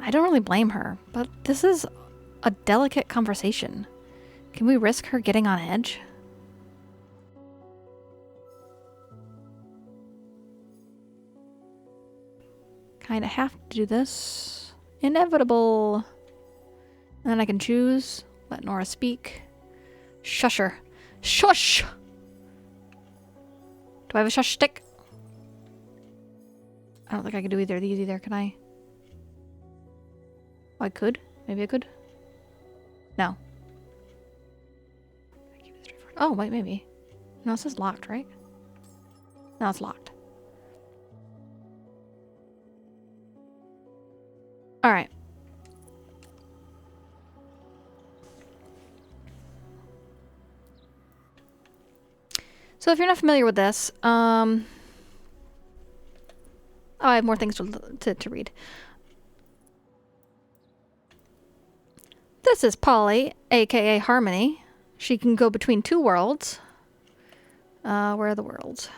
I don't really blame her, but this is a delicate conversation. Can we risk her getting on edge? Kinda have to do this. Inevitable. And then I can choose. Let Nora speak. Shush her. Shush! Do I have a shush stick? I don't think I can do either of these either, can I? Oh, I could. Maybe I could. No. Oh, wait, maybe. No, it says locked, right? No, it's locked. Alright. So if you're not familiar with this, oh, I have more things to read. This is Polly, aka Harmony. She can go between two worlds. Where are the worlds?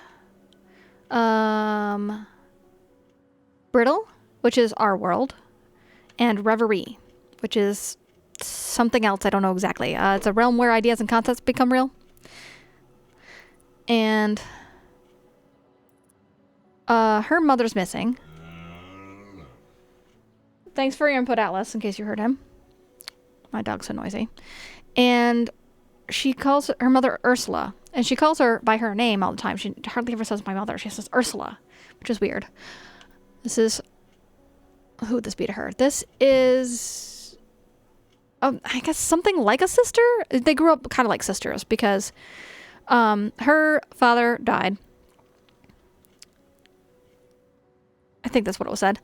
Brittle, which is our world, and Reverie, which is something else I don't know exactly. It's a realm where ideas and concepts become real. And her mother's missing. Thanks for your input, Atlas, in case you heard him. My dog's so noisy. And she calls her mother Ursula. And she calls her by her name all the time. She hardly ever says my mother. She says Ursula, which is weird. This is... Who would this be to her? This is... I guess something like a sister? They grew up kind of like sisters because her father died. I think that's what it was said.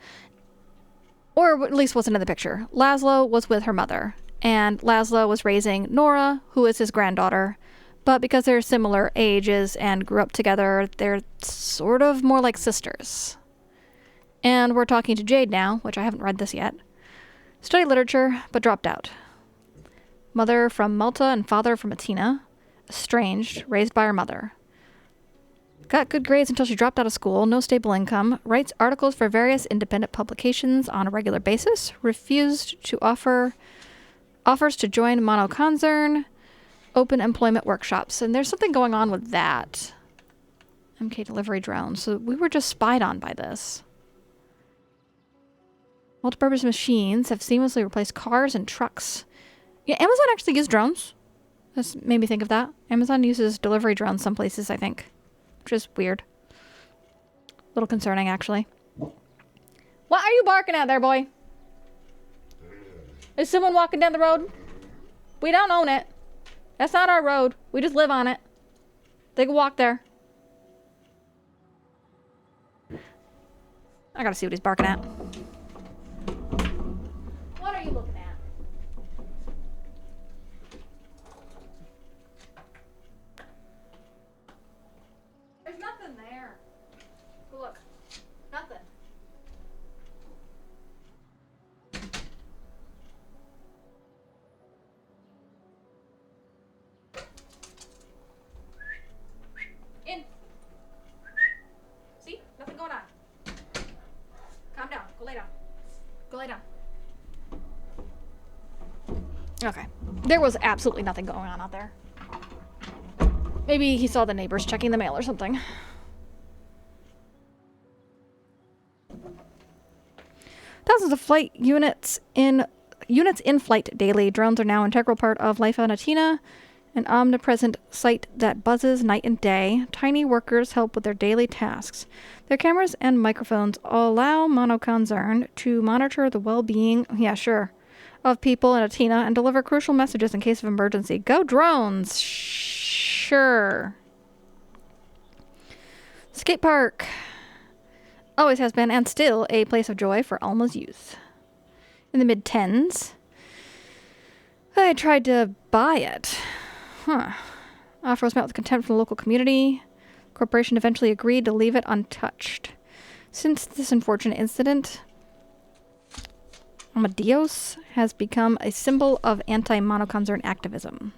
Or at least wasn't in the picture. Laszlo was with her mother. And Laszlo was raising Nora, who is his granddaughter. But because they're similar ages and grew up together, they're sort of more like sisters. And we're talking to Jade now, which I haven't read this yet. Studied literature, but dropped out. Mother from Malta and father from Atina. Estranged, raised by her mother. Got good grades until she dropped out of school, no stable income, writes articles for various independent publications on a regular basis, refused to offers to join Monoconcern, open employment workshops. And there's something going on with that. MK delivery drones. So we were just spied on by this. Multipurpose machines have seamlessly replaced cars and trucks. Yeah, Amazon actually uses drones. This made me think of that. Amazon uses delivery drones some places, I think. Which is weird. A little concerning, actually. What are you barking at there, boy? Is someone walking down the road? We don't own it. That's not our road. We just live on it. They can walk there. I gotta see what he's barking at. What are you looking at? There's nothing there. Look. Nothing. In. See? Nothing going on. Calm down. Go lay down. Go lay down. Okay. There was absolutely nothing going on out there. Maybe he saw the neighbors checking the mail or something. Thousands of flight units in flight daily. Drones are now an integral part of life on Atina, an omnipresent sight that buzzes night and day. Tiny workers help with their daily tasks. Their cameras and microphones allow Monoconcern to monitor the well-being, of people in Atina and deliver crucial messages in case of emergency. Go drones! Sure. Skate park. Always has been and still a place of joy for Alma's youth. In the mid-10s, I tried to buy it. Offer was met with contempt from the local community. The corporation eventually agreed to leave it untouched. Since this unfortunate incident, Amadeus has become a symbol of anti-Monoconcern activism.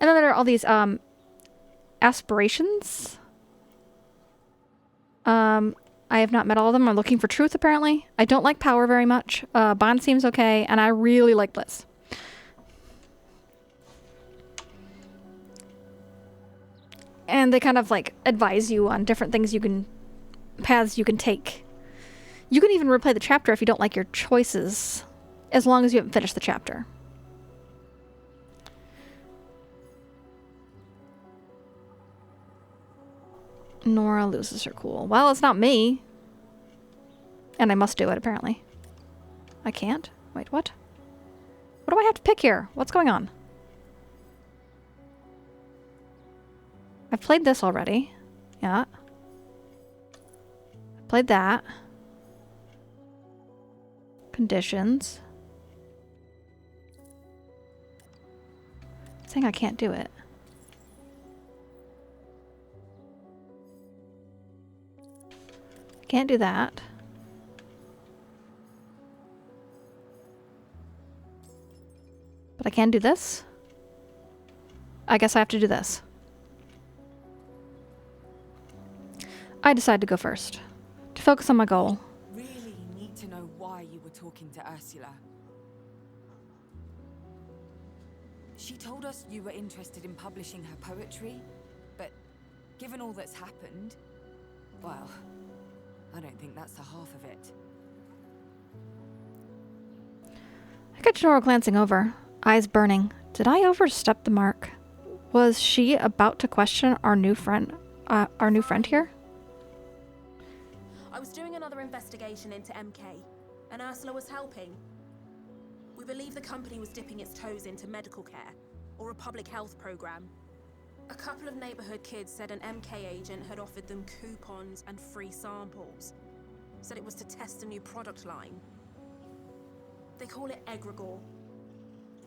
And then there are all these aspirations. I have not met all of them. I'm looking for truth, apparently. I don't like power very much. Bond seems okay, and I really like Bliss. And they kind of like advise you on different things paths you can take. You can even replay the chapter if you don't like your choices, as long as you haven't finished the chapter. Nora loses her cool. Well, it's not me. And I must do it, apparently. I can't? Wait, what? What do I have to pick here? What's going on? I've played this already. Yeah. I played that. Conditions. Saying I can't do it. Can't do that. But I can do this. I guess I have to do this. I decide to go first. To focus on my goal. Really need to know why you were talking to Ursula. She told us you were interested in publishing her poetry, but given all that's happened, well, I don't think that's the half of it. I catch Nora glancing over, eyes burning. Did I overstep the mark? Was she about to question our new friend here? I was doing another investigation into MK, and Ursula was helping. We believe the company was dipping its toes into medical care, or a public health program. A couple of neighborhood kids said an MK agent had offered them coupons and free samples. Said it was to test a new product line. They call it egregore.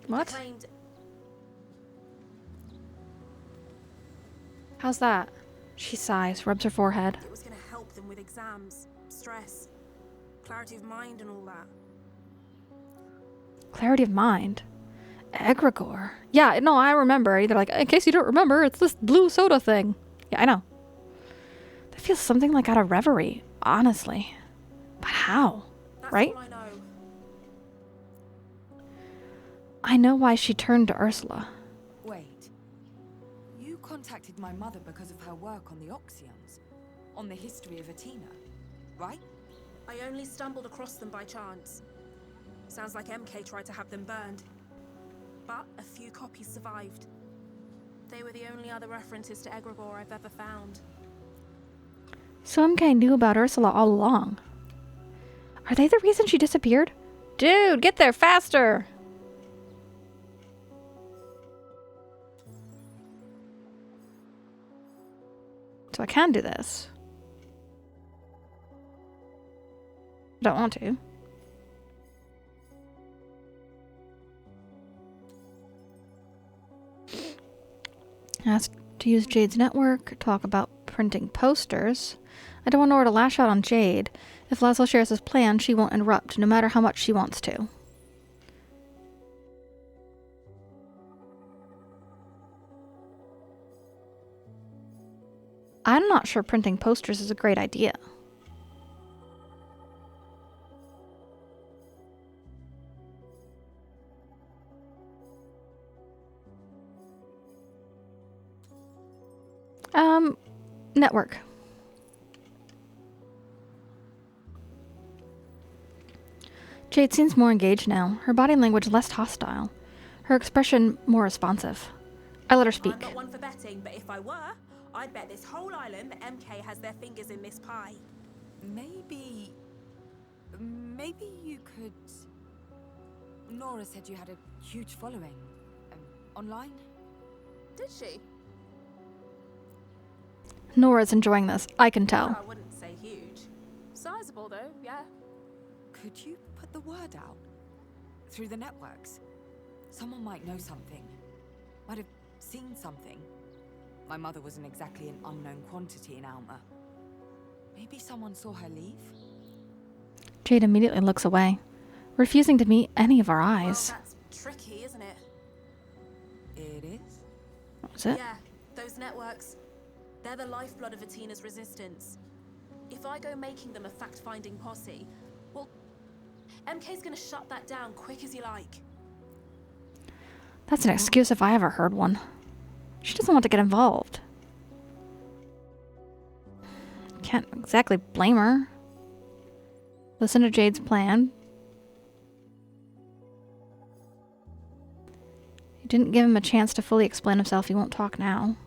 What? They claimed How's that? She sighs, rubs her forehead. it was going to help them with exams, stress, clarity of mind and all that. Clarity of mind. Egregore. Yeah, no, I remember. They're like, in case you don't remember, it's this blue soda thing. Yeah, I know. That feels something like out of Reverie, honestly. But how? That's Right? all I know. I know why she turned to Ursula. Wait. You contacted my mother because of her work on the Oxyons, on the history of Athena, right? I only stumbled across them by chance. Sounds like MK tried to have them burned. But a few copies survived. They were the only other references to egregore I've ever found. So MK knew about Ursula all along. Are they the reason she disappeared? Dude, get there faster! So I can do this. I don't want to. Ask to use Jade's network, talk about printing posters. I don't want Nora to lash out on Jade. If Laszlo shares his plan, she won't interrupt, no matter how much she wants to. I'm not sure printing posters is a great idea. Network. Jade seems more engaged now, her body language less hostile, her expression more responsive. I let her speak. I'm not one for betting, but if I were, I'd bet this whole island that MK has their fingers in this pie. Maybe you could... Nora said you had a huge following. Online? Did she? Nora's enjoying this, I can tell. Well, I wouldn't say huge. Sizable though, yeah. Could you put the word out? Through the networks? Someone might know something. Might have seen something. My mother wasn't exactly an unknown quantity in Alma. Maybe someone saw her leave? Jade immediately looks away, refusing to meet any of our eyes. Well, that's tricky, isn't it? It is? Is it? Yeah, those networks. They're the lifeblood of Athena's resistance. If I go making them a fact-finding posse, well, MK's gonna shut that down quick as you like. That's an excuse if I ever heard one. She doesn't want to get involved. Can't exactly blame her. Listen to Jade's plan. You didn't give him a chance to fully explain himself. He won't talk now.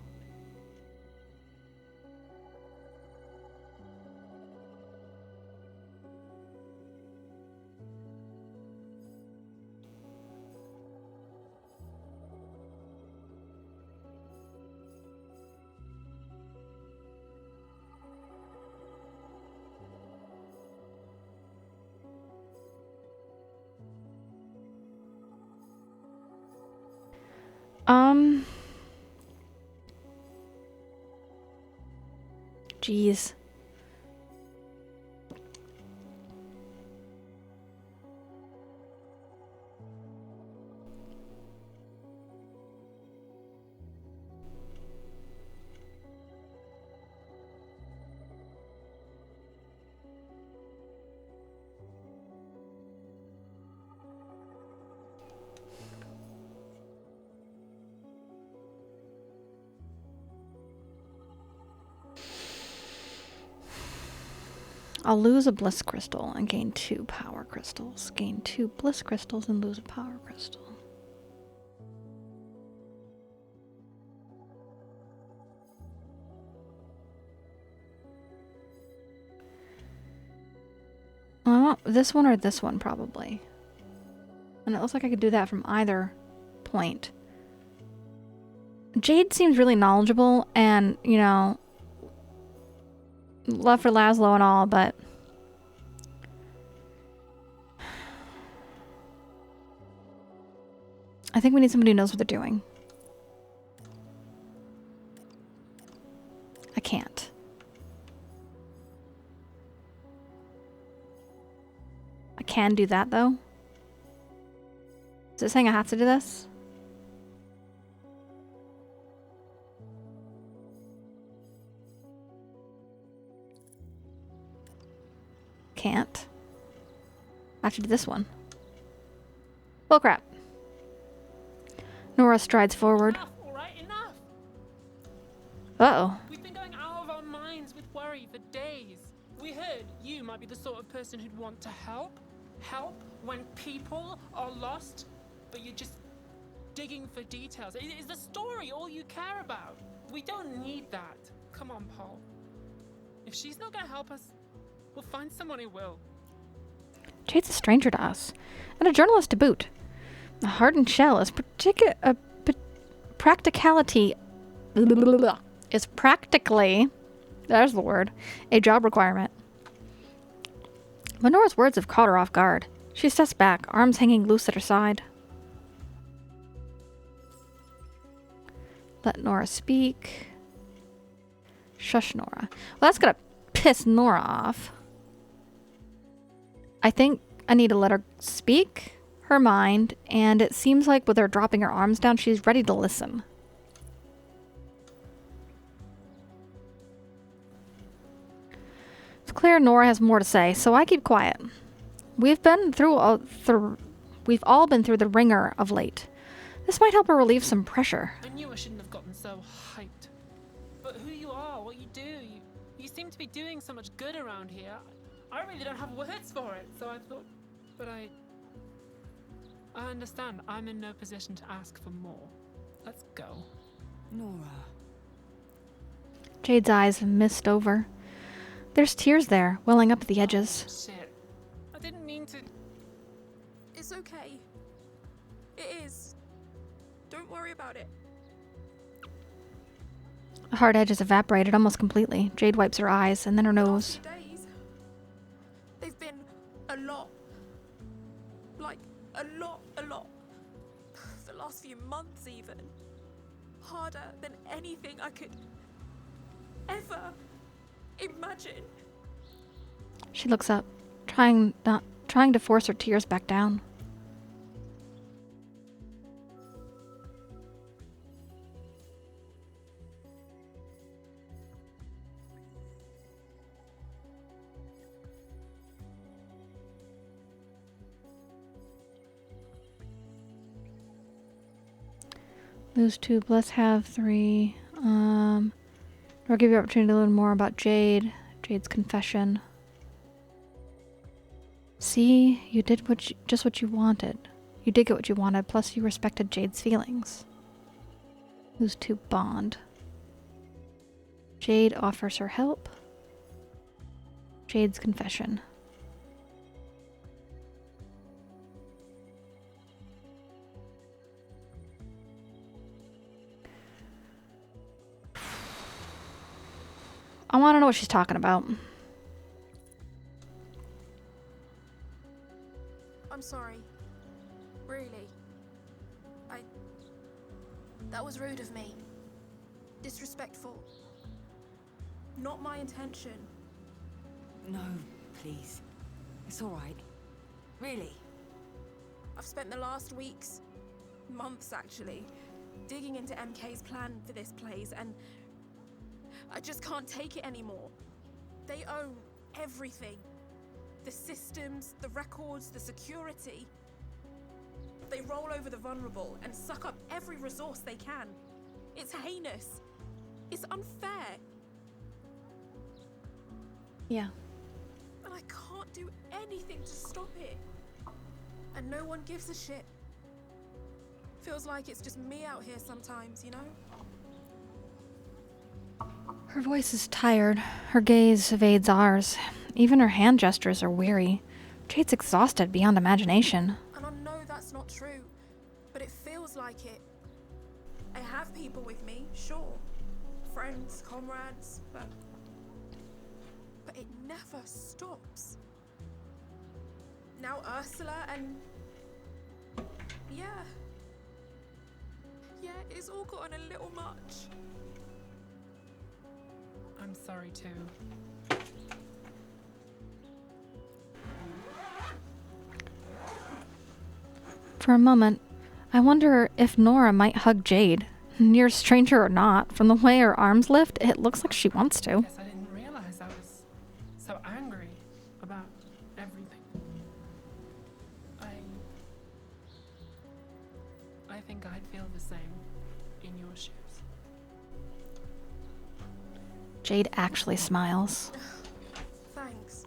Jeez. I'll lose a Bliss crystal and gain 2 power crystals. Gain 2 Bliss crystals and lose a power crystal. I want this one or this one, probably. And it looks like I could do that from either point. Jade seems really knowledgeable and, you know, love for Laszlo and all, but I think we need somebody who knows what they're doing. I can't. I can do that, though. Is it saying I have to do this? Can't. I have to do this one. Well, crap. Nora strides forward. Enough, all right, enough. Uh-oh. We've been going out of our minds with worry for days. We heard you might be the sort of person who'd want to help. Help when people are lost, but you're just digging for details. Is the story all you care about? We don't need that. Come on, Paul. If she's not gonna help us, we'll find someone who will. Jade's a stranger to us, and a journalist to boot. A hardened shell is practicality is practically, there's the word, a job requirement. But Nora's words have caught her off guard. She steps back, arms hanging loose at her side. Let Nora speak. Shush, Nora. Well, that's gonna piss Nora off. I think I need to let her speak her mind, and it seems like with her dropping her arms down, she's ready to listen. It's clear Nora has more to say, so I keep quiet. We've all been through the ringer of late. This might help her relieve some pressure. I knew I shouldn't have gotten so hyped. But who you are, what you do, you seem to be doing so much good around here. I really don't have words for it, so I thought, but I understand. I'm in no position to ask for more. Let's go. Nora. Jade's eyes mist over. There's tears there, welling up at the edges. Shit. I didn't mean to. It's okay. It is. Don't worry about it. The hard edges evaporated almost completely. Jade wipes her eyes and then her The nose. last few days, they've been a lot. Like, a lot. The last few months, even. Harder than anything I could ever imagine. She looks up, trying to force her tears back down. Lose 2. Bliss have 3. I'll give you an opportunity to learn more about Jade. Jade's confession. See, you did just what you wanted. You did get what you wanted, plus you respected Jade's feelings. Lose 2. Bond. Jade offers her help. Jade's confession. I want to know what she's talking about. I'm sorry. Really. That was rude of me. Disrespectful. Not my intention. No, please. It's all right. Really. I've spent the last weeks, months actually, digging into MK's plan for this place, and I just can't take it anymore. They own everything. The systems, the records, the security. They roll over the vulnerable and suck up every resource they can. It's heinous. It's unfair. Yeah. And I can't do anything to stop it. And no one gives a shit. Feels like it's just me out here sometimes, you know? Her voice is tired. Her gaze evades ours. Even her hand gestures are weary. Jade's exhausted beyond imagination. And I know that's not true, but it feels like it. I have people with me, sure. Friends, comrades, but it never stops. Now Ursula and... Yeah, it's all gotten a little much. I'm sorry too. For a moment, I wonder if Nora might hug Jade. Near stranger or not, from the way her arms lift, it looks like she wants to. Guess I didn't realize I was so angry about everything. I think I'd feel the same in your shoes. Jade actually smiles. Thanks.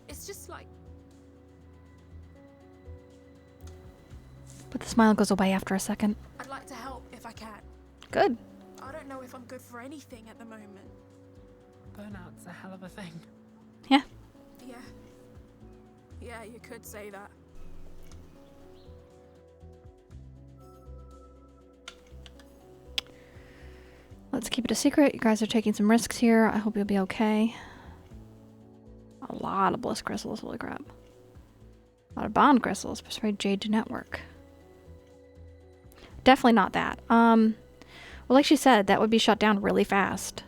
It's just like... But the smile goes away after a second. I'd like to help if I can. Good. I don't know if I'm good for anything at the moment. Burnout's a hell of a thing. Yeah. Yeah, you could say that. Let's keep it a secret. You guys are taking some risks here. I hope you'll be okay. A lot of bliss crystals, holy crap. A lot of bond crystals. Persuade Jade to network. Definitely not that. Well, like she said, that would be shut down really fast.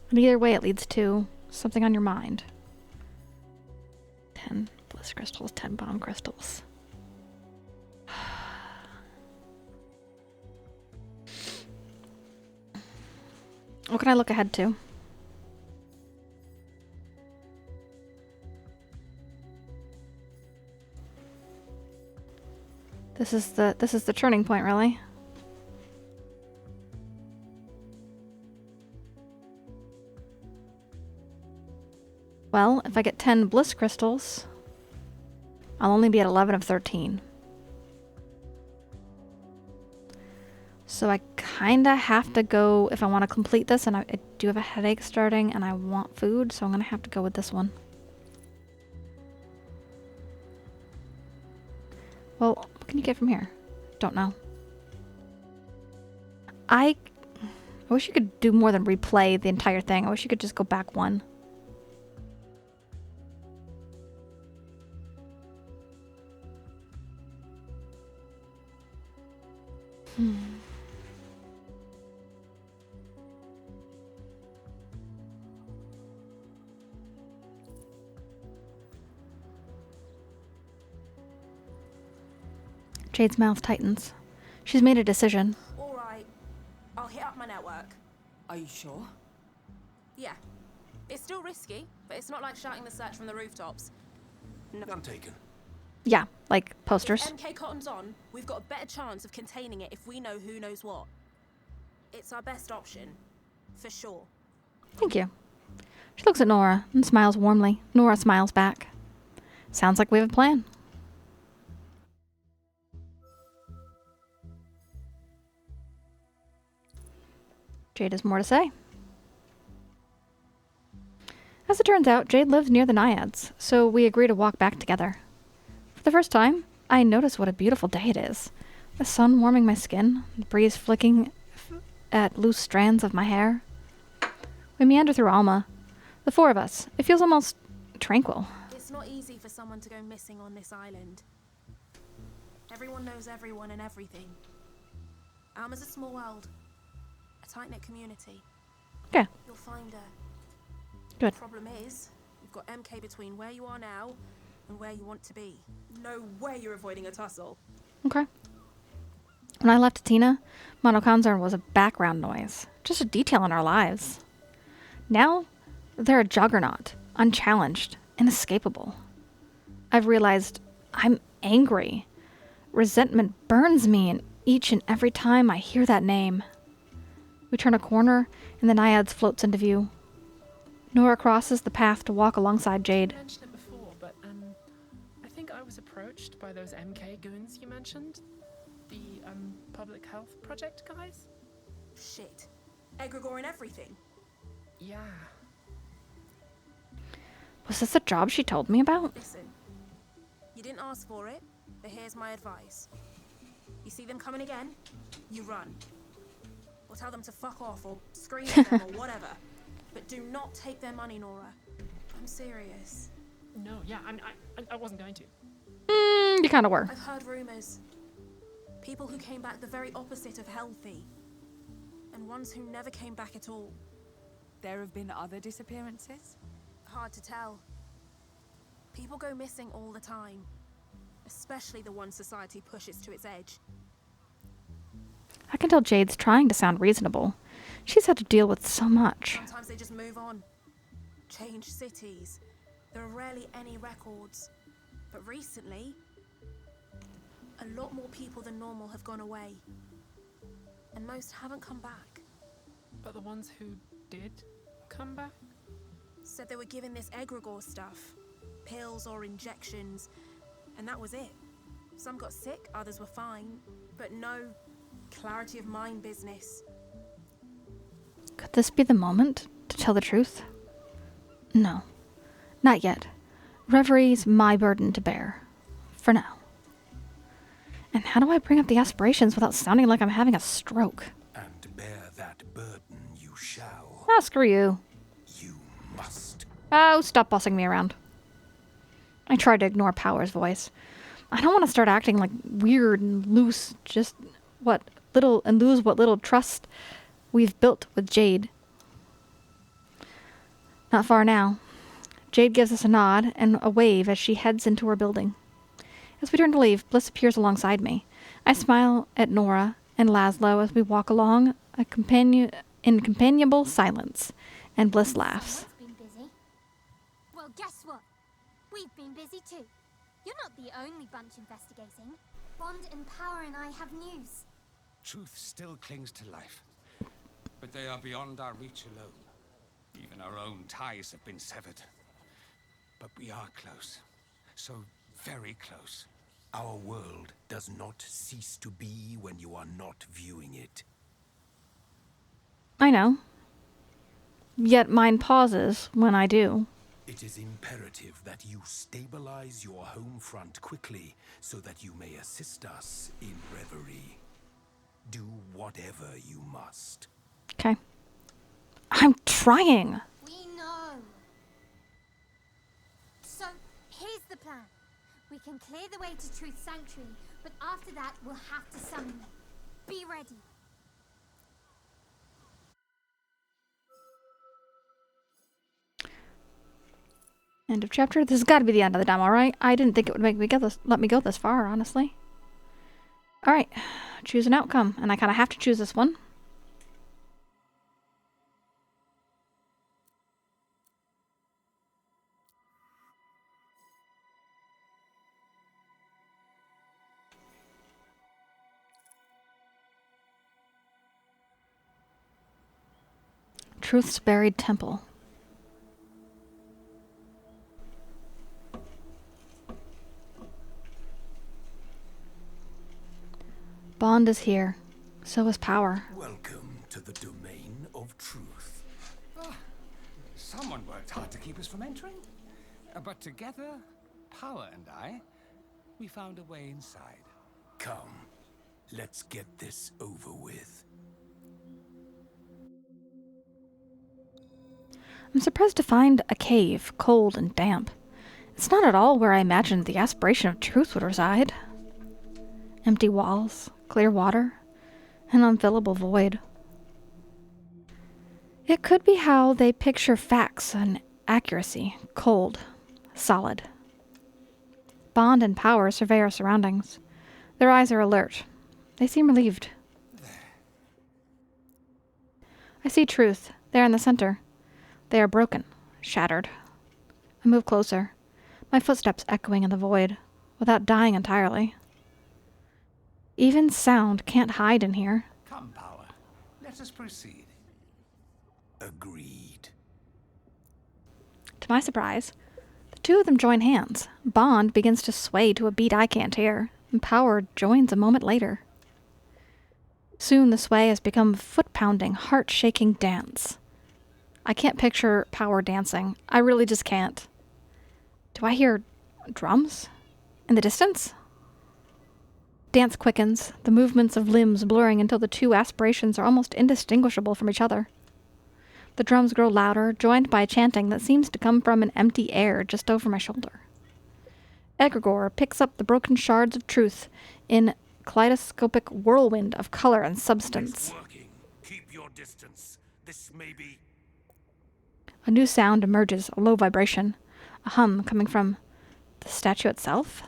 And either way, it leads to something on your mind. 10 bliss crystals, 10 bomb crystals. What can I look ahead to? This is the turning point, really. Well, if I get 10 bliss crystals, I'll only be at 11 of 13. So I kinda have to go if I want to complete this, and I do have a headache starting and I want food, so I'm gonna have to go with this one. Well, what can you get from here? Don't know. I wish you could do more than replay the entire thing. I wish you could just go back one. Jade's mouth tightens. She's made a decision. All right, I'll hit up my network. Are you sure? Yeah. It's still risky, but it's not like shouting the search from the rooftops. None taken. Yeah, like If posters. MK Cotton's on, we've got a better chance of containing it if we know who knows what. It's our best option, for sure. Thank you. She looks at Nora and smiles warmly. Nora smiles back. Sounds like we have a plan. Jade has more to say. As it turns out, Jade lives near the Naiads, so we agree to walk back together. For the first time, I notice what a beautiful day it is. The sun warming my skin, the breeze flicking at loose strands of my hair. We meander through Alma. The four of us. It feels almost tranquil. It's not easy for someone to go missing on this island. Everyone knows everyone and everything. Alma's a small world. A tight-knit community. Yeah. You'll find her. Good. Problem is, you've got MK between where you are now and where you want to be. No way you're avoiding a tussle. Okay. When I left Tina, Monoconzar was a background noise. Just a detail in our lives. Now, they're a juggernaut. Unchallenged. Inescapable. I've realized I'm angry. Resentment burns me in each and every time I hear that name. We turn a corner, and the Naiads floats into view. Nora crosses the path to walk alongside Jade. I mentioned it before, but I think I was approached by those MK goons you mentioned. The public health project guys? Shit. Egregore and everything. Yeah. Was this a job she told me about? Listen, you didn't ask for it, but here's my advice. You see them coming again, you run. Or tell them to fuck off, or scream at them, or whatever. But do not take their money, Nora. I'm serious. No, yeah, I wasn't going to. You kind of were. I've heard rumors. People who came back the very opposite of healthy. And ones who never came back at all. There have been other disappearances? Hard to tell. People go missing all the time. Especially the ones society pushes to its edge. I can tell Jade's trying to sound reasonable. She's had to deal with so much. Sometimes they just move on. Change cities. There are rarely any records. But recently, a lot more people than normal have gone away. And most haven't come back. But the ones who did come back? Said they were given this egregore stuff. Pills or injections. And that was it. Some got sick, others were fine. But no clarity of mind business. Could this be the moment to tell the truth? No, not yet. Reverie's my burden to bear. For now. And how do I bring up the aspirations without sounding like I'm having a stroke? And bear that burden you shall. Ah, screw you. You must. Oh, stop bossing me around. I tried to ignore Power's voice. I don't want to start acting like weird and loose, just lose what little trust we've built with Jade. Not far now. Jade gives us a nod and a wave as she heads into her building. As we turn to leave, Bliss appears alongside me. I smile at Nora and Laszlo as we walk along in companionable silence, and Bliss laughs. Someone's been busy. Well, guess what? We've been busy too. You're not the only bunch investigating. Bond and Power and I have news. Truth still clings to life, but they are beyond our reach alone. Even our own ties have been severed. But we are close. So very close. Our world does not cease to be when you are not viewing it. I know. Yet mine pauses when I do. It is imperative that you stabilize your home front quickly so that you may assist us in Reverie. Do whatever you must. Okay. I'm trying. We know. So, here's the plan. We can clear the way to Truth Sanctuary, but after that, we'll have to summon them. Be ready. End of chapter. This has got to be the end of the demo, right? I didn't think it would let me go this far, honestly. Alright, choose an outcome, and I kind of have to choose this one. Truth's buried temple. Bond is here. So is power. Welcome to the domain of truth. Someone worked hard to keep us from entering. But together, Power and I, we found a way inside. Come, let's get this over with. I'm surprised to find a cave, cold and damp. It's not at all where I imagined the aspiration of truth would reside. Empty walls, clear water, an unfillable void. It could be how they picture facts and accuracy, cold, solid. Bond and Power survey our surroundings. Their eyes are alert. They seem relieved. I see truth, there in the center. They are broken, shattered. I move closer, my footsteps echoing in the void, without dying entirely. Even sound can't hide in here. Come, Power. Let us proceed. Agreed. To my surprise, the two of them join hands. Bond begins to sway to a beat I can't hear, and Power joins a moment later. Soon the sway has become a foot-pounding, heart-shaking dance. I can't picture Power dancing. I really just can't. Do I hear drums in the distance? Dance quickens, the movements of limbs blurring until the two aspirations are almost indistinguishable from each other. The drums grow louder, joined by chanting that seems to come from an empty air just over my shoulder. Egregore picks up the broken shards of truth in kaleidoscopic whirlwind of color and substance. It's working. Keep your distance. This may be... A new sound emerges, a low vibration, a hum coming from the statue itself.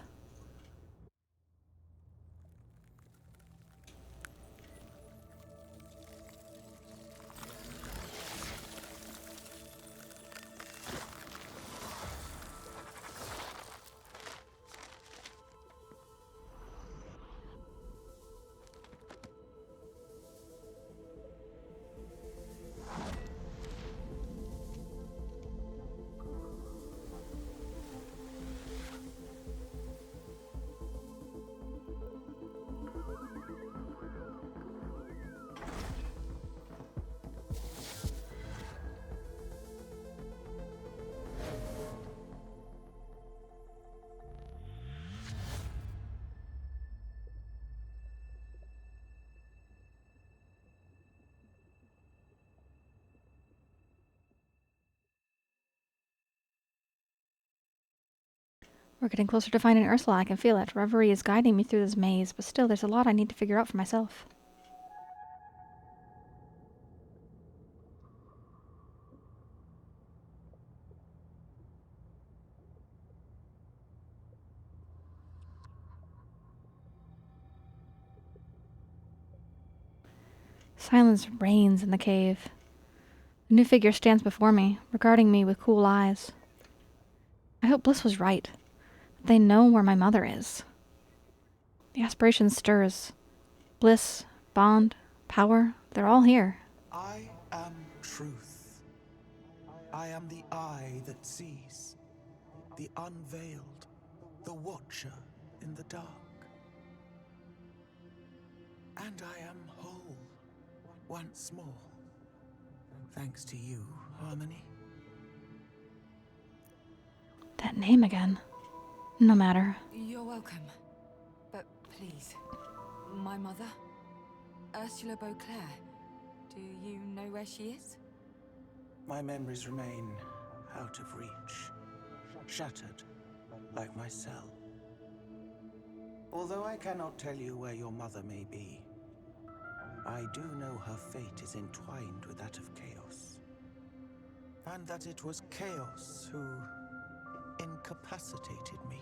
We're getting closer to finding Ursula, I can feel it. Reverie is guiding me through this maze, but still there's a lot I need to figure out for myself. Silence reigns in the cave. A new figure stands before me, regarding me with cool eyes. I hope Bliss was right. They know where my mother is. The aspiration stirs. Bliss, Bond, Power, they're all here. I am truth. I am the eye that sees, the unveiled, the watcher in the dark. And I am whole, once more, thanks to you, Harmony. That name again. No matter. You're welcome. But please, my mother, Ursula Beauclair, do you know where she is? My memories remain out of reach, shattered, like my cell. Although I cannot tell you where your mother may be, I do know her fate is entwined with that of Chaos. And that it was Chaos who incapacitated me.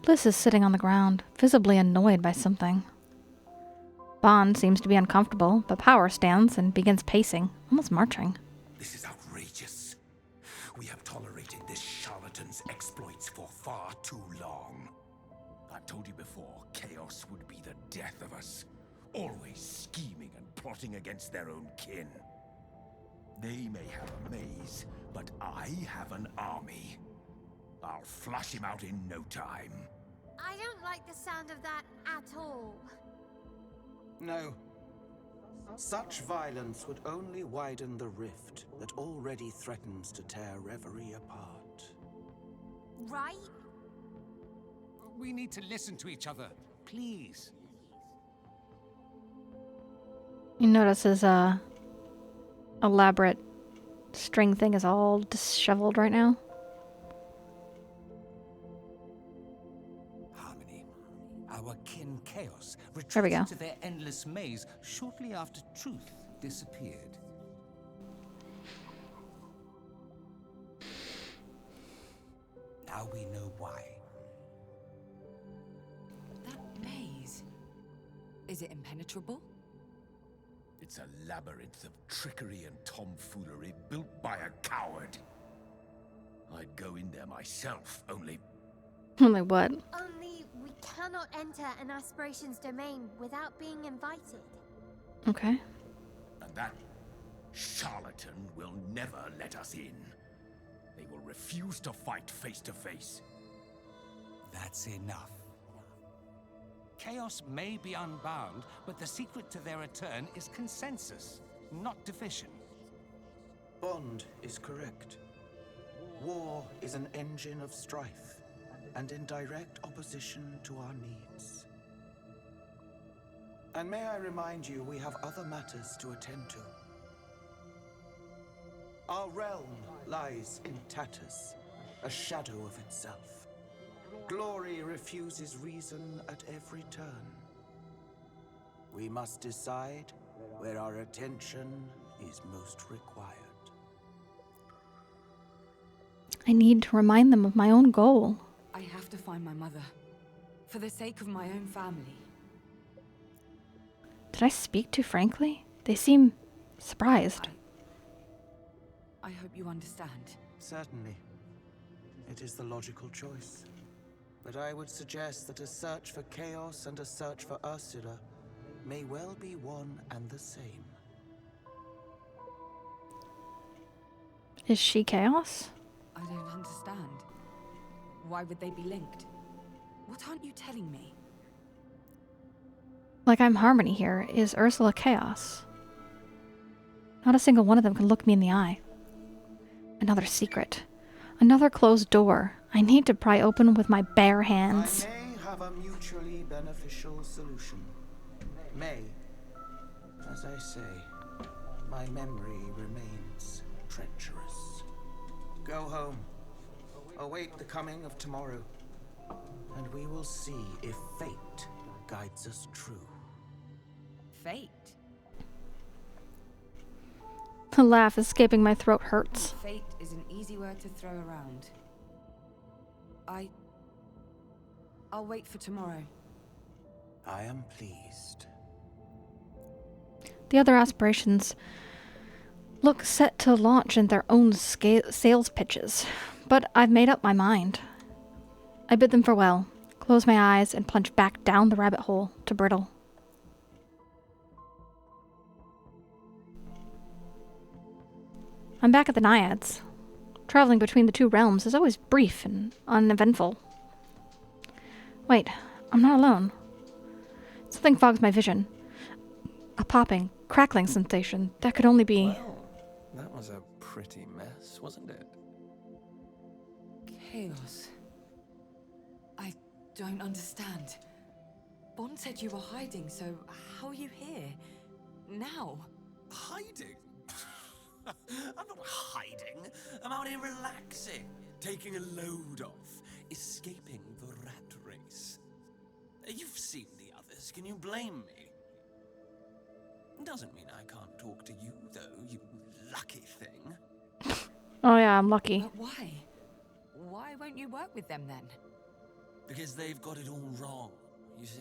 Bliss is sitting on the ground, visibly annoyed by something. Bond seems to be uncomfortable, but Power stands and begins pacing, almost marching. This is outrageous. We have tolerated this charlatan's exploits for far too long. I've told you before, chaos would be the death of us. Always scheming and plotting against their own kin. They may have a maze, but I have an army. I'll flush him out in no time. I don't like the sound of that at all. No. Such violence would only widen the rift that already threatens to tear Reverie apart. Right? We need to listen to each other, please. You notice his elaborate string thing is all disheveled right now. Harmony. Our kin Chaos There we retreated go. to their endless maze shortly after truth disappeared. Now we know why. That maze. Is it impenetrable? It's a labyrinth of trickery and tomfoolery built by a coward. I'd go in there myself, only Only what? Only we cannot enter an Aspiration's domain without being invited. Okay. and that charlatan will never let us in. They will refuse to fight face to face. That's enough. Chaos may be unbound, but the secret to their return is consensus, not division. Bond is correct. War is an engine of strife, and in direct opposition to our needs. And may I remind you, we have other matters to attend to. Our realm lies in tatters, a shadow of itself. Glory refuses reason at every turn. We must decide where our attention is most required. I need to remind them of my own goal. I have to find my mother. For the sake of my own family. Did I speak too frankly? They seem surprised. I hope you understand. Certainly. It is the logical choice. But I would suggest that a search for Chaos and a search for Ursula may well be one and the same. Is she Chaos? I don't understand. Why would they be linked? What aren't you telling me? Like I'm Harmony here. Is Ursula Chaos? Not a single one of them can look me in the eye. Another secret. Another closed door. I need to pry open with my bare hands. I may have a mutually beneficial solution. May. As I say, my memory remains treacherous. Go home. Await the coming of tomorrow. And we will see if fate guides us true. Fate? The laugh escaping my throat hurts. Fate is an easy word to throw around. I'll wait for tomorrow. I am pleased. The other aspirations look set to launch in their own sales pitches, but I've made up my mind. I bid them farewell, close my eyes, and plunge back down the rabbit hole to Brittle. I'm back at the Naiads. Traveling between the two realms is always brief and uneventful. Wait, I'm not alone. Something fogs my vision. A popping, crackling sensation that could only be... Well, that was a pretty mess, wasn't it? Chaos. I don't understand. Bond said you were hiding, so how are you here? Now? Hiding? I'm not hiding. I'm out here relaxing, taking a load off, escaping the rat race. You've seen the others. Can you blame me? Doesn't mean I can't talk to you, though, you lucky thing. Oh yeah, I'm lucky. But why? Why won't you work with them then? Because they've got it all wrong, you see?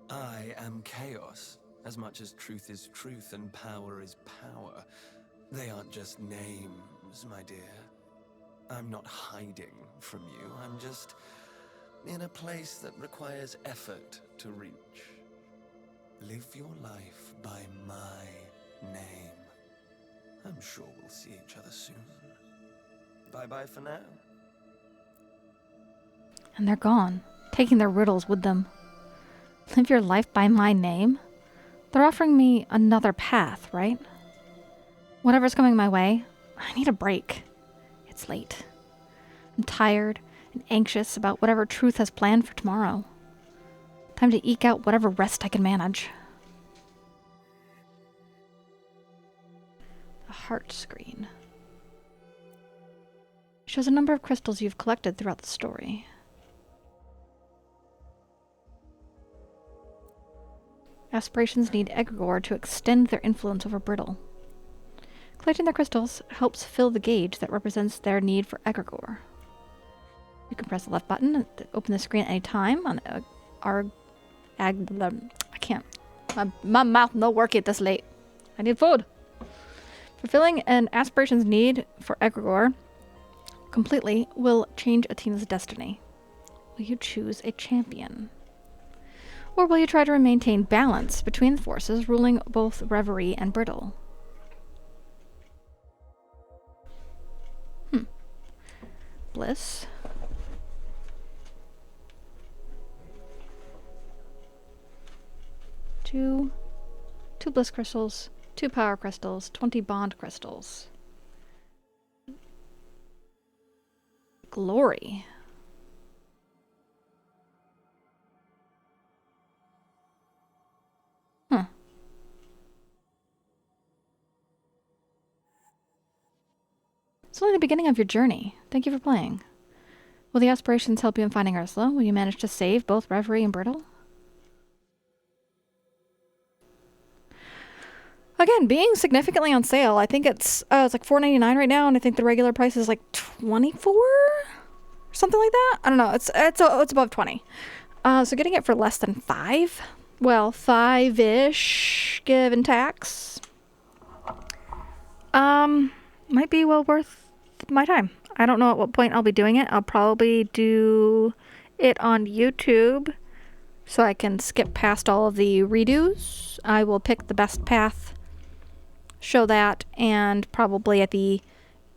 I am chaos, as much as truth is truth and power is power. They aren't just names, my dear. I'm not hiding from you, I'm just in a place that requires effort to reach. Live your life by my name. I'm sure we'll see each other soon. Bye-bye for now. And they're gone, taking their riddles with them. Live your life by my name? They're offering me another path, right? Whatever's coming my way, I need a break. It's late. I'm tired and anxious about whatever truth has planned for tomorrow. Time to eke out whatever rest I can manage. The heart screen shows a number of crystals you've collected throughout the story. Aspirations need egregore to extend their influence over Brittle. Collecting their crystals helps fill the gauge that represents their need for egregore. You can press the left button to open the screen at any time on I can't. My mouth no working this late. I need food. Fulfilling an aspiration's need for egregore completely will change Atina's destiny. Will you choose a champion? Or will you try to maintain balance between the forces ruling both Reverie and Brittle? Bliss. Two bliss crystals, 2 power crystals, 20 bond crystals. Glory. It's only the beginning of your journey. Thank you for playing. Will the aspirations help you in finding Ursula? Will you manage to save both Reverie and Brittle? Again, being significantly on sale. I think it's like $4.99 right now, and I think the regular price is like $24, something like that. I don't know. It's above 20. So getting it for less than $5. Well, 5-ish, give and tax. Might be well worth my time. I don't know at what point I'll be doing it. I'll probably do it on YouTube so I can skip past all of the redos. I will pick the best path, show that, and probably at the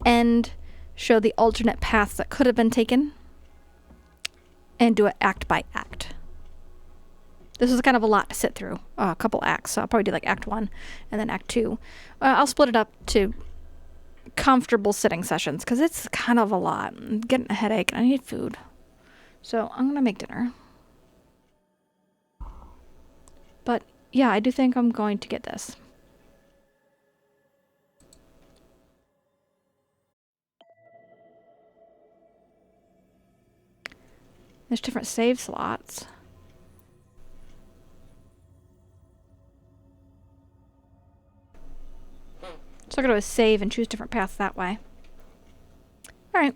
end show the alternate paths that could have been taken and do it act by act. This is kind of a lot to sit through, a couple acts, so I'll probably do like Act 1 and then Act 2. I'll split it up to comfortable sitting sessions because it's kind of a lot. I'm getting a headache and I need food. So I'm going to make dinner. But yeah, I do think I'm going to get this. There's different save slots. So I'm going to save and choose different paths that way. Alright.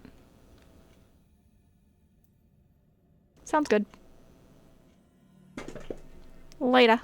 Sounds good. Later.